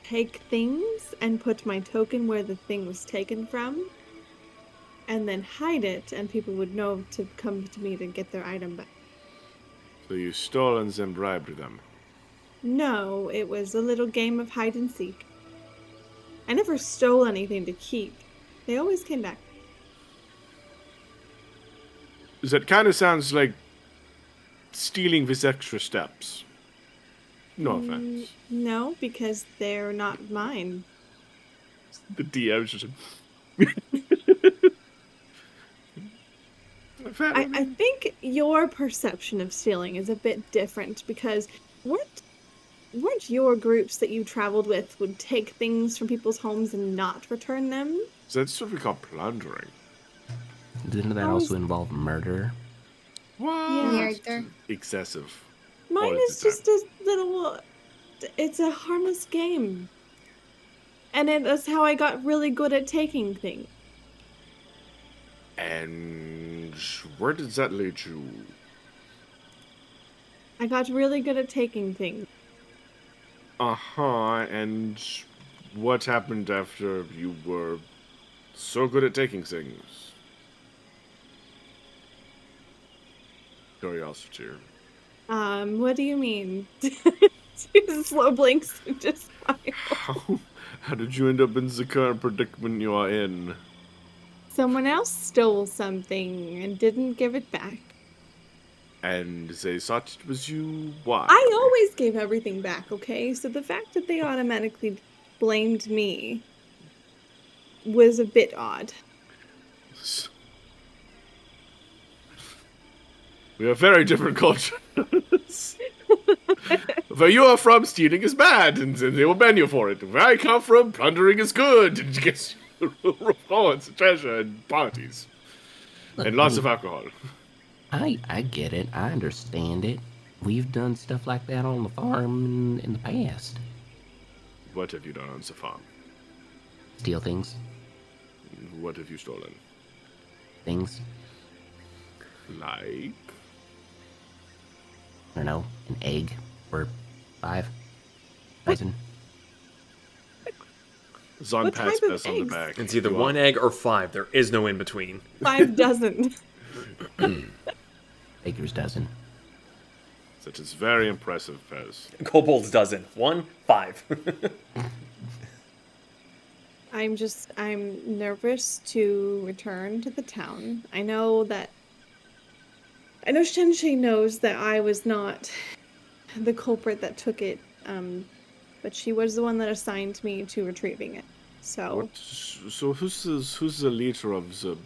take things and put my token where the thing was taken from, and then hide it, and people would know to come to me to get their item back. So you stole and then bribed them. No, it was a little game of hide and seek. I never stole anything to keep. They always came back. That kind of sounds like stealing with extra steps. No offense. No, because they're not mine. The DM's just... I think your perception of stealing is a bit different because weren't your groups that you traveled with would take things from people's homes and not return them? That's what we call plundering. Didn't that also involve murder? What? Yeah. Arthur. Excessive. Mine All is the time. just a little. It's a harmless game. And that's how I got really good at taking things. And where does that lead you? I got really good at taking things. Uh-huh, and what happened after you were so good at taking things? Curiosity. What do you mean? Slow blinks and just smile. How did you end up in the current predicament you are in? Someone else stole something and didn't give it back. And they thought it was you? Why? I always gave everything back, okay? So the fact that they automatically blamed me was a bit odd. We are very different cultures. Where you are from, stealing is bad, and they will ban you for it. Where I come from, plundering is good, and you get rewards, treasure, and parties. Look, And lots of alcohol. I get it. I understand it. We've done stuff like that on the farm in the past. What have you done on the farm? Steal things. What have you stolen? Things. Like? I don't know. An egg. Or 5. Bison. Zon What pats type of Bess on the eggs? back. It's either You one are- egg or 5. There is no in between. 5 dozen. Baker's dozen. That is very impressive, Pez. Kobold's dozen. 1, 5. I'm nervous to return to the town. I know Shenshei knows that I was not the culprit that took it, but she was the one that assigned me to retrieving it. So So who's the leader of the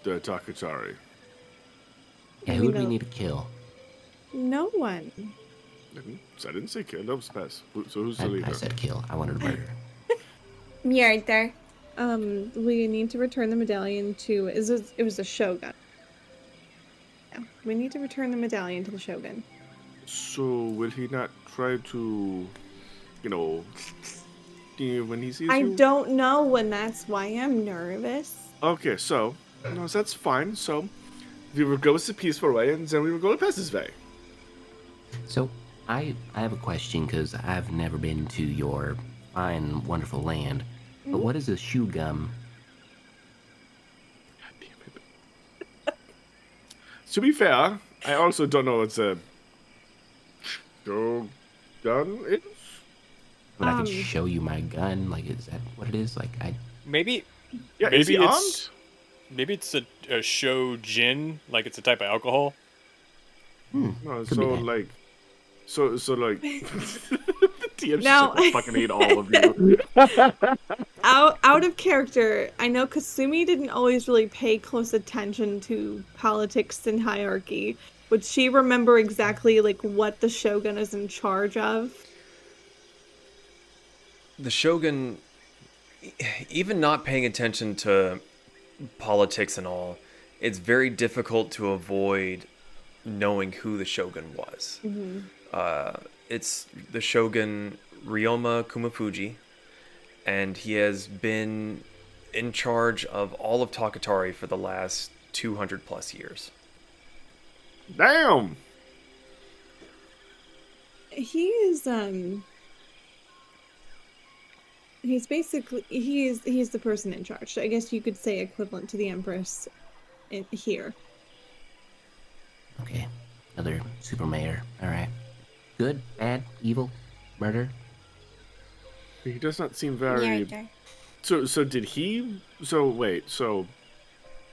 Takatari? Yeah, who do we need to kill? no one. I didn't say kill. That was Pez. So who's the I leader? said kill. I wanted to murder. Me, Arthur. We need to return the medallion to. It was the Shogun. Yeah, we need to return the medallion to the Shogun. So will he not try to, when he sees I you? don't know when that's why I'm nervous. Okay, so no, that's fine. So we will go the peaceful way, and then we will go the Pez's way. So, I have a question, because I've never been to your fine, wonderful land. But what is a shoe gum? God damn it. To be fair, I also don't know what a gun is. But I could show you my gun. Like, is that what it is? Like, Maybe Yeah, is he maybe armed? it's maybe it's a show gin, like it's a type of alcohol. No, Could so be that. like, so like, the TM's Now- just like, I fucking hate all of you. Out of character, I know Kasumi didn't always really pay close attention to politics and hierarchy. Would she remember exactly like what the Shogun is in charge of? The Shogun, even not paying attention to politics and all, it's very difficult to avoid knowing who the Shogun was. It's the Shogun Ryoma Kumafuji, and he has been in charge of all of Takatari for the last 200 plus years. Damn. He is he's basically he's the person in charge. I guess you could say equivalent to the Empress here. okay, another super mayor. All right, good, bad, evil, murder. He does not seem Me, very. Arthur. So did he? So wait. So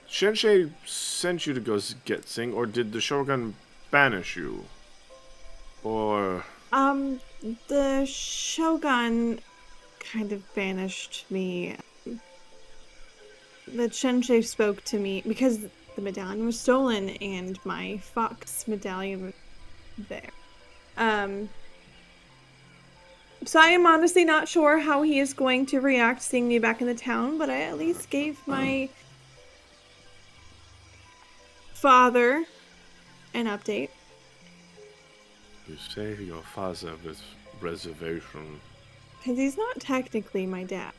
Shenshei sent you to go get Sing, or did the Shogun banish you? Or The Shogun kind of banished me. The Shenshei spoke to me because the medallion was stolen and my fox medallion was there. So I am honestly not sure how he is going to react seeing me back in the town, but I at least gave my father an update. You say your father with reservation. Because he's not technically my dad.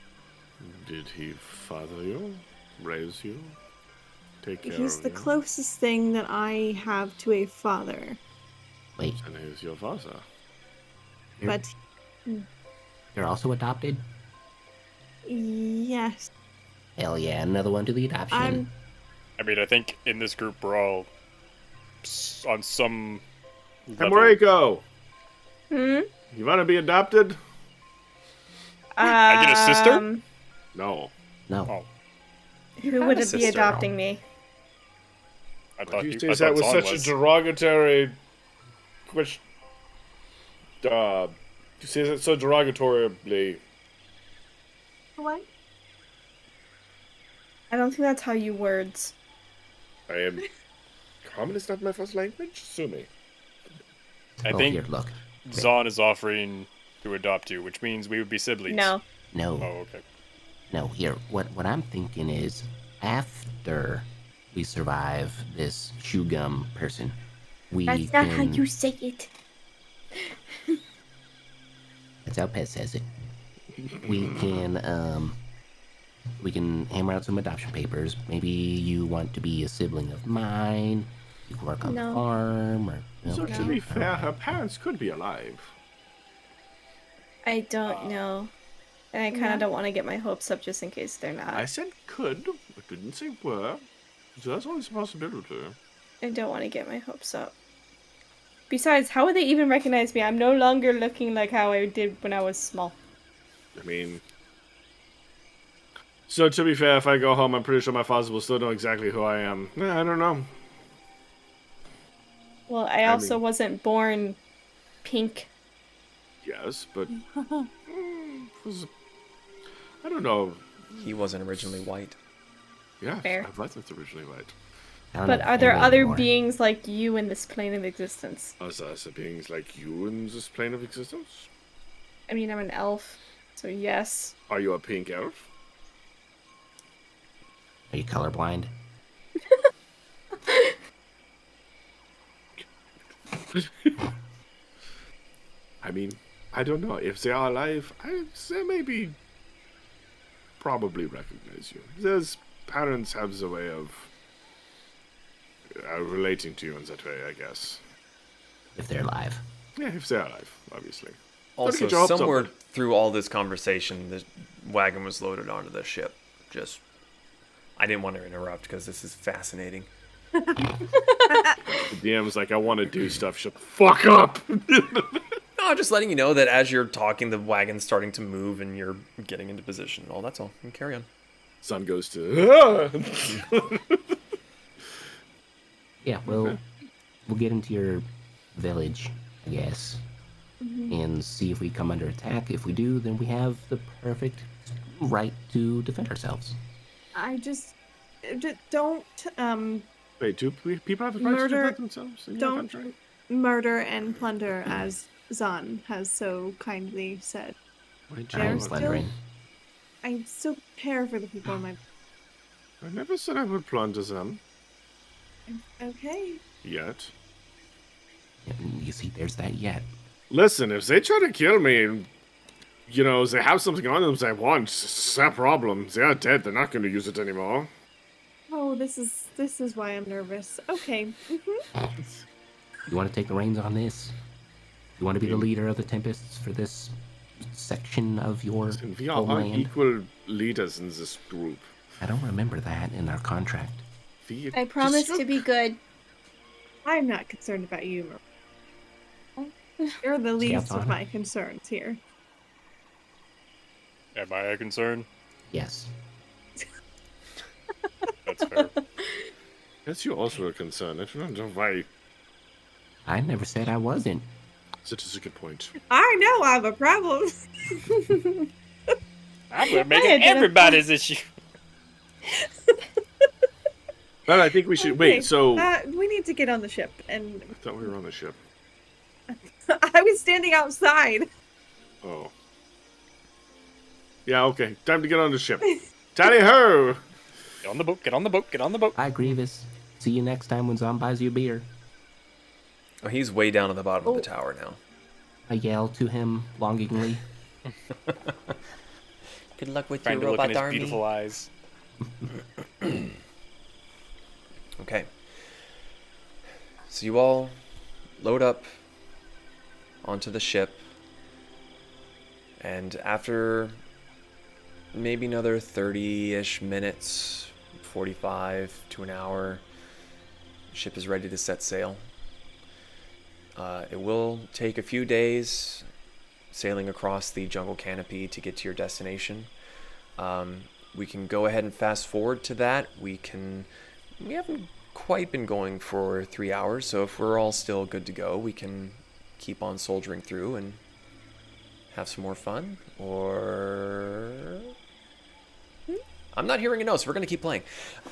Did he father you? Raise you? Take care He's of the you? closest thing that I have to a father. Wait, And he's your father. But you're also adopted? yes. Hell yeah, another one to the adoption. I mean, I think in this group we're all on some Hey, level. Moriko! Hmm? You want to be adopted? I get a sister? No. No. Oh, Who have would a it be sister. adopting me? I thought You you say that with Zahn such was. a derogatory question. You say that so derogatorily. What? I don't think that's how you words. I am. Common is not my first language? Sue me. I Oh, think here, look. Zahn is offering to adopt you, which means we would be siblings. No. No. Oh, okay. No, here. What I'm thinking is, after we survive this chew gum person, we That's can... not how you say it. That's how Pez says it. We can hammer out some adoption papers. Maybe you want to be a sibling of mine. You can work on the No. farm, or... So okay, to be fair, alright. her parents could be alive. I don't know. And I kind of don't want to get my hopes up just in case they're not. I said could, I didn't say were. So that's always a possibility. I don't want to get my hopes up. Besides, how would they even recognize me? I'm no longer looking like how I did when I was small. I mean... So to be fair, if I go home, I'm pretty sure my father will still know exactly who I am. I don't know. Well, I also wasn't born pink. Yes, but... I don't know. He wasn't originally white. Yeah, Fair. I wasn't originally white. I don't But have are there family other anymore. beings like you in this plane of existence? Are there beings like you in this plane of existence? I mean, I'm an elf, so yes. Are you a pink elf? Are you colorblind? I mean, I don't know. If they are alive, they maybe probably recognize you. There's parents have the way of relating to you in that way, I guess. If they're alive. Yeah, if they're alive, obviously. Also, get your hopes up, somewhere bud. through all this conversation, the wagon was loaded onto the ship. I didn't want to interrupt because this is fascinating. The DM's like, I want to do stuff. Shut the fuck up! No, I'm just letting you know that as you're talking, the wagon's starting to move and you're getting into position. Oh, that's all. You can carry on. Sun goes to... Yeah, we'll get into your village, I guess, and see if we come under attack. If we do, then we have the perfect right to defend ourselves. I just don't Wait, do people have the right to Murder- defend themselves in your don't country? murder and plunder as Zahn has so kindly said. Wait, I am There's Slytherin. I still care for the people in my. I never said I would plunder them. Okay. Yet. You see, there's that yet. Listen, if they try to kill me, and, you know, they have something on them they want, it's their problem. They are dead. They're not going to use it anymore. Oh, this is why I'm nervous. Okay. You want to take the reins on this? You want to be the leader of the Tempests for this section of your And we are all homeland? equal leaders in this group. I don't remember that in our contract. I promise to be good. I'm not concerned about you, Maria. You're the least Scouts of on. my concerns here. Am I a concern? Yes. That's fair. Yes, you're also a concern. I don't know why. I never said I wasn't. That is a good point. I know I have a problem. I'm gonna make I it identify- everybody's issue. But I think we should... Okay, Wait, so... we need to get on the ship, and I thought we were on the ship. I was standing outside. Oh. Yeah, okay. Time to get on the ship. Tally ho! Get on the boat, get on the boat, get on the boat. Bye, Grievous. See you next time when Zom buys you a beer. Oh, he's way down at the bottom of the tower now. I yell to him longingly. Good luck with Trying your to look in robot his army. beautiful eyes. Okay. So you all load up onto the ship, and after maybe another 30-ish minutes, 45 to an hour, the ship is ready to set sail. It will take a few days sailing across the jungle canopy to get to your destination. We can go ahead and fast forward to that. We haven't quite been going for 3 hours, so if we're all still good to go, we can keep on soldiering through and have some more fun. Or I'm not hearing a no, so we're gonna keep playing.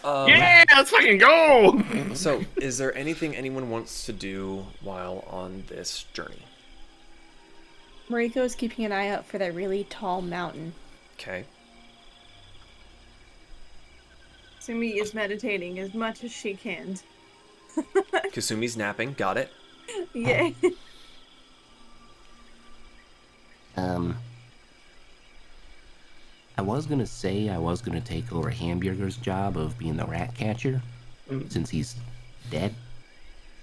Yeah, let's fucking go! So, is there anything anyone wants to do while on this journey? Moriko is keeping an eye out for that really tall mountain. Okay. Sumi is meditating as much as she can. Kasumi's napping. Got it. Yay. I was gonna say I was gonna take over Hamburger's job of being the rat catcher, since he's dead.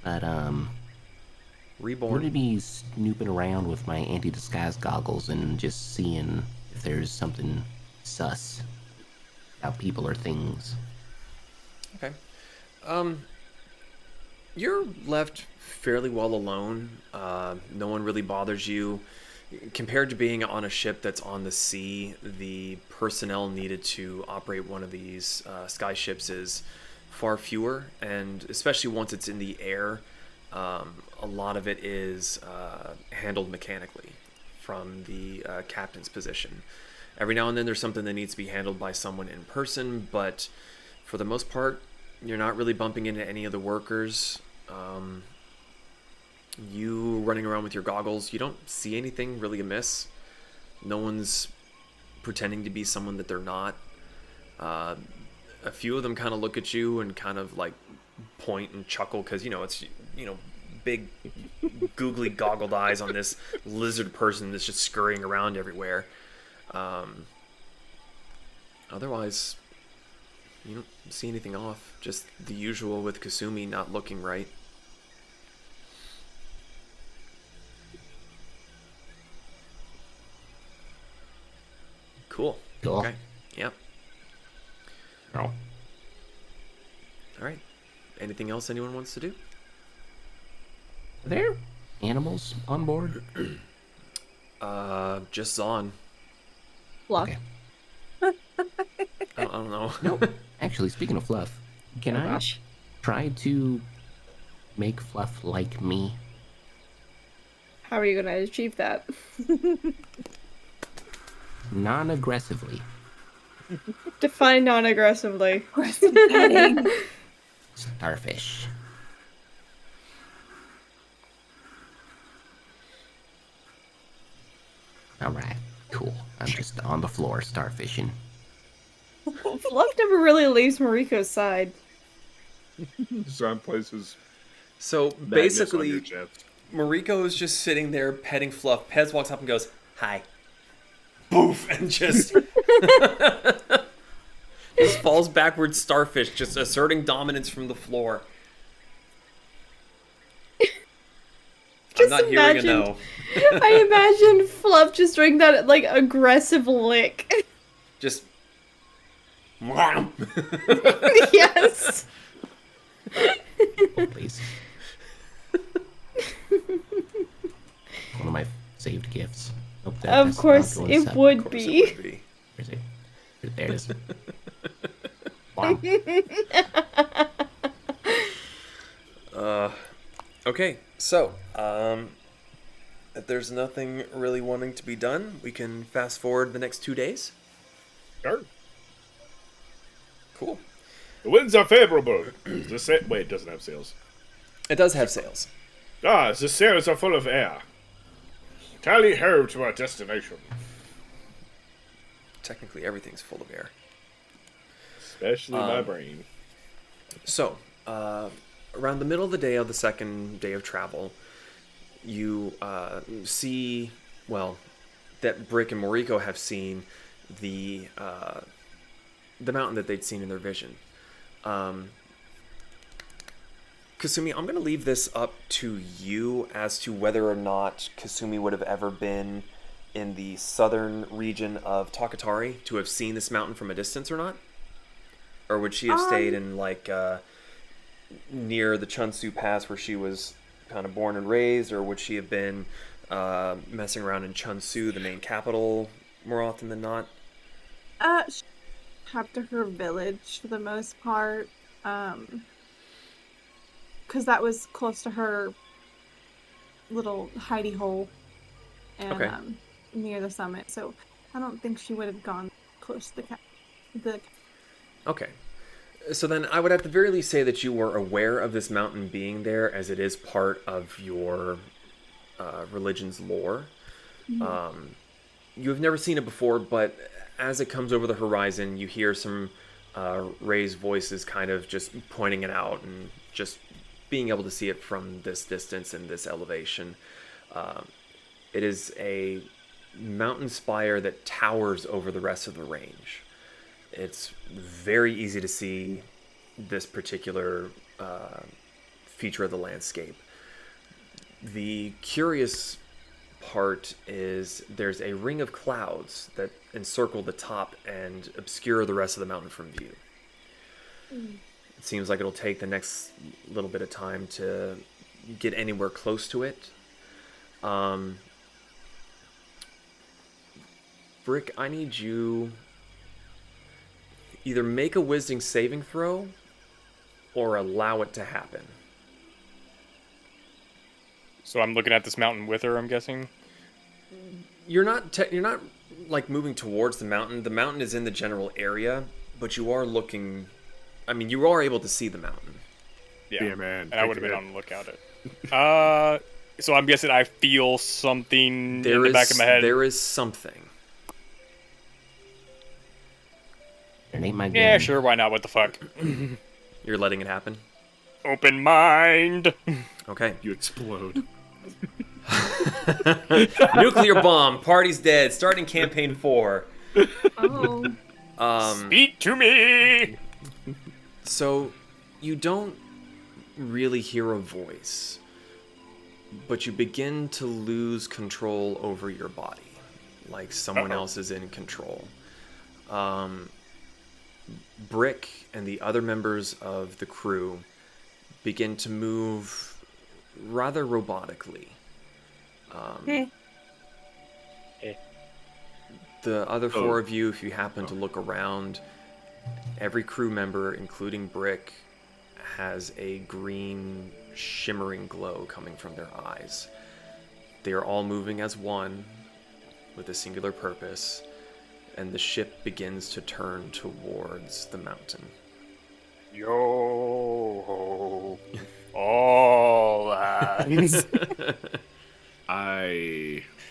But I'm Reborn. gonna be snooping around with my anti-disguise goggles and just seeing if there's something sus about people or things. Okay. You're left fairly well alone. No one really bothers you. Compared to being on a ship that's on the sea, the personnel needed to operate one of these sky ships is far fewer, and especially once it's in the air, a lot of it is handled mechanically from the captain's position. Every now and then there's something that needs to be handled by someone in person, but for the most part, you're not really bumping into any of the workers. You running around with your goggles, you don't see anything really amiss. No one's pretending to be someone that they're not. A few of them kind of look at you and kind of like point and chuckle because, it's, big googly goggled eyes on this lizard person that's just scurrying around everywhere. Otherwise, you don't see anything off. Just the usual with Kasumi not looking right. Cool. Okay. Yep. No. All right. Anything else anyone wants to do? Are there animals on board? Just Zon. Fluff. Okay. I don't know. Nope. Actually, speaking of Fluff, can I try to make Fluff like me? How are you going to achieve that? Non-aggressively. Define non-aggressively. Starfish. Alright, cool. I'm just on the floor starfishing. Fluff never really leaves Moriko's side. Some places. So basically, Moriko is just sitting there petting Fluff. Pez walks up and goes, "Hi." Boof, and just falls backwards starfish, just asserting dominance from the floor. I'm not hearing a no. I imagine Fluff just doing that like aggressive lick. Just Yes. Oh, please. One of my saved gifts. Nope, Of course it would be. Where's it? There it is. Wow. okay, so if there's nothing really wanting to be done, we can fast forward the next 2 days. Sure. Cool. The winds are favorable. Wait, it doesn't have sails. It does have sails. The sails are full of air. Tally ho to our destination. Technically, everything's full of air. Especially my brain. So, around the middle of the day of the second day of travel, you see, well, that Brick and Moriko have seen the mountain that they'd seen in their vision. Kasumi, I'm going to leave this up to you as to whether or not Kasumi would have ever been in the southern region of Takatari to have seen this mountain from a distance or not. Or would she have stayed in, like, near the Chunsu Pass where she was kind of born and raised? Or would she have been messing around in Chunsu, the main capital, more often than not? She up to her village for the most part. Because that was close to her little hidey hole and near the summit. So I don't think she would have gone close to the Okay. So then I would at the very least say that you were aware of this mountain being there, as it is part of your religion's lore. Mm-hmm. You have never seen it before, but as it comes over the horizon, you hear some raised voices kind of just pointing it out and just being able to see it from this distance and this elevation. It is a mountain spire that towers over the rest of the range. It's very easy to see this particular feature of the landscape. The curious part is there's a ring of clouds that encircle the top and obscure the rest of the mountain from view. It seems like it'll take the next little bit of time to get anywhere close to it. Brick, I need you either make a wisdom saving throw or allow it to happen. So I'm looking at this mountain with her, I'm guessing? You're not like moving towards the mountain. The mountain is in the general area, but you are looking... I mean, you are able to see the mountain. Yeah, man. And I would have been on the lookout at it. So I'm guessing I feel something in the back of my head. There is something. It ain't my gun. Yeah, sure, why not? What the fuck? You're letting it happen? Open mind! Okay. You explode. Nuclear bomb. Party's dead. Starting campaign 4. Oh. Speak to me! So, you don't really hear a voice, but you begin to lose control over your body, like someone else is in control. Brick and the other members of the crew begin to move rather robotically. The other four of you, if you happen to look around, every crew member, including Brick, has a green shimmering glow coming from their eyes. They are all moving as one with a singular purpose, and the ship begins to turn towards the mountain. Yo, all lads.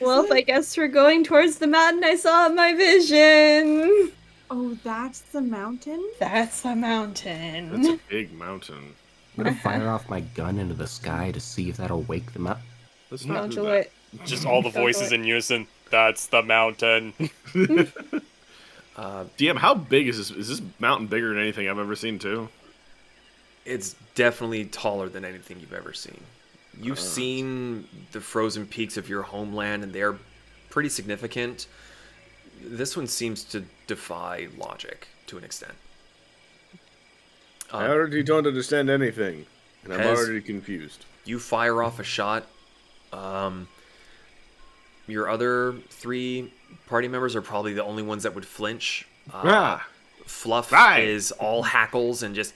Well, I guess we're going towards the mountain I saw in my vision. Oh, that's the mountain? That's the mountain. That's a big mountain. I'm gonna fire off my gun into the sky to see if that'll wake them up. Let's not Don't do do that. it. Just all the voices in unison. That's the mountain. DM, how big is this? Is this mountain bigger than anything I've ever seen, too? It's definitely taller than anything you've ever seen. You've seen the frozen peaks of your homeland, and they're pretty significant. This one seems to defy logic to an extent. I already don't understand anything, and I'm Pez, already confused. You fire off a shot. Your other 3 party members are probably the only ones that would flinch. Fluff is all hackles and just...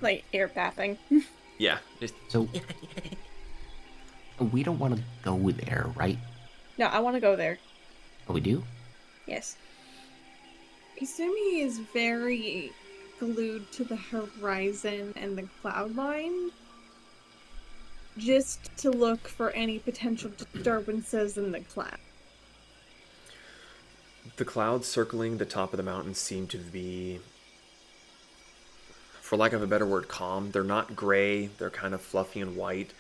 Like air bathing. Yeah. Just... So, we don't want to go there, right? No, I want to go there. Oh, we do? Yes. Izumi is very glued to the horizon and the cloud line. just to look for any potential disturbances in the cloud. The clouds circling the top of the mountain seem to be, for lack of a better word, calm. They're not gray. They're kind of fluffy and white.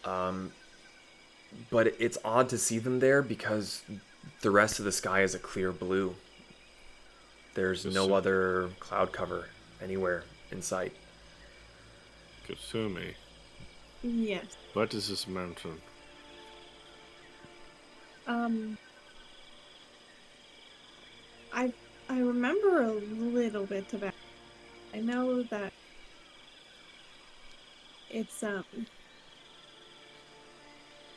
But it's odd to see them there because the rest of the sky is a clear blue. There's no other cloud cover anywhere in sight. Kasumi, Yes. what is this mountain? I remember a little bit about. I know that it's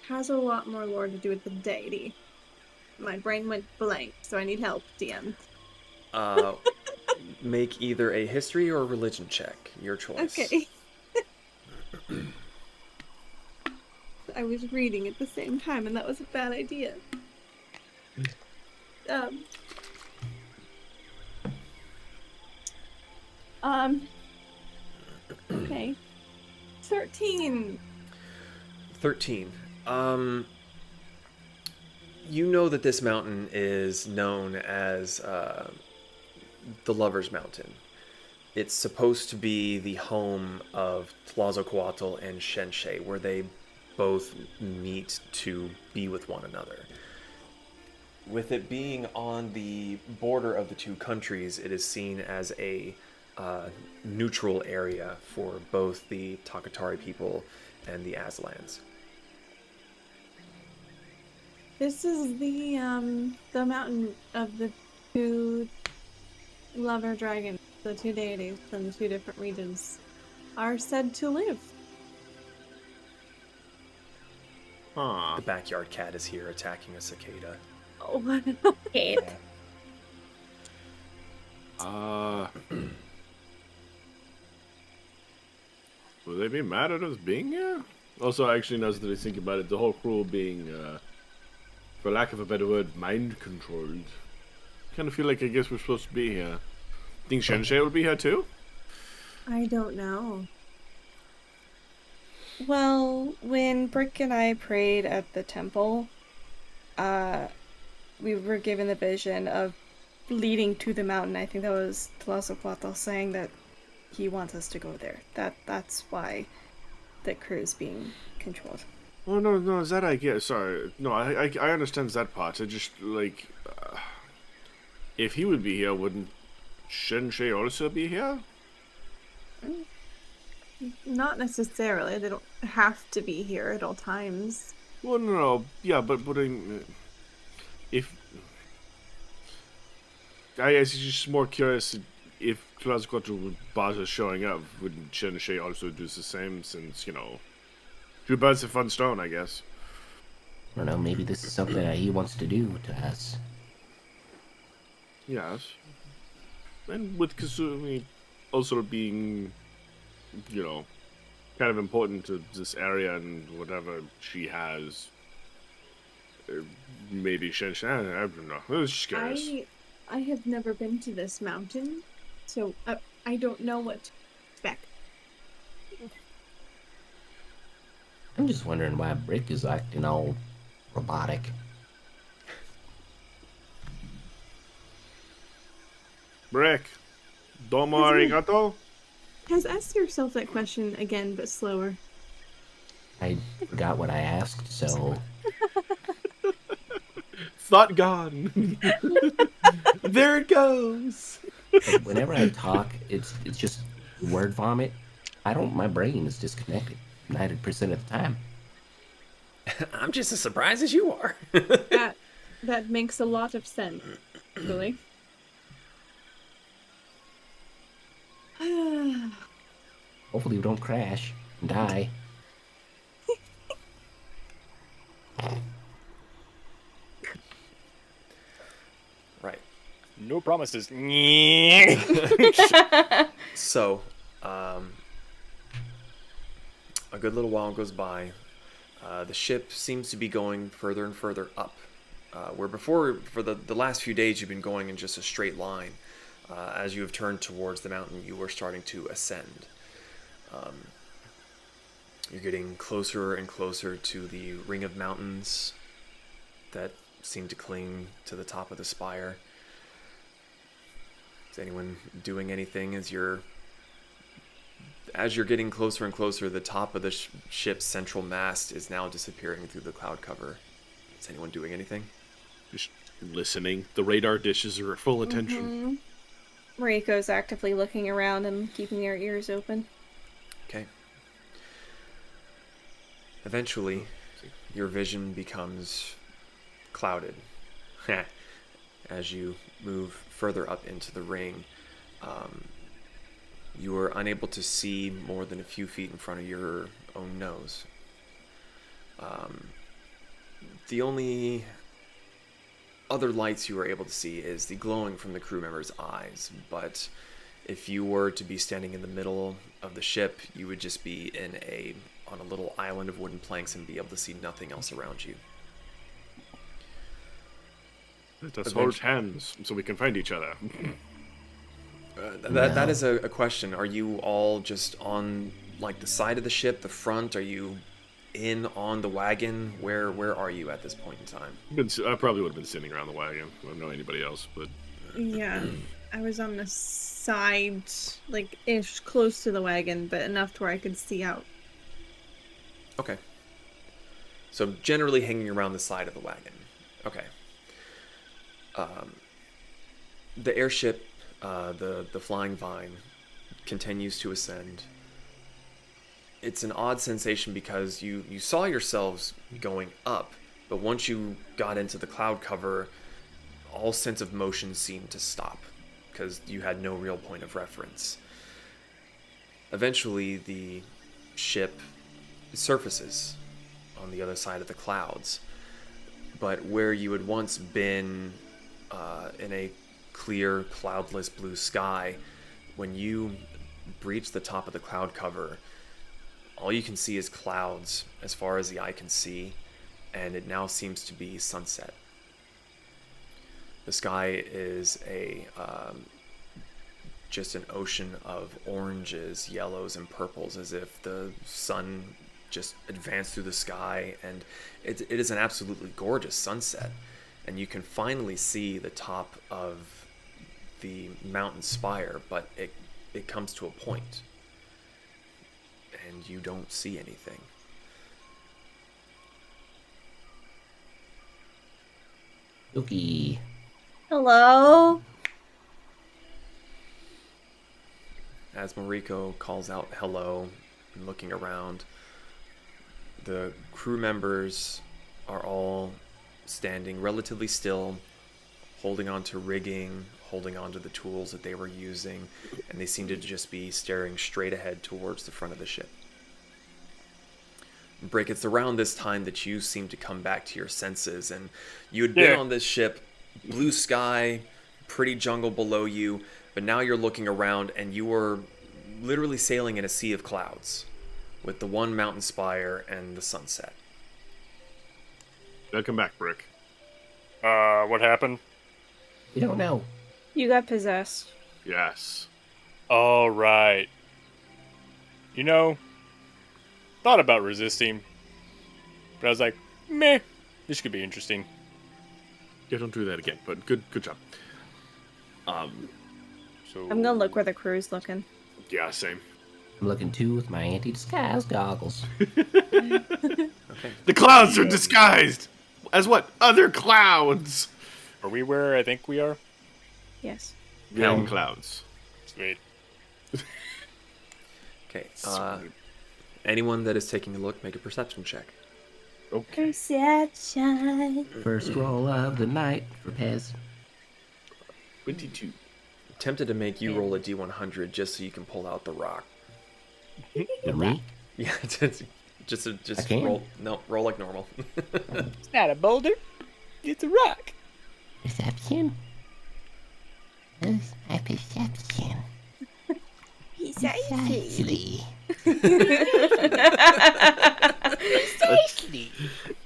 has a lot more lore to do with the deity. My brain went blank, so I need help, DM. Make either a history or a religion check. Your choice. Okay. I was reading at the same time, and that was a bad idea. Okay. 13. 13. You know that this mountain is known as the Lover's Mountain. It's supposed to be the home of Colatl and Shenshe, where they both meet to be with one another. With it being on the border of the two countries, it is seen as a neutral area for both the Takatari people and the Aztlans. This is the mountain of the two lover dragons, the two deities from the two different regions, are said to live. Huh. The backyard cat is here attacking a cicada. Oh, Kate. Will they be mad at us being here? Also, actually, now that I think about it, the whole crew being, for lack of a better word, mind controlled. Kind of feel like I guess we're supposed to be here. Think Shenshe will be here too? I don't know. Well, when Brick and I prayed at the temple, we were given the vision of leading to the mountain. I think that was Colatl saying that he wants us to go there. That's why the crew is being controlled. Oh, no, that I get. Sorry. No, I understand that part. I just, like, if he would be here, wouldn't Shenshe also be here? Not necessarily. They don't have to be here at all times. Well, no, yeah, but if I guess it's just more curious if Colatl would bother showing up, wouldn't Shenshe also do the same? Since two birds with one stone, I guess. I don't know, maybe this is something that he wants to do to us. Yes, and with Kasumi also being, kind of important to this area and whatever she has. Maybe Shenshe, I don't know. I was just curious. I have never been to this mountain, so I don't know what to expect. I'm just wondering why Brick is acting all robotic. Brick, domo arigato? Has asked yourself that question again, but slower. I forgot what I asked, so Thought gone. There it goes. whenever I talk, it's just word vomit. My brain is disconnected 90% of the time. I'm just as surprised as you are. That makes a lot of sense, really. Hopefully we don't crash and die. Right. No promises. So, a good little while goes by. The ship seems to be going further and further up. Where before, for the last few days, you've been going in just a straight line. As you have turned towards the mountain, you were starting to ascend. You're getting closer and closer to the ring of mountains that seem to cling to the top of the spire. Is anyone doing anything as you're getting closer and closer? The top of the ship's central mast is now disappearing through the cloud cover. Is anyone doing anything? Just listening. The radar dishes are at full attention. Moriko's actively looking around and keeping her ears open. Okay. Eventually, your vision becomes clouded as you move further up into the ring. You are unable to see more than a few feet in front of your own nose. The only other lights you are able to see is the glowing from the crew members' eyes, but if you were to be standing in the middle of the ship, you would just be on a little island of wooden planks and be able to see nothing else around you. Let us hold hands so we can find each other. That is a question. Are you all just on like the side of the ship, the front? Are you in on the wagon? Where are you at this point in time? I probably would have been sitting around the wagon. I don't know anybody else, but Yeah, I was on the side, like ish, close to the wagon, but enough to where I could see out. Okay. So generally hanging around the side of the wagon. Okay. The airship, the flying vine, continues to ascend. It's an odd sensation because you saw yourselves going up, but once you got into the cloud cover, all sense of motion seemed to stop because you had no real point of reference. Eventually, the ship surfaces on the other side of the clouds, but where you had once been in a clear, cloudless blue sky, when you breach the top of the cloud cover, all you can see is clouds as far as the eye can see, and it now seems to be sunset. The sky is just an ocean of oranges, yellows, and purples, as if the sun just advanced through the sky, and it is an absolutely gorgeous sunset. And you can finally see the top of the mountain spire, but it comes to a point, and you don't see anything. Okay. Hello? As Moriko calls out hello and looking around, the crew members are all standing relatively still, holding on to rigging, holding on to the tools that they were using, and they seem to just be staring straight ahead towards the front of the ship. Brick, it's around this time that you seem to come back to your senses, and you had been on this ship, blue sky, pretty jungle below you, but now you're looking around and you are literally sailing in a sea of clouds with the one mountain spire and the sunset. Welcome back, Brick. What happened? We don't know. You got possessed. Yes. All right. You know, thought about resisting, but I was like, meh, this could be interesting. Yeah, don't do that again, but good job. So I'm gonna look where the crew's looking. Yeah, same. I'm looking too with my anti-disguise goggles. Okay. The clouds are disguised as what? Other clouds. Are we where I think we are? Yes. Young clouds. Sweet. Okay. Anyone that is taking a look, make a perception check. Okay. Perception. First roll of the night for Pez. 22. Tempted to make you roll a D100 just so you can pull out the rock. For me? Yeah, just I can. roll. No, roll like normal. It's not a boulder. It's a rock. Perception? Where's my perception? Precisely.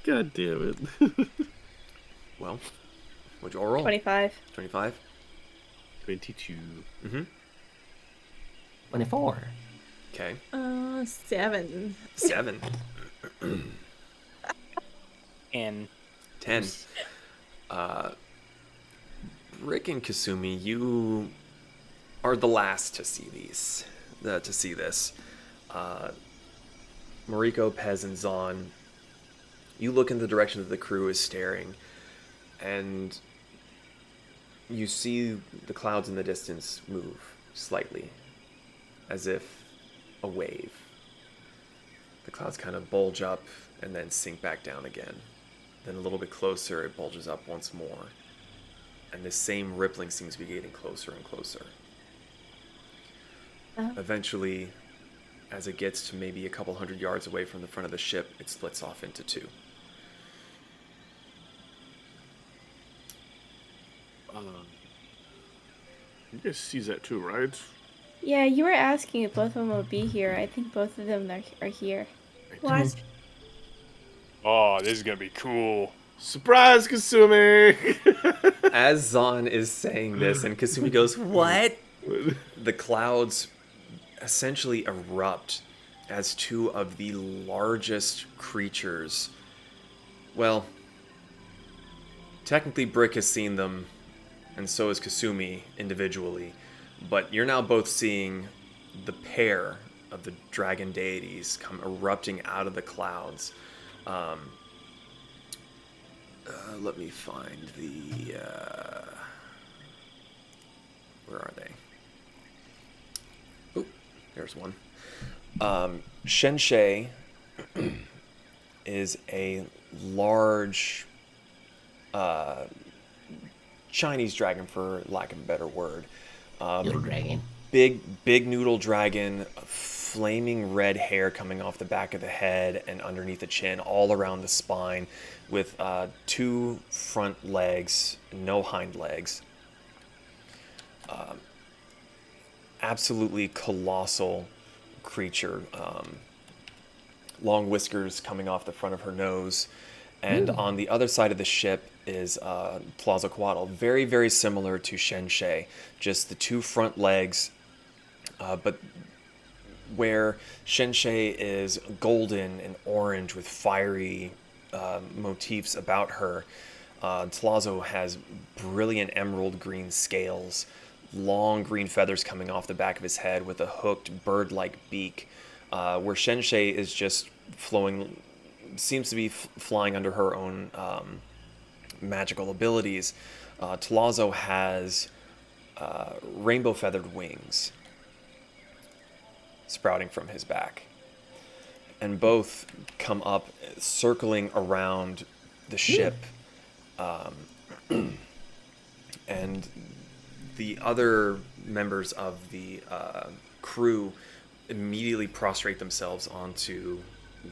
God damn it. Well, what'd you all roll? 25. 25. 22. Mm-hmm. 24. Okay. 7. 7. And 10. Brick and Kasumi, you are the last to see this. Moriko, Pez, and Zon, you look in the direction that the crew is staring, and you see the clouds in the distance move slightly, as if a wave. The clouds kind of bulge up and then sink back down again. Then a little bit closer, it bulges up once more. And this same rippling seems to be getting closer and closer. Eventually, as it gets to maybe a couple hundred yards away from the front of the ship, it splits off into 2. You guys sees that too, right? Yeah, you were asking if both of them will be here. I think both of them are here. What? oh, this is gonna be cool. Surprise, Kasumi! As Zon is saying this, and Kasumi goes, "What?" The clouds essentially erupt as 2 of the largest creatures. Well, technically Brick has seen them, and so has Kasumi individually, but you're now both seeing the pair of the dragon deities come erupting out of the clouds. Let me find the... where are they? Oh, there's one. Shenshe is a large Chinese dragon, for lack of a better word. Little dragon. Big noodle dragon, flaming red hair coming off the back of the head and underneath the chin, all around the spine, with 2 front legs, no hind legs. Absolutely colossal creature. Long whiskers coming off the front of her nose. And on the other side of the ship is Colatl, very, very similar to Shenshe. Just the 2 front legs, but where Shenshe is golden and orange with fiery motifs about her, Colatl has brilliant emerald green scales, long green feathers coming off the back of his head with a hooked bird-like beak, where Shenshe is just seems to be flying under her own magical abilities. Colatl has rainbow feathered wings sprouting from his back, and both come up circling around the ship, and the other members of the crew immediately prostrate themselves onto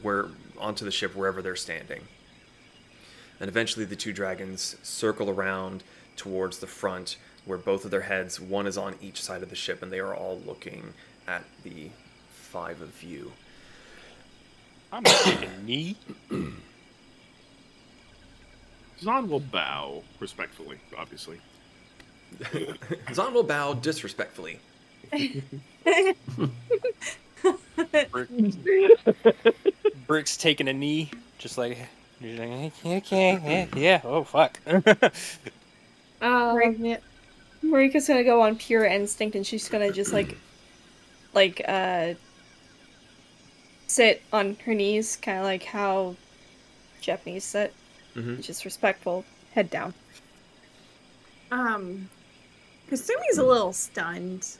the ship wherever they're standing. And eventually the 2 dragons circle around towards the front, where both of their heads, one is on each side of the ship, and they are all looking at the 5 of you. I'm gonna take a knee. Zon will bow respectfully, obviously. Zon will bow disrespectfully. Brick's taking a knee, just like, okay, yeah, oh fuck. Marika's gonna go on pure instinct, and she's gonna just sit on her knees, kind of like how Japanese sit, just respectful, head down. Kasumi's a little stunned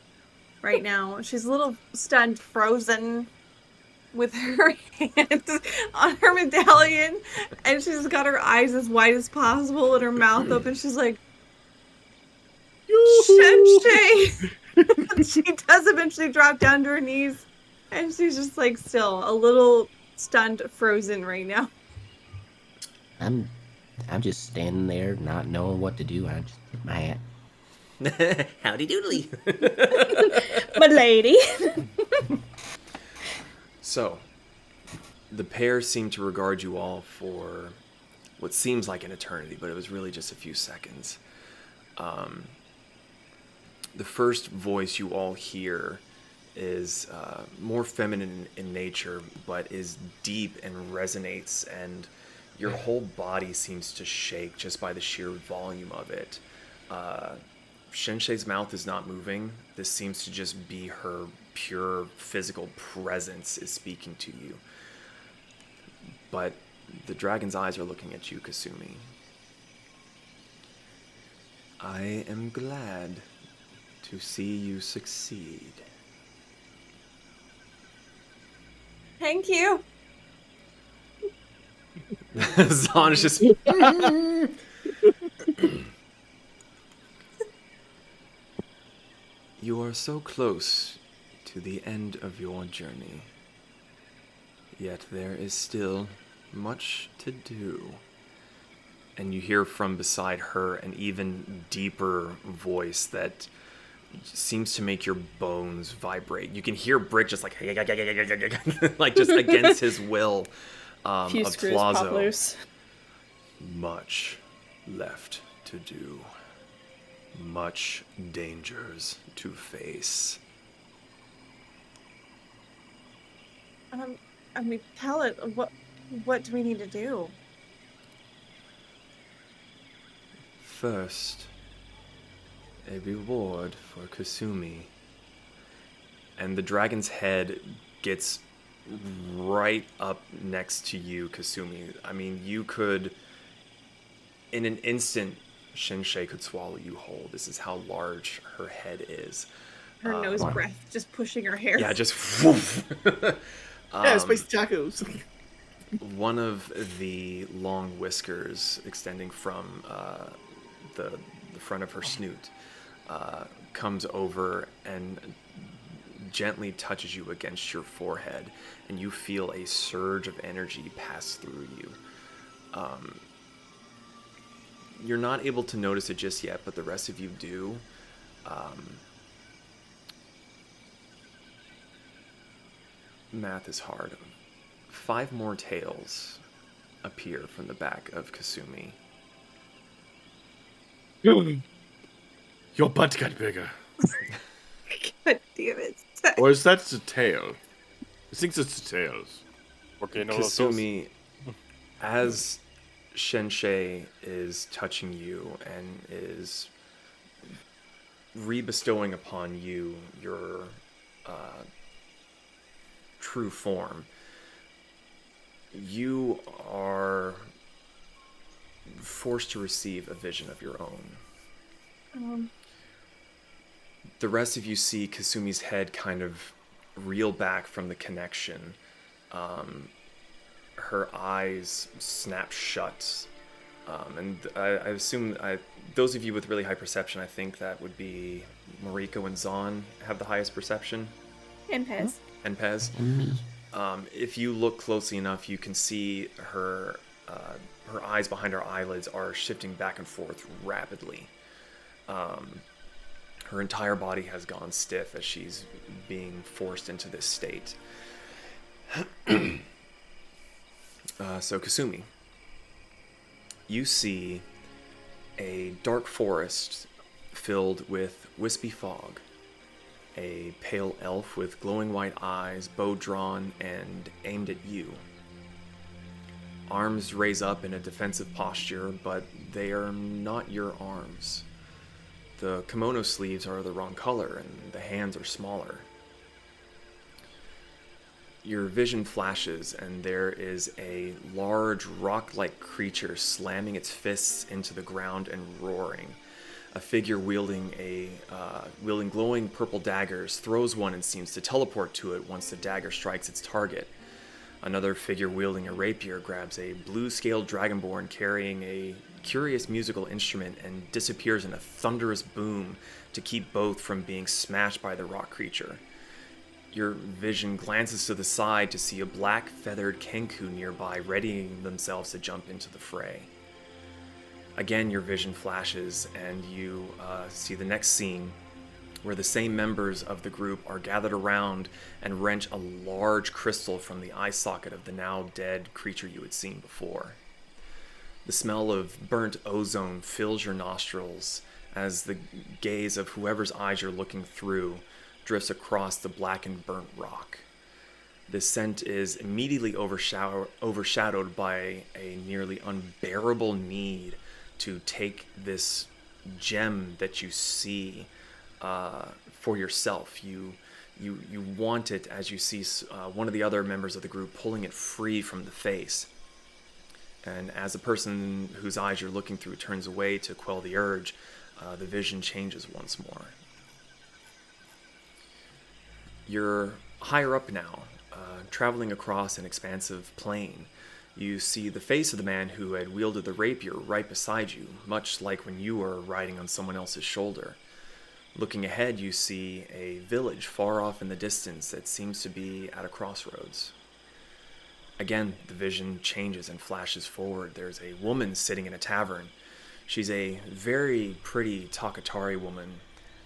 right now. She's a little stunned, frozen, with her hand on her medallion, and she's got her eyes as wide as possible and her mouth open. She's like, Shenshe! She does eventually drop down to her knees, and she's just like still a little stunned, frozen right now. I'm just standing there, not knowing what to do. I just tip my hat. Howdy doodly. My lady. So, the pair seem to regard you all for what seems like an eternity, but it was really just a few seconds. The first voice you all hear is more feminine in nature, but is deep and resonates, and your whole body seems to shake just by the sheer volume of it. Shenshei's mouth is not moving. This seems to just be her pure physical presence is speaking to you. But the dragon's eyes are looking at you, Kasumi. I am glad to see you succeed. Thank you. Zahn is just... You are so close to the end of your journey. Yet there is still much to do. And you hear from beside her an even deeper voice that seems to make your bones vibrate. You can hear Brick just like like just against his will. Few screws pop loose. Much left to do. Much dangers to face. I mean, tell it. What do we need to do? First, a reward for Kasumi. And the dragon's head gets right up next to you, Kasumi. I mean, you could, in an instant, Shenshei could swallow you whole. This is how large her head is. Her nose breath just pushing her hair. Yeah, just woof. Yeah, spicy tacos. One of the long whiskers extending from the front of her snoot comes over and gently touches you against your forehead, and you feel a surge of energy pass through you. You're not able to notice it just yet, but the rest of you do. Math is hard. 5 more tails appear from the back of Kasumi. Your butt got bigger. God damn it. Or is that the tail? I think it's the tails. Kasumi, as Shenshei is touching you and is re-bestowing upon you your true form, you are forced to receive a vision of your own. The rest of you see Kasumi's head kind of reel back from the connection. Her eyes snap shut. And I assume those of you with really high perception, I think that would be Moriko and Zahn have the highest perception. And Pez. And Pez. If you look closely enough, you can see her eyes behind her eyelids are shifting back and forth rapidly. Her entire body has gone stiff as she's being forced into this state. So Kasumi, you see a dark forest filled with wispy fog. A pale elf with glowing white eyes, bow drawn and aimed at you. Arms raise up in a defensive posture, but they are not your arms. The kimono sleeves are the wrong color, and the hands are smaller. Your vision flashes, and there is a large rock-like creature slamming its fists into the ground and roaring. A figure wielding glowing purple daggers throws one and seems to teleport to it once the dagger strikes its target. Another figure wielding a rapier grabs a blue-scaled dragonborn carrying a curious musical instrument and disappears in a thunderous boom to keep both from being smashed by the rock creature. Your vision glances to the side to see a black feathered kenku nearby, readying themselves to jump into the fray. Again, your vision flashes, and you see the next scene, where the same members of the group are gathered around and wrench a large crystal from the eye socket of the now dead creature you had seen before. The smell of burnt ozone fills your nostrils as the gaze of whoever's eyes you're looking through drifts across the blackened burnt rock. This scent is immediately overshadowed by a nearly unbearable need to take this gem that you see for yourself. You want it as you see one of the other members of the group pulling it free from the face. And as the person whose eyes you're looking through turns away to quell the urge, the vision changes once more. You're higher up now, traveling across an expansive plain. You see the face of the man who had wielded the rapier right beside you, much like when you were riding on someone else's shoulder. Looking ahead, you see a village far off in the distance that seems to be at a crossroads. Again, the vision changes and flashes forward. There's a woman sitting in a tavern. She's a very pretty Takatari woman,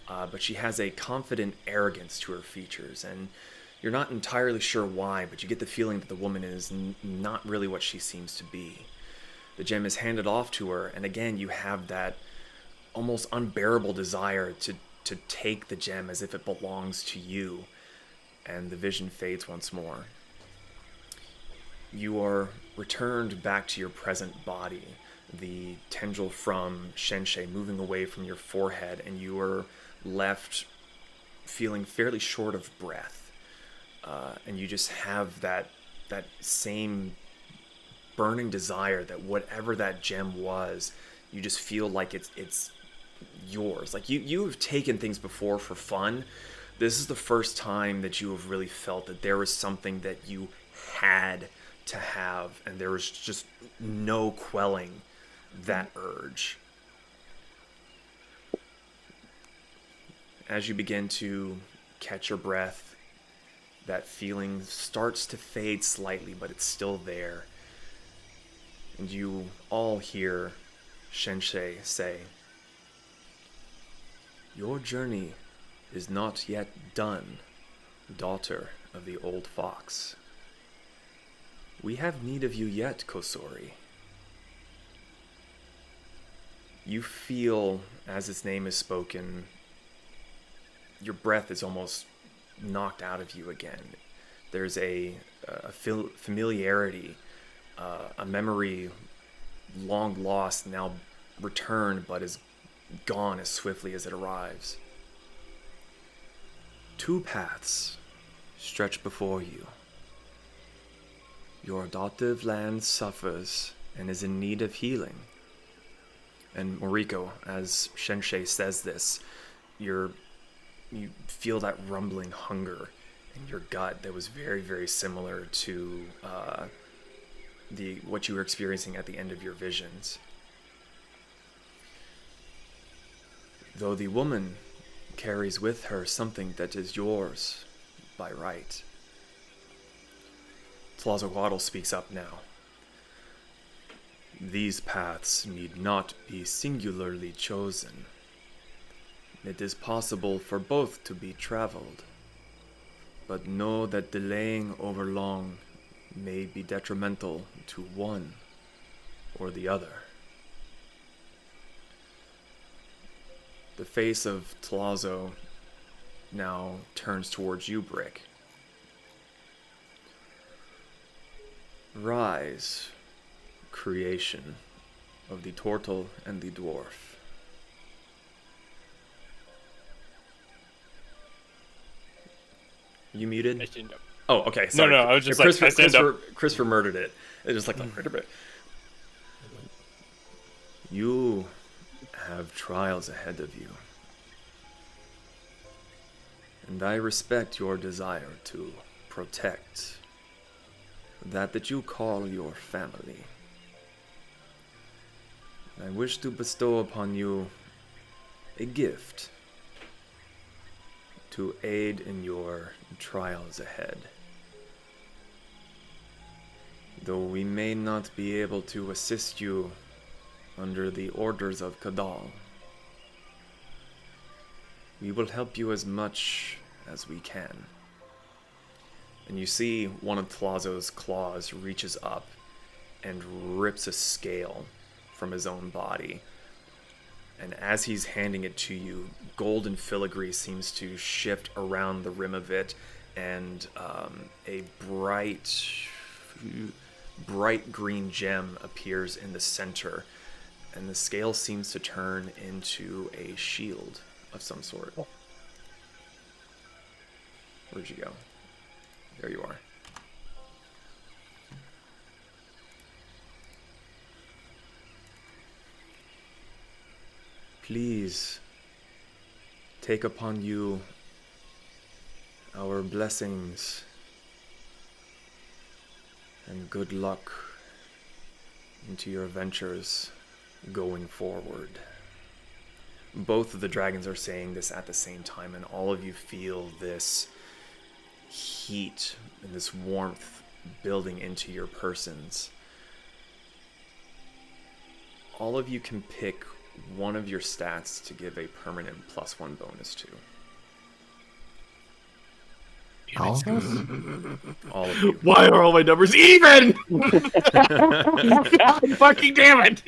but she has a confident arrogance to her features, and you're not entirely sure why, but you get the feeling that the woman is not really what she seems to be. The gem is handed off to her, and again, you have that almost unbearable desire to take the gem as if it belongs to you, and the vision fades once more. You are returned back to your present body, the tendril from Shenshe moving away from your forehead, and you are left feeling fairly short of breath. And you just have that same burning desire that whatever that gem was, you just feel like it's yours. Like you have taken things before for fun. This is the first time that you have really felt that there was something that you had to have, and there was just no quelling that urge. As you begin to catch your breath, that feeling starts to fade slightly, but it's still there. And you all hear Shenshe say, "Your journey is not yet done, daughter of the old fox. We have need of you yet, Kosori." You feel, as its name is spoken, your breath is almost knocked out of you again. There's a familiarity, a memory long lost, now returned, but is gone as swiftly as it arrives. Two paths stretch before you. Your adoptive land suffers and is in need of healing. And Moriko, as Shenshe says this, you feel that rumbling hunger in your gut that was very, very similar to what you were experiencing at the end of your visions. Though the woman carries with her something that is yours by right. Colatl speaks up now. These paths need not be singularly chosen. It is possible for both to be traveled, but know that delaying over long may be detrimental to one or the other. The face of Colatl now turns towards you, Brick. Rise, creation of the turtle and the dwarf. You muted? I stand up. Oh, okay. Sorry. No, I was just Christopher, I stand up. Christopher murdered it. It was just like, You have trials ahead of you. And I respect your desire to protect that you call your family. I wish to bestow upon you a gift to aid in your trials ahead. Though we may not be able to assist you under the orders of Colatl, we will help you as much as we can. And you see one of Tlazzo's claws reaches up and rips a scale from his own body. And as he's handing it to you, golden filigree seems to shift around the rim of it, and a bright green gem appears in the center, and the scale seems to turn into a shield of some sort. Where'd you go? There you are. Please take upon you our blessings and good luck into your ventures going forward. Both of the dragons are saying this at the same time, and all of you feel this heat and this warmth building into your persons. All of you can pick one of your stats to give a permanent +1 bonus to. All of us? All of you. Why are all my numbers even? God fucking damn it!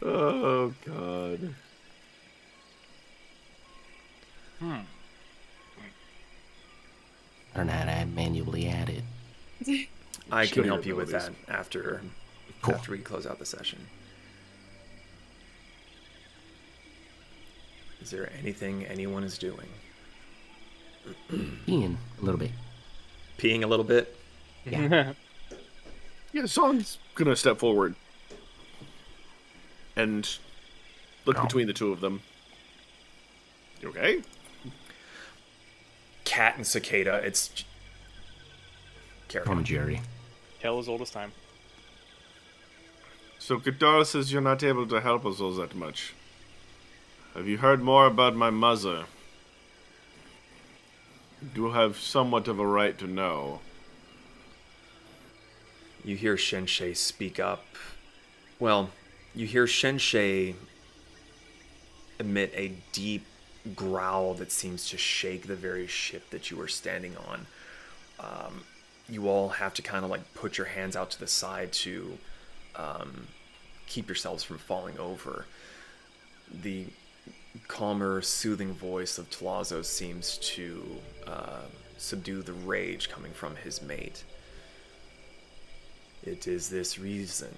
Oh god. I don't know how to manually add it. I Show can your help you with that abilities. after Cool. after we close out the session. Is there anything anyone is doing? Ian, a little bit. Peeing a little bit? Yeah. Yeah, Song's gonna step forward and look between the two of them. You okay? Cat and cicada, it's... Carry Tom on. and Jerry. Tale as old as time. So Kadara says you're not able to help us all that much. Have you heard more about my mother? You do have somewhat of a right to know. You hear Shensei speak up. Well, you hear Shensei emit a deep growl that seems to shake the very ship that you are standing on. You all have to kind of like put your hands out to the side to keep yourselves from falling over. The calmer, soothing voice of Tlazo seems to subdue the rage coming from his mate. It is this reason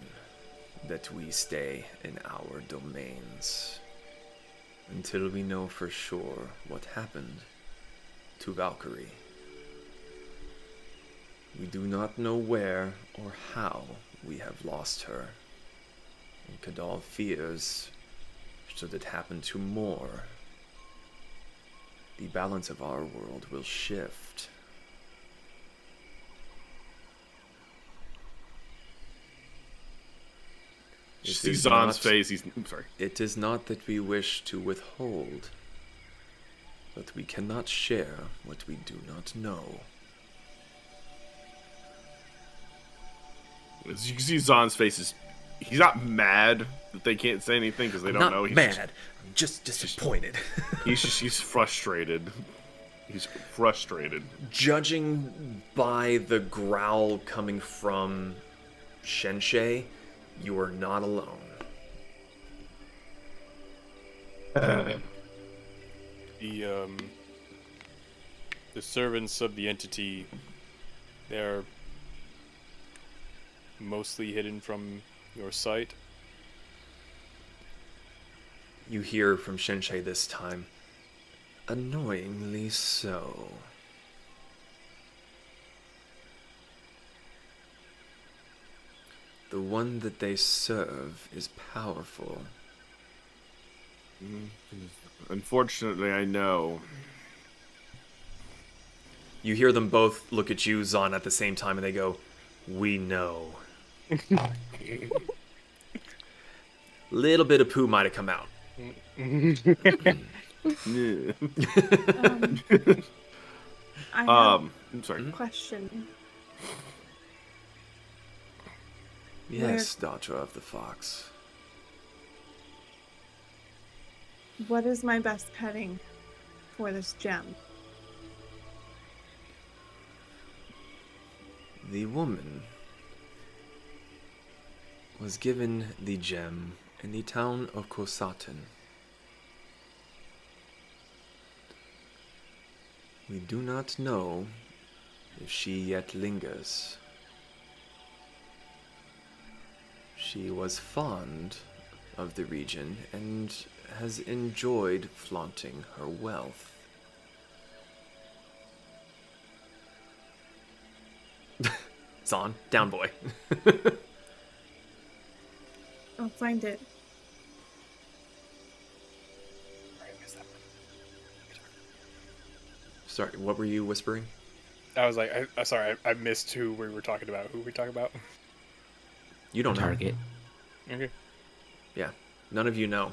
that we stay in our domains until we know for sure what happened to Valkyrie. We do not know where or how we have lost her, and Kadal fears, should it happen to more, the balance of our world will shift. You It see is Zon's not- face. I'm sorry. It is not that we wish to withhold, but we cannot share what we do not know. As you can see, Zon's face is. He's not mad that they can't say anything because they don't Not know. He's mad, I'm just disappointed. he's frustrated. He's frustrated. Judging by the growl coming from Shensei, you are not alone. The servants of the entity, they're mostly hidden from your sight. You hear from Shensei this time, annoyingly so. The one that they serve is powerful. Unfortunately, I know. You hear them both look at you, Zon, at the same time, and they go, "We know." Little bit of poo might have come out. I have I'm sorry. a question. Yes, daughter of the fox. What is my best petting for this gem? The woman was given the gem in the town of Colatl. We do not know if she yet lingers. She was fond of the region and has enjoyed flaunting her wealth. Zahn, down boy. I'll find it. Sorry, what were you whispering? I was like, sorry, I missed who we were talking about. Who were we talking about? You don't know. Target. Okay. Yeah, none of you know.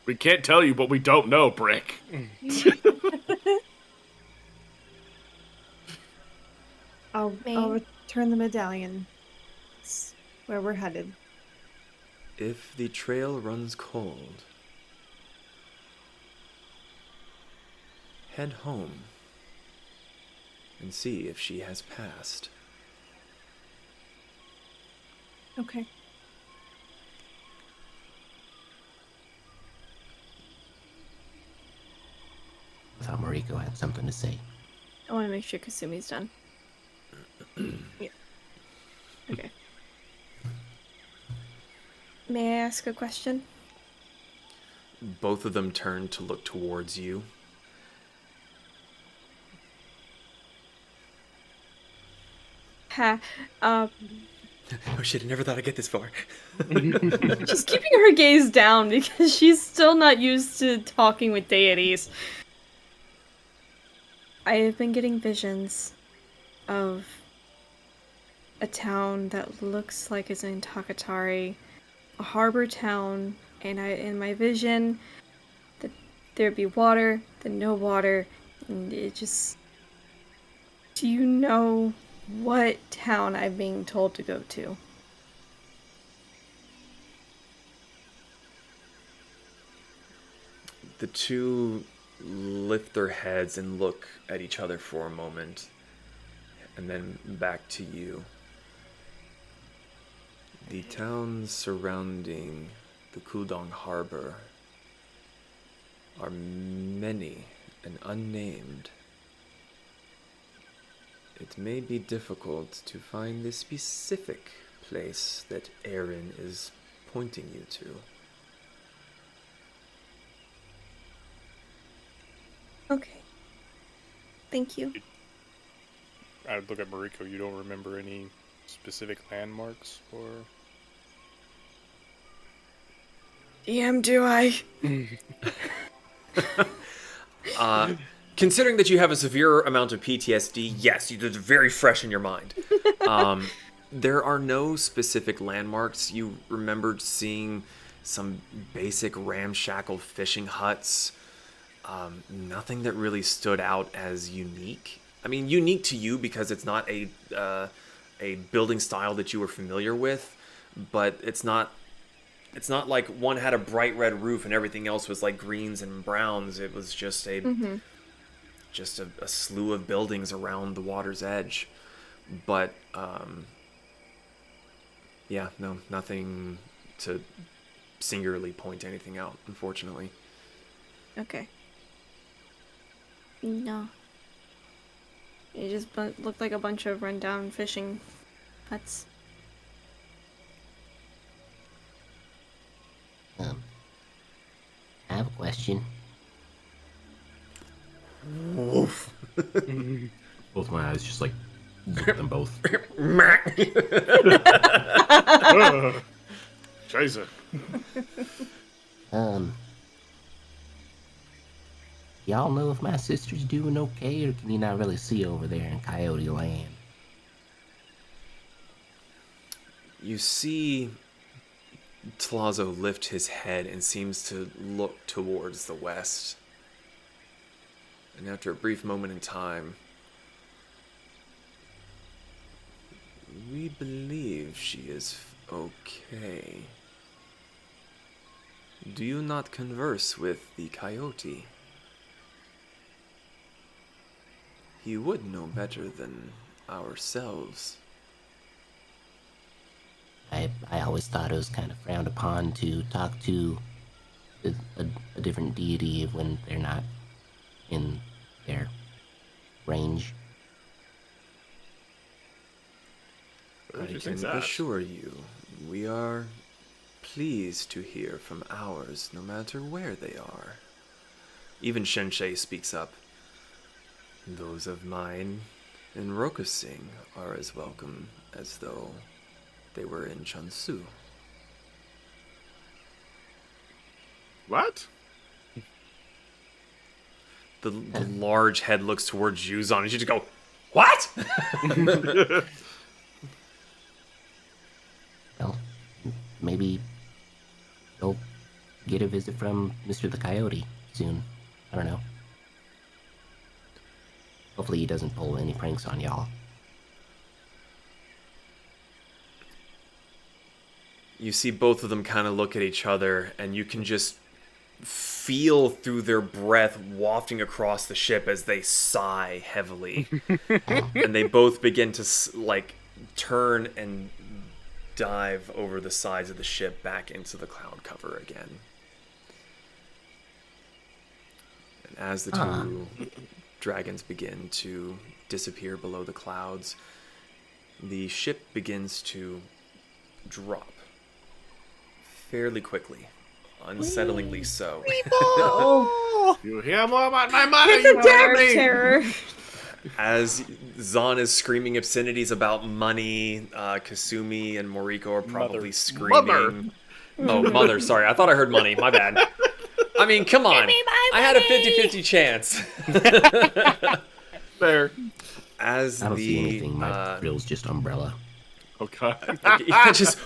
We can't tell you, but we don't know, Brick. I'll return the medallion. It's where we're headed. If the trail runs cold, head home and see if she has passed. Okay. I thought Moriko had something to say. I want to make sure Kasumi's done. Yeah. Okay. May I ask a question? Both of them turn to look towards you. Ha. Oh shit, I never thought I'd get this far. She's keeping her gaze down because she's still not used to talking with deities. I have been getting visions of a town that looks like it's in Takatari, a harbor town, and in my vision that there'd be water, then no water, and it just... Do you know what town I'm being told to go to? The two lift their heads and look at each other for a moment, and then back to you. The towns surrounding the Kudong Harbor are many and unnamed. It may be difficult to find the specific place that Erin is pointing you to. Okay. Thank you. I would look at Moriko. You don't remember any specific landmarks or... DM, do I? Considering that you have a severe amount of PTSD, yes, it's very fresh in your mind. There are no specific landmarks. You remembered seeing some basic ramshackle fishing huts. Nothing that really stood out as unique. I mean, unique to you because it's not a building style that you were familiar with, but it's not like one had a bright red roof and everything else was like greens and browns. It was just a slew of buildings around the water's edge. But yeah, no, nothing to singularly point anything out, unfortunately. Okay. No. It just looked like a bunch of rundown fishing huts. I have a question. Woof. Both my eyes just like look at them both. Scheiße. Y'all know if my sister's doing okay, or can you not really see over there in Coyote Land? You see Tlazo lift his head and seems to look towards the west. And after a brief moment in time, we believe she is okay. Do you not converse with the coyote? He would know better than ourselves. I always thought it was kind of frowned upon to talk to a different deity when they're not in their range. I can assure you, we are pleased to hear from ours, no matter where they are. Even Shenshei speaks up. Those of mine in Rokusing are as welcome as though they were in Chunsu. What? The large head looks towards you, Zon, and you just go, what? Well, maybe you'll get a visit from Mr. the Coyote soon. I don't know. Hopefully he doesn't pull any pranks on y'all. You see both of them kind of look at each other, and you can just feel through their breath wafting across the ship as they sigh heavily. And they both begin to, turn and dive over the sides of the ship back into the cloud cover again. And as the two dragons begin to disappear below the clouds, the ship begins to drop fairly quickly, unsettlingly so. You hear more about my mother, you tell me! Terror. As Zon is screaming obscenities about money, Kasumi and Moriko are probably screaming. Oh, mother, sorry. I thought I heard money. My bad. I mean, come on. I had a 50-50 chance. Fair. As I don't see anything. My grill's just umbrella. Oh, God. Just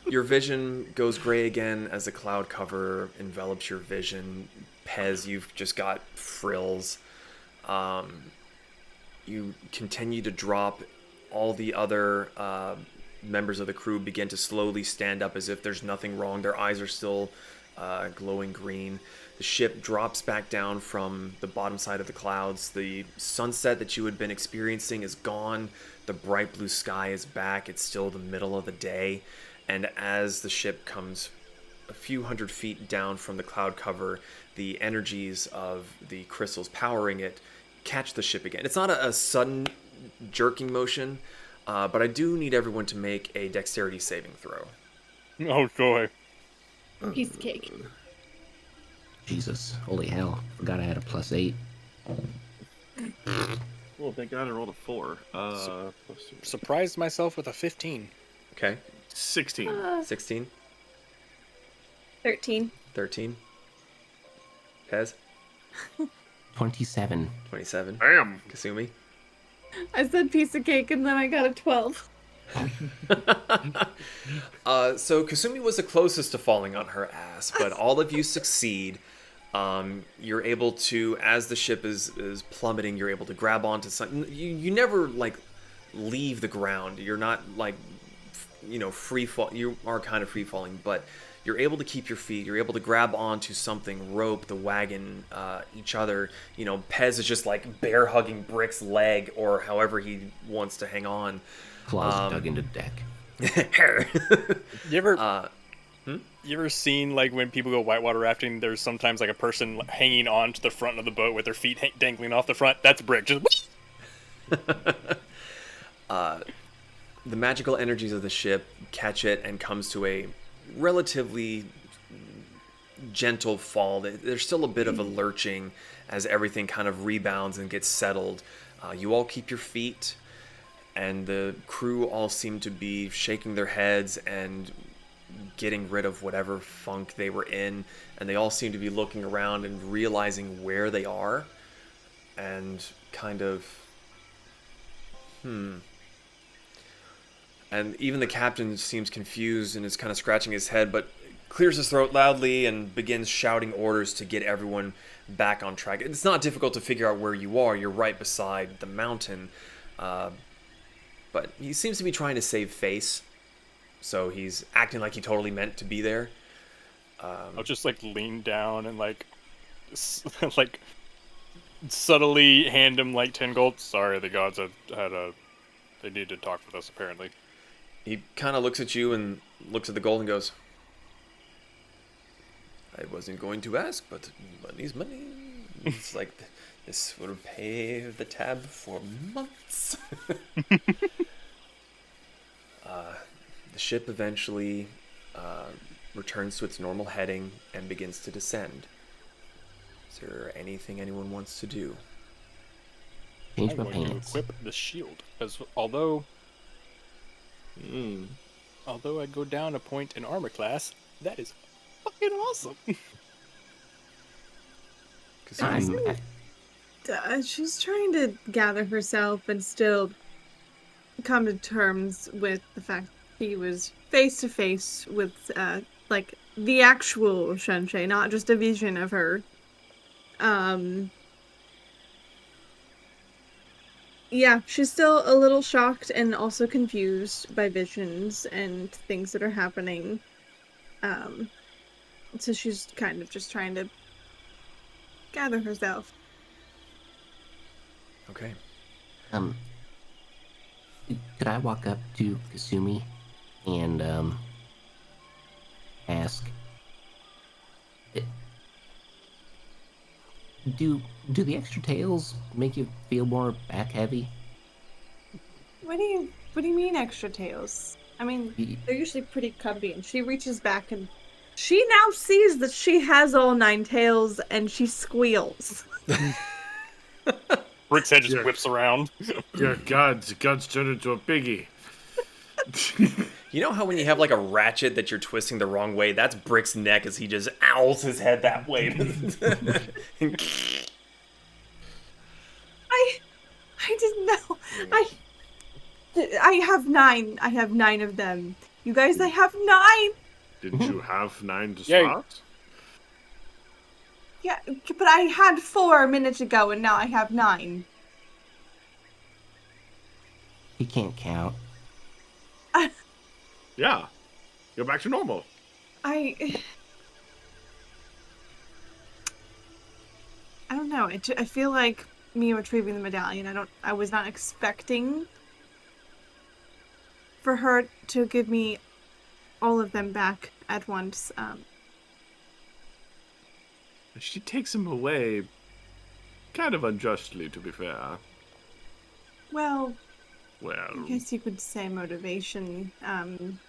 your vision goes gray again as the cloud cover envelops your vision. Pez, you've just got frills. You continue to drop. All the other members of the crew begin to slowly stand up as if there's nothing wrong. Their eyes are still glowing green. The ship drops back down from the bottom side of the clouds. The sunset that you had been experiencing is gone. The bright blue sky is back. It's still the middle of the day. And as the ship comes a few hundred feet down from the cloud cover, the energies of the crystals powering it catch the ship again. It's not a sudden jerking motion, but I do need everyone to make a dexterity saving throw. Oh, joy. Piece of cake. Jesus, holy hell. Forgot I had a +8. Well, thank God I rolled a 4. Surprised myself with a 15. Okay. 16. 16, 13. 13. Pez, 27. 27. Damn. Kasumi. I said piece of cake and then I got a 12. So Kasumi was the closest to falling on her ass, but all of you succeed. You're able to, as the ship is plummeting, you're able to grab onto something. You never leave the ground. You're not free fall. You are kind of free falling, but you're able to keep your feet. You're able to grab onto something, rope, the wagon, each other. Pez is just bear hugging Brick's leg, or however he wants to hang on. Claws dug into deck. You ever seen when people go whitewater rafting? There's sometimes a person hanging on to the front of the boat with their feet dangling off the front. That's Brick. Just The magical energies of the ship catch it and comes to a relatively gentle fall. There's still a bit of a lurching as everything kind of rebounds and gets settled. You all keep your feet, and the crew all seem to be shaking their heads and getting rid of whatever funk they were in, and they all seem to be looking around and realizing where they are, and kind of and even the captain seems confused and is kind of scratching his head, but clears his throat loudly and begins shouting orders to get everyone back on track. It's not difficult to figure out where you are. You're right beside the mountain, but he seems to be trying to save face, so he's acting like he totally meant to be there. I'll just lean down and subtly hand him like 10 gold. Sorry, the gods they need to talk with us apparently. He kind of looks at you and looks at the gold and goes, I wasn't going to ask, but money's money. It's like, this will pay the tab for months. The ship eventually returns to its normal heading and begins to descend. Is there anything anyone wants to do? Change I'm my going to pants. equip the shield, because although I go down a point in armor class, that is fucking awesome. She's trying to gather herself and still come to terms with the fact that she was face to face with, like, the actual Shenshei, not just a vision of her. Yeah, she's still a little shocked and also confused by visions and things that are happening. So she's kind of just trying to gather herself. Okay. Could I walk up to Kasumi and ask, do the extra tails make you feel more back heavy? What do you mean extra tails? I mean, they're usually pretty cubby, and she reaches back and she now sees that she has all 9 tails, and she squeals. Brick's head just whips around. Yeah, gods turned into a piggy. You know how when you have like a ratchet that you're twisting the wrong way, that's Brick's neck as he just owls his head that way. I didn't know. I have 9. I have 9 of them. You guys, I have 9. Didn't you have 9 to start? Yeah, but I had 4 minutes ago, and now I have 9. He can't count. Yeah. Go back to normal. I don't know. I feel like me retrieving the medallion. I was not expecting for her to give me all of them back at once. She takes him away kind of unjustly, to be fair. Well, I guess you could say motivation. I'm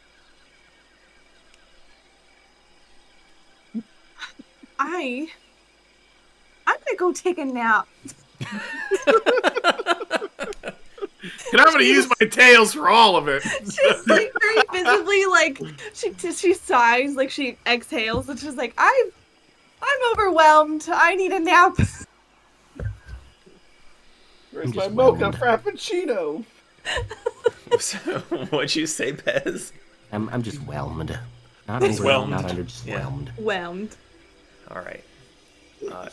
gonna go take a nap. And I'm gonna use my tails for all of it. She's like very visibly, like she sighs, like she exhales, and she's like, I'm overwhelmed. I need a nap. Where's my mocha frappuccino? So, what'd you say, Pez? I'm just whelmed. Not overwhelmed, not under, just whelmed. Whelmed. All right.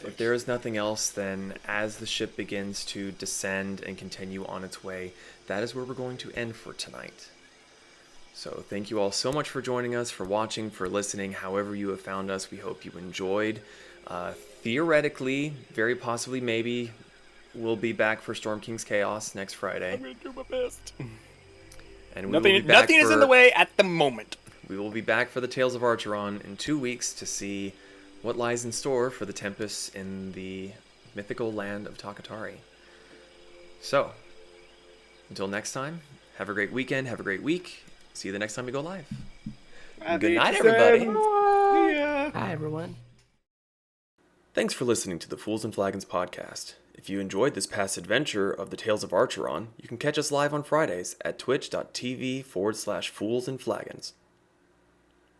If there is nothing else, then as the ship begins to descend and continue on its way, that is where we're going to end for tonight. So thank you all so much for joining us, for watching, for listening, however you have found us. We hope you enjoyed. Theoretically, very possibly, maybe, we'll be back for Storm King's Chaos next Friday. I'm going to do my best. And nothing is in the way at the moment. We will be back for the Tales of Archeron in 2 weeks to see what lies in store for the Tempests in the mythical land of Takatari. So, until next time, have a great weekend, have a great week. See you the next time we go live. Good night, everybody. Hi, everyone. Thanks for listening to the Fools and Flagons podcast. If you enjoyed this past adventure of the Tales of Archeron, you can catch us live on Fridays at twitch.tv/Fools and Flagons.